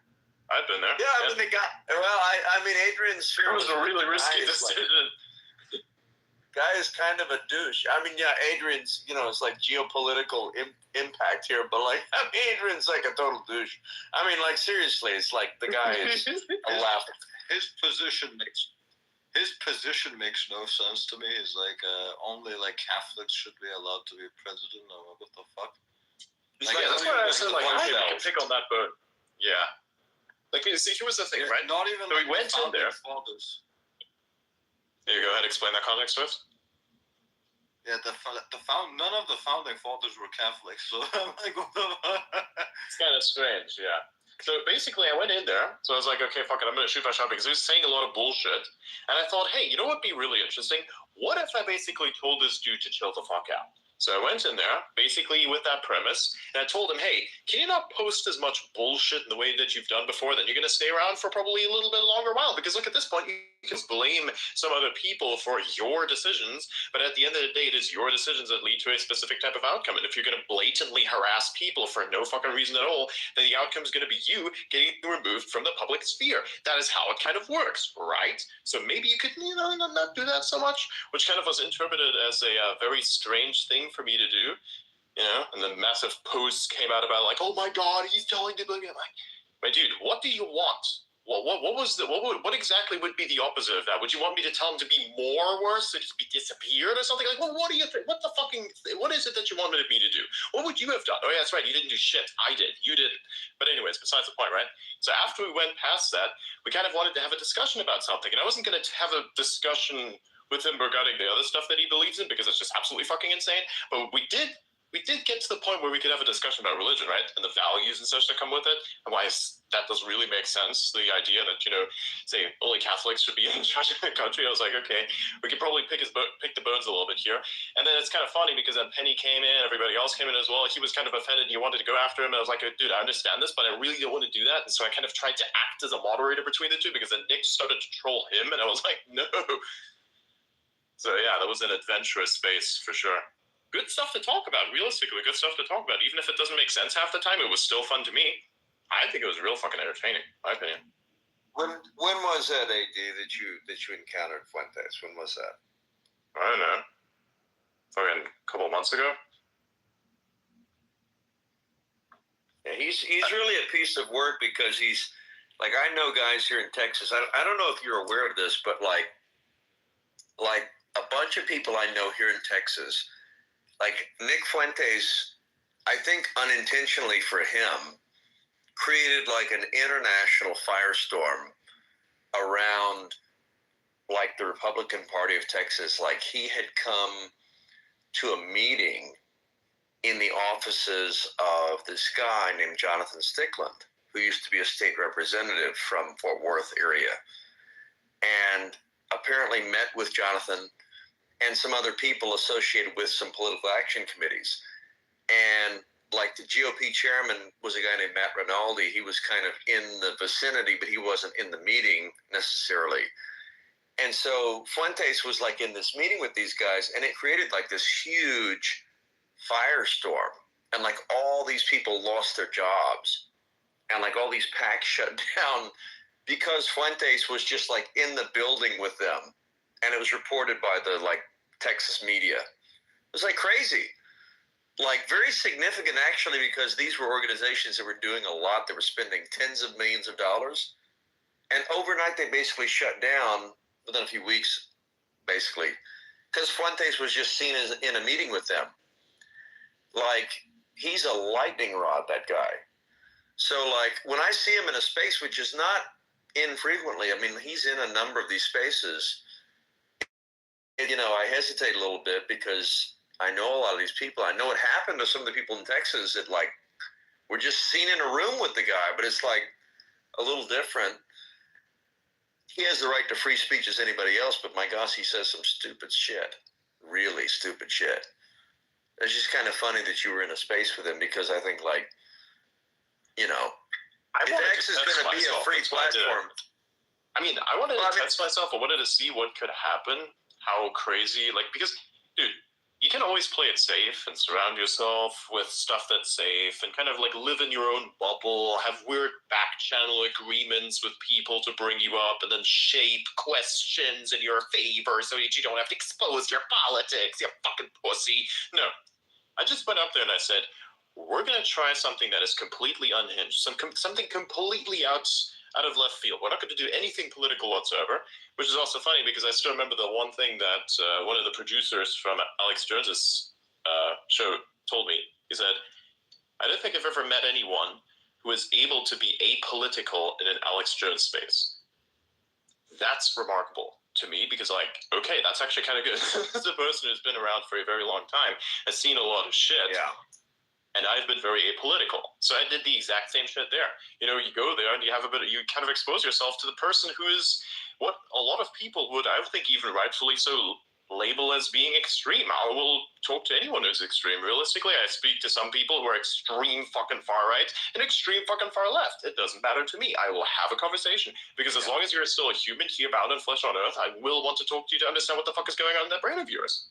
I've been there. Yeah, I mean, the guy, well, I mean, Adrian's... It was a really risky decision. Guy is kind of a douche. I mean, yeah, Adrian's, it's like geopolitical impact here, but like, I mean, Adrian's like a total douche. I mean, like, seriously, it's like the guy is a laugh. His position makes no sense to me. It's like only like Catholics should be allowed to be president, or what the fuck? Like, yeah, that's why I said, like, I can pick on that boat. Yeah. Like, see, here was the thing, right? Not even so like we went in there. Fathers. There you go ahead, explain that context, Swift. Yeah, none of the founding fathers were Catholics, so I'm like, what the fuck? It's kind of strange, yeah. So basically, I went in there, so I was like, okay, fuck it, I'm going to shoot my shot because he was saying a lot of bullshit. And I thought, hey, you know what would be really interesting? What if I basically told this dude to chill the fuck out? So I went in there, basically with that premise, and I told him, hey, can you not post as much bullshit in the way that you've done before? Then you're going to stay around for probably a little bit longer while. Because look, at this point, you can blame some other people for your decisions, but at the end of the day, it is your decisions that lead to a specific type of outcome. And if you're going to blatantly harass people for no fucking reason at all, then the outcome is going to be you getting removed from the public sphere. That is how it kind of works, right? So maybe you could, not do that so much, which kind of was interpreted as a very strange thing for me to do, and then massive posts came out about like, oh my god, he's telling people. I'm like, my dude, what do you want? What exactly would be the opposite of that? Would you want me to tell him to be more worse, to just be disappeared or something? Like, well, what do you think? What is it that you wanted me to do? What would you have done? Oh yeah, that's right, you didn't do shit. I did. You didn't. But anyways, besides the point, right? So after we went past that, we kind of wanted to have a discussion about something, and I wasn't going to have a discussion with him regarding the other stuff that he believes in, because it's just absolutely fucking insane. But we did get to the point where we could have a discussion about religion, right? And the values and such that come with it, and why that doesn't really make sense. The idea that, say only Catholics should be in charge of the country. I was like, okay, we could probably pick the bones a little bit here. And then it's kind of funny because then Penny came in, everybody else came in as well. He was kind of offended. You wanted to go after him. And I was like, dude, I understand this, but I really don't want to do that. And so I kind of tried to act as a moderator between the two, because then Nick started to troll him, and I was like, no. So yeah, that was an adventurous space for sure. Good stuff to talk about, realistically, good stuff to talk about. Even if it doesn't make sense half the time, it was still fun to me. I think it was real fucking entertaining, in my opinion. When was that, AD, that you encountered Fuentes? When was that? I don't know. Fucking a couple of months ago. Yeah, he's really a piece of work, because he's like, I know guys here in Texas. I don't know if you're aware of this, but like a bunch of people I know here in Texas, like Nick Fuentes, I think unintentionally for him, created like an international firestorm around like the Republican Party of Texas. Like he had come to a meeting in the offices of this guy named Jonathan Stickland, who used to be a state representative from Fort Worth area, and apparently met with Jonathan and some other people associated with some political action committees. And like the GOP chairman was a guy named Matt Rinaldi. He was kind of in the vicinity, but he wasn't in the meeting necessarily. And so Fuentes was like in this meeting with these guys, and it created like this huge firestorm. And like all these people lost their jobs, and like all these PACs shut down because Fuentes was just like in the building with them. And it was reported by the like Texas media. It was like crazy. Like very significant actually, because these were organizations that were doing a lot. They were spending tens of millions of dollars. And overnight they basically shut down within a few weeks, basically. Because Fuentes was just seen as in a meeting with them. Like, he's a lightning rod, that guy. So like when I see him in a space, which is not infrequently, I mean, he's in a number of these spaces, and, you know, I hesitate a little bit because I know a lot of these people. I know what happened to some of the people in Texas that like were just seen in a room with the guy, but it's like a little different. He has the right to free speech as anybody else, but my gosh, he says some stupid shit, really stupid shit. It's just kind of funny that you were in a space with him, because I think, like, you know, if X is going to be a free platform. I mean, I wanted to test myself. I wanted to see what could happen, how crazy, like, because, dude, you can always play it safe and surround yourself with stuff that's safe and kind of like live in your own bubble, have weird back channel agreements with people to bring you up and then shape questions in your favor so that you don't have to expose your politics, you fucking pussy. No, I just went up there and I said, we're going to try something that is completely unhinged, something completely out of left field. We're not going to do anything political whatsoever, which is also funny because I still remember the one thing that one of the producers from Alex Jones's show told me. He said, I don't think I've ever met anyone who is able to be apolitical in an Alex Jones space. That's remarkable to me because, like, okay, that's actually kind of good. As a person who's been around for a very long time, has seen a lot of shit. Yeah. And I've been very apolitical. So I did the exact same shit there. You know, you go there and you have a bit of, you kind of expose yourself to the person who is what a lot of people would, I think, even rightfully so, label as being extreme. I will talk to anyone who's extreme. Realistically, I speak to some people who are extreme fucking far right and extreme fucking far left. It doesn't matter to me. I will have a conversation because as long as you're still a human, here bound in flesh on earth, I will want to talk to you to understand what the fuck is going on in that brain of yours.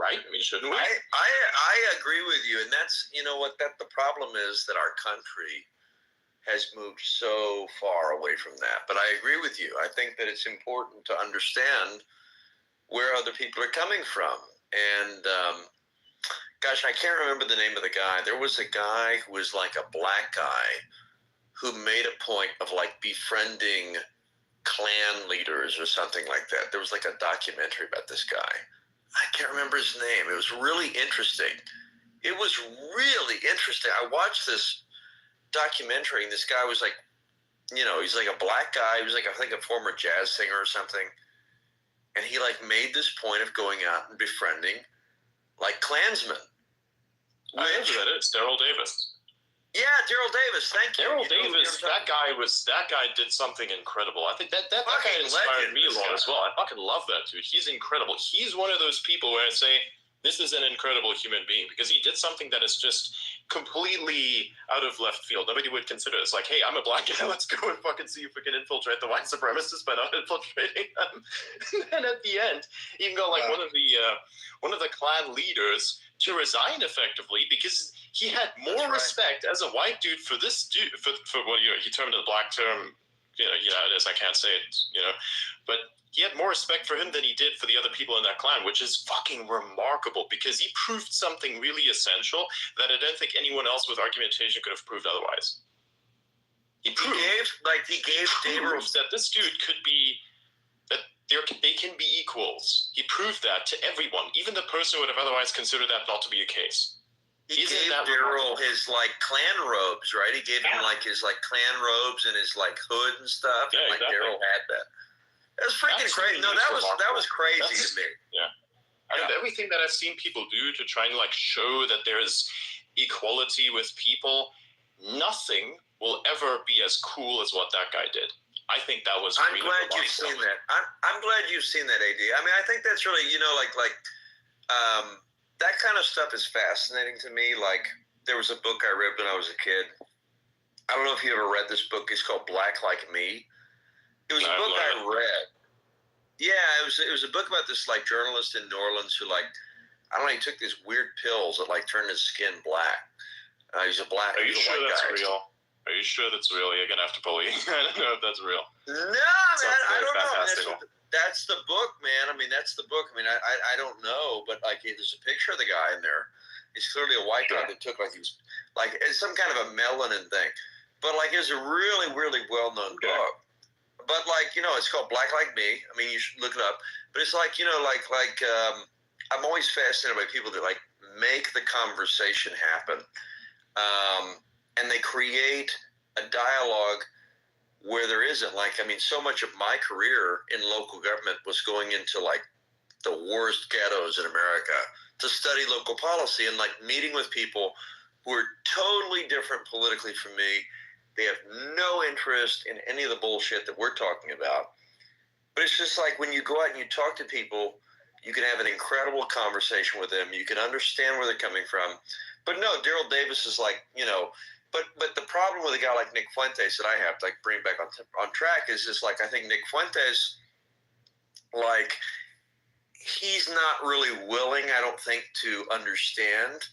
Right? I mean, shouldn't we? I agree with you, and that's, you know what, that the problem is that our country has moved so far away from that. But I agree with you. I think that it's important to understand where other people are coming from. And gosh, I can't remember the name of the guy. There was a guy who was like a black guy who made a point of like befriending Klan leaders or something like that. There was like a documentary about this guy. I can't remember his name. It was really interesting. It was really interesting. I watched this documentary, and this guy was like, you know, he's like a black guy. He was like, I think, a former jazz singer or something. And he like made this point of going out and befriending like Klansmen. I know who that is, Daryl Davis. Yeah, Daryl Davis. Thank you. Daryl Davis, that guy did something incredible. I think that guy inspired me a lot as well. I fucking love that dude. He's incredible. He's one of those people where I say, this is an incredible human being because he did something that is just completely out of left field. Nobody would consider it. It's like, hey, I'm a black guy. Let's go and fucking see if we can infiltrate the white supremacists by not infiltrating them. And at the end, even got like one of the Klan leaders to resign effectively because he had more respect as a white dude for this dude for what he termed the black term. You know, it is. I can't say it. You know, but he had more respect for him than he did for the other people in that clan, which is fucking remarkable because he proved something really essential that I don't think anyone else with argumentation could have proved otherwise. He gave Davis that this dude could be, that they can be equals. He proved that to everyone, even the person who would have otherwise considered that not to be a case. He gave Daryl his like clan robes, right? He gave him like his like clan robes and his like hood and stuff. Yeah, and like exactly. Daryl had that. That was freaking crazy. No, that was crazy to me. Yeah. And everything that I've seen people do to try and like show that there's equality with people, nothing will ever be as cool as what that guy did. I think that was. I'm glad you've seen that. I'm glad you've seen that, AD. I mean, I think that's really, that kind of stuff is fascinating to me. Like, there was a book I read when I was a kid. I don't know if you ever read this book. It's called Black Like Me. It was a book I read. Yeah, it was a book about this like journalist in New Orleans who I don't know, he took these weird pills that like turned his skin black. He's a black. Are you sure that's real? Are you sure that's real? You're gonna have to believe. I don't know if that's real. No, man, I don't know. That's the book, man. I mean, that's the book. I mean, I don't know, but like, there's a picture of the guy in there. He's clearly a white guy that took like he was like it's some kind of a melanin thing, but like it's a really, really well-known book. But like, it's called Black Like Me. I mean, you should look it up. But it's like, I'm always fascinated by people that like make the conversation happen, and they create a dialogue where there isn't. Like, I mean, so much of my career in local government was going into like the worst ghettos in America to study local policy and like meeting with people who are totally different politically from me. They have no interest in any of the bullshit that we're talking about. But it's just like when you go out and you talk to people, you can have an incredible conversation with them. You can understand where they're coming from. But no, Daryl Davis is like, but the problem with a guy like Nick Fuentes that I have to like bring back on track is just like, I think Nick Fuentes, like, he's not really willing, I don't think, to understand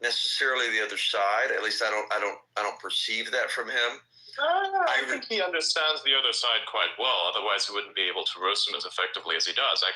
necessarily the other side. At least I don't perceive that from him. I think he understands the other side quite well. Otherwise, he wouldn't be able to roast him as effectively as he does. I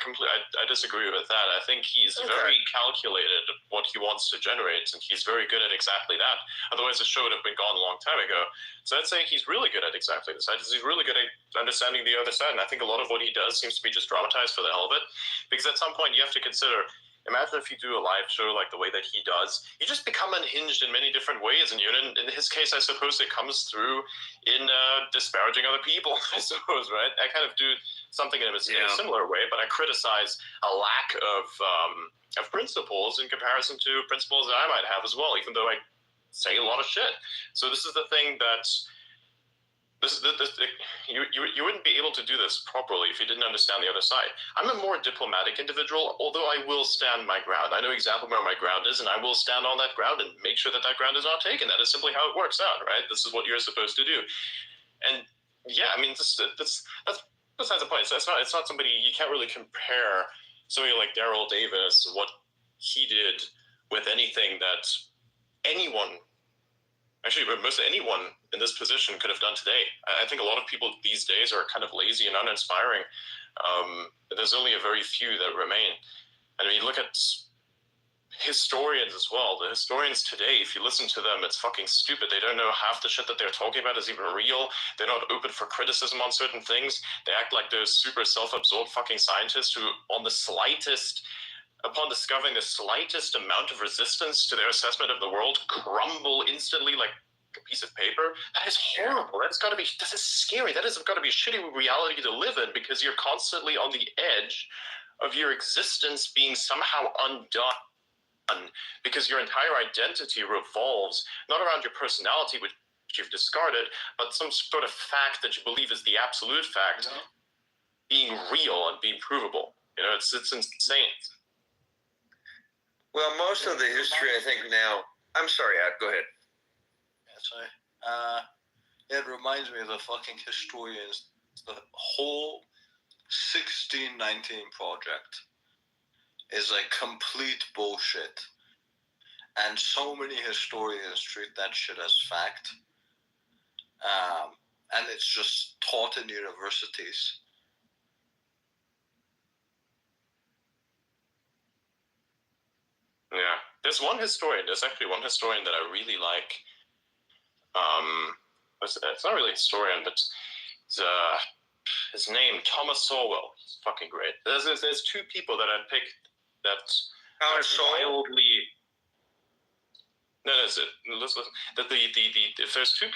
disagree with that. I think he's very calculated what he wants to generate, and he's very good at exactly that. Otherwise, the show would have been gone a long time ago. So I'd say he's really good at exactly the side. He's really good at understanding the other side, and I think a lot of what he does seems to be just dramatized for the hell of it. Because at some point, you have to consider. Imagine if you do a live show like the way that he does, you just become unhinged in many different ways. And in his case, I suppose it comes through in disparaging other people, I suppose, right? I kind of do something in a similar way, but I criticize a lack of principles in comparison to principles that I might have as well, even though I say a lot of shit. So this is the thing that... You wouldn't be able to do this properly if you didn't understand the other side. I'm a more diplomatic individual, although I will stand my ground. I know exactly where my ground is, and I will stand on that ground and make sure that that ground is not taken. That is simply how it works out, right? This is what you're supposed to do. And yeah, I mean, that's besides the point. So it's not somebody, you can't really compare somebody like Daryl Davis, what he did, with anything that anyone, actually most anyone in this position could have done today. I think a lot of people these days are kind of lazy and uninspiring. There's only a very few that remain. And when you look at historians as well, the historians today, if you listen to them, it's fucking stupid. They don't know half the shit that they're talking about is even real. They're not open for criticism on certain things. They act like those super self-absorbed fucking scientists who, upon discovering the slightest amount of resistance to their assessment of the world, crumble instantly like a piece of paper. That is horrible. That is scary. That has got to be a shitty reality to live in, because you're constantly on the edge of your existence being somehow undone, because your entire identity revolves not around your personality, which you've discarded, but some sort of fact that you believe is the absolute fact being real and being provable. It's insane. Well, most of the history, I think now... I'm sorry, Ad, go ahead. Yeah, sorry. It reminds me of the fucking historians. The whole 1619 project is like complete bullshit. And so many historians treat that shit as fact. And it's just taught in universities. Yeah, there's actually one historian that I really like. It's not really a historian, but his name, Thomas Sowell. He's fucking great. There's two people that I picked that wildly... No, that's it. Listen. If there's two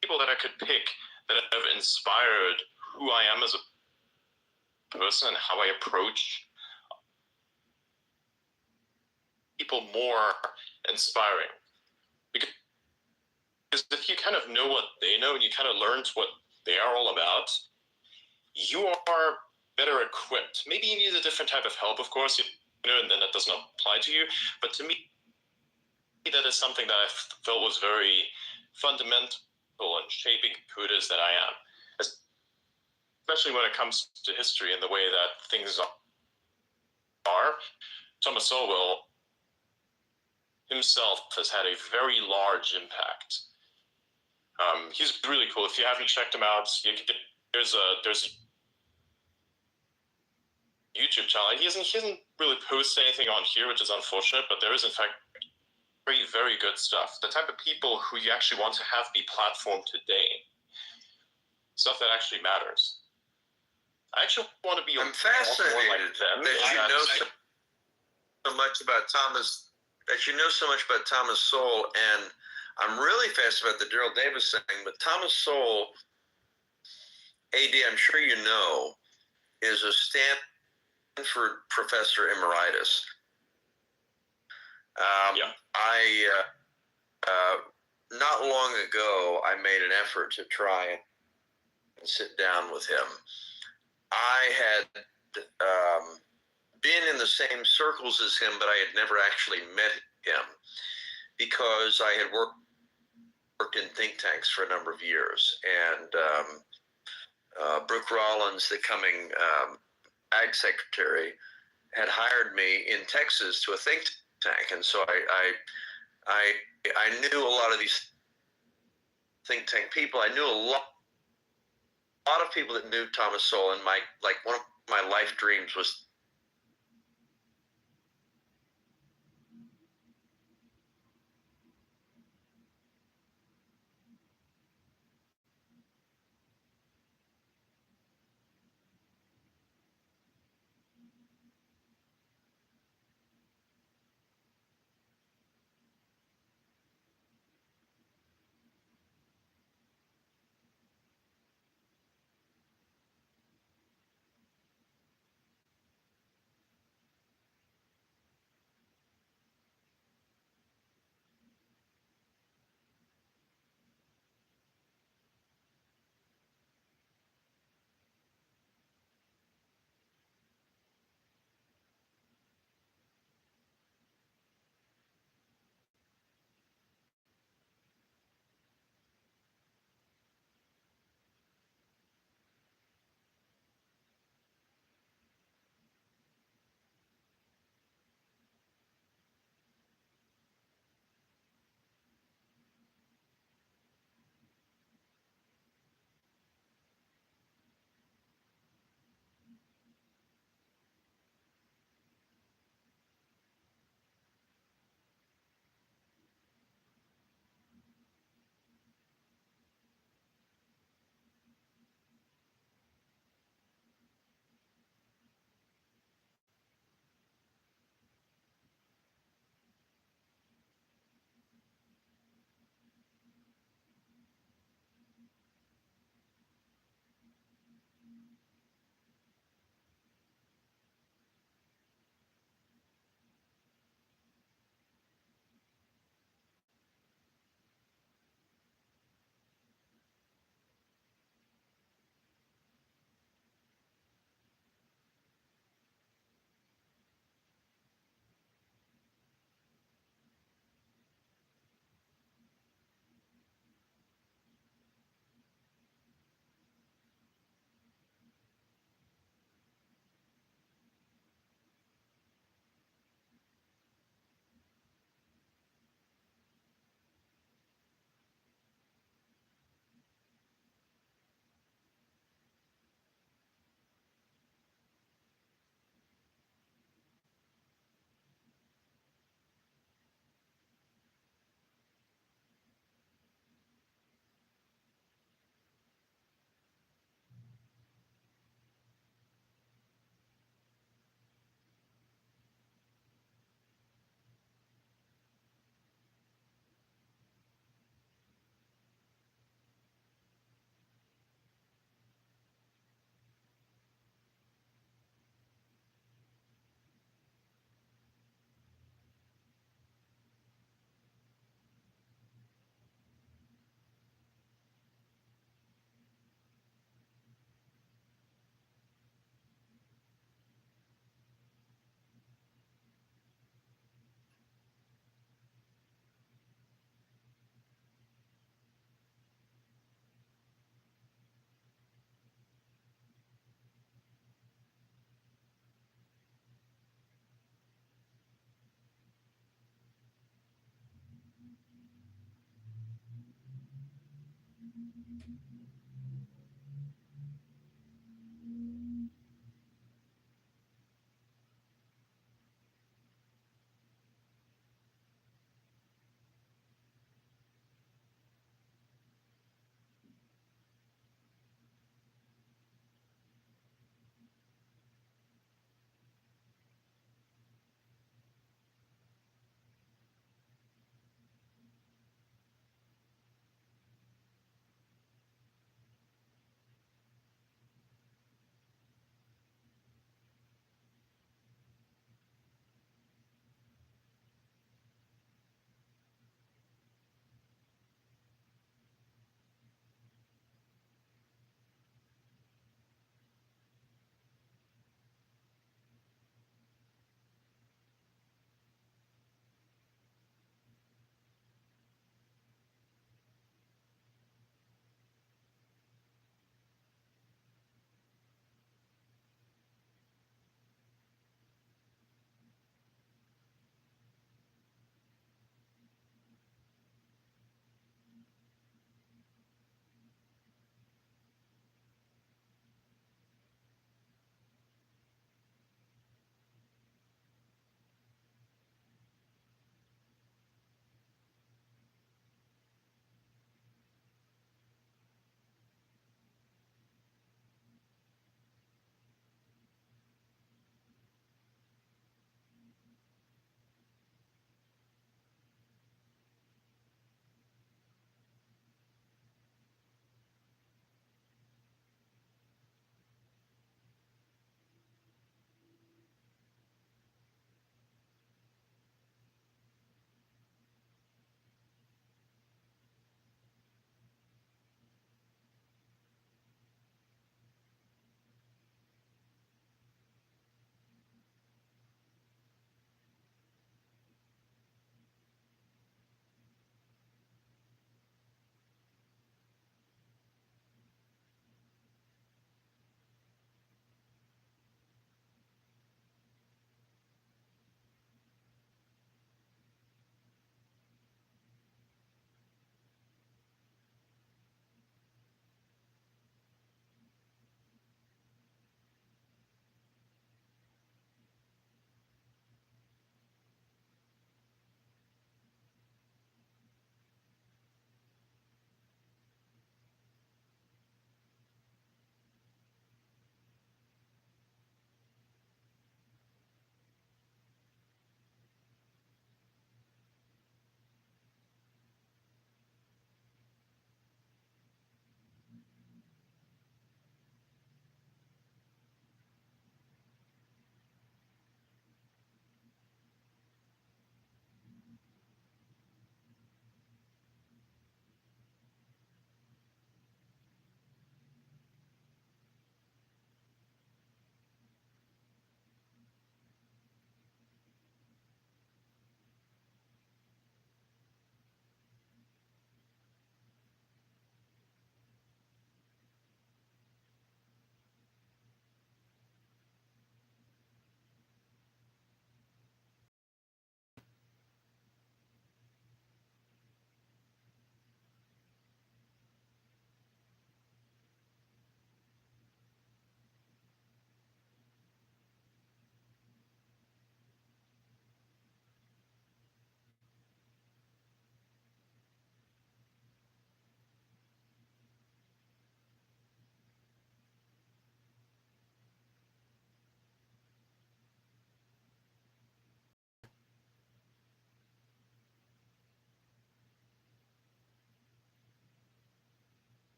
people that I could pick that have inspired who I am as a person and how I approach people more inspiring. Because if you kind of know what they know and you kind of learn what they are all about, you are better equipped. Maybe you need a different type of help, of course, and then that doesn't apply to you. But to me, that is something that I felt was very fundamental in shaping who it is that I am, especially when it comes to history and the way that things are. Thomas Sowell himself has had a very large impact. He's really cool. If you haven't checked him out, there's a YouTube channel. He doesn't really post anything on here, which is unfortunate, but there is in fact very, very good stuff. The type of people who you actually want to have be platformed today. Stuff that actually matters. I actually want to be. I'm fascinated like them. that you know so much about Thomas. That you know so much about Thomas Sowell, and I'm really fascinated about the Daryl Davis thing. But Thomas Sowell, AD, I'm sure you know, is a Stanford professor emeritus. Not long ago, I made an effort to try and sit down with him. I had been in the same circles as him, but I had never actually met him because I had worked in think tanks for a number of years. And Brooke Rollins, the coming ag secretary, had hired me in Texas to a think tank. And so I knew a lot of these think tank people. I knew a lot of people that knew Thomas Sowell, and one of my life dreams was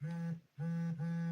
Mm-hmm.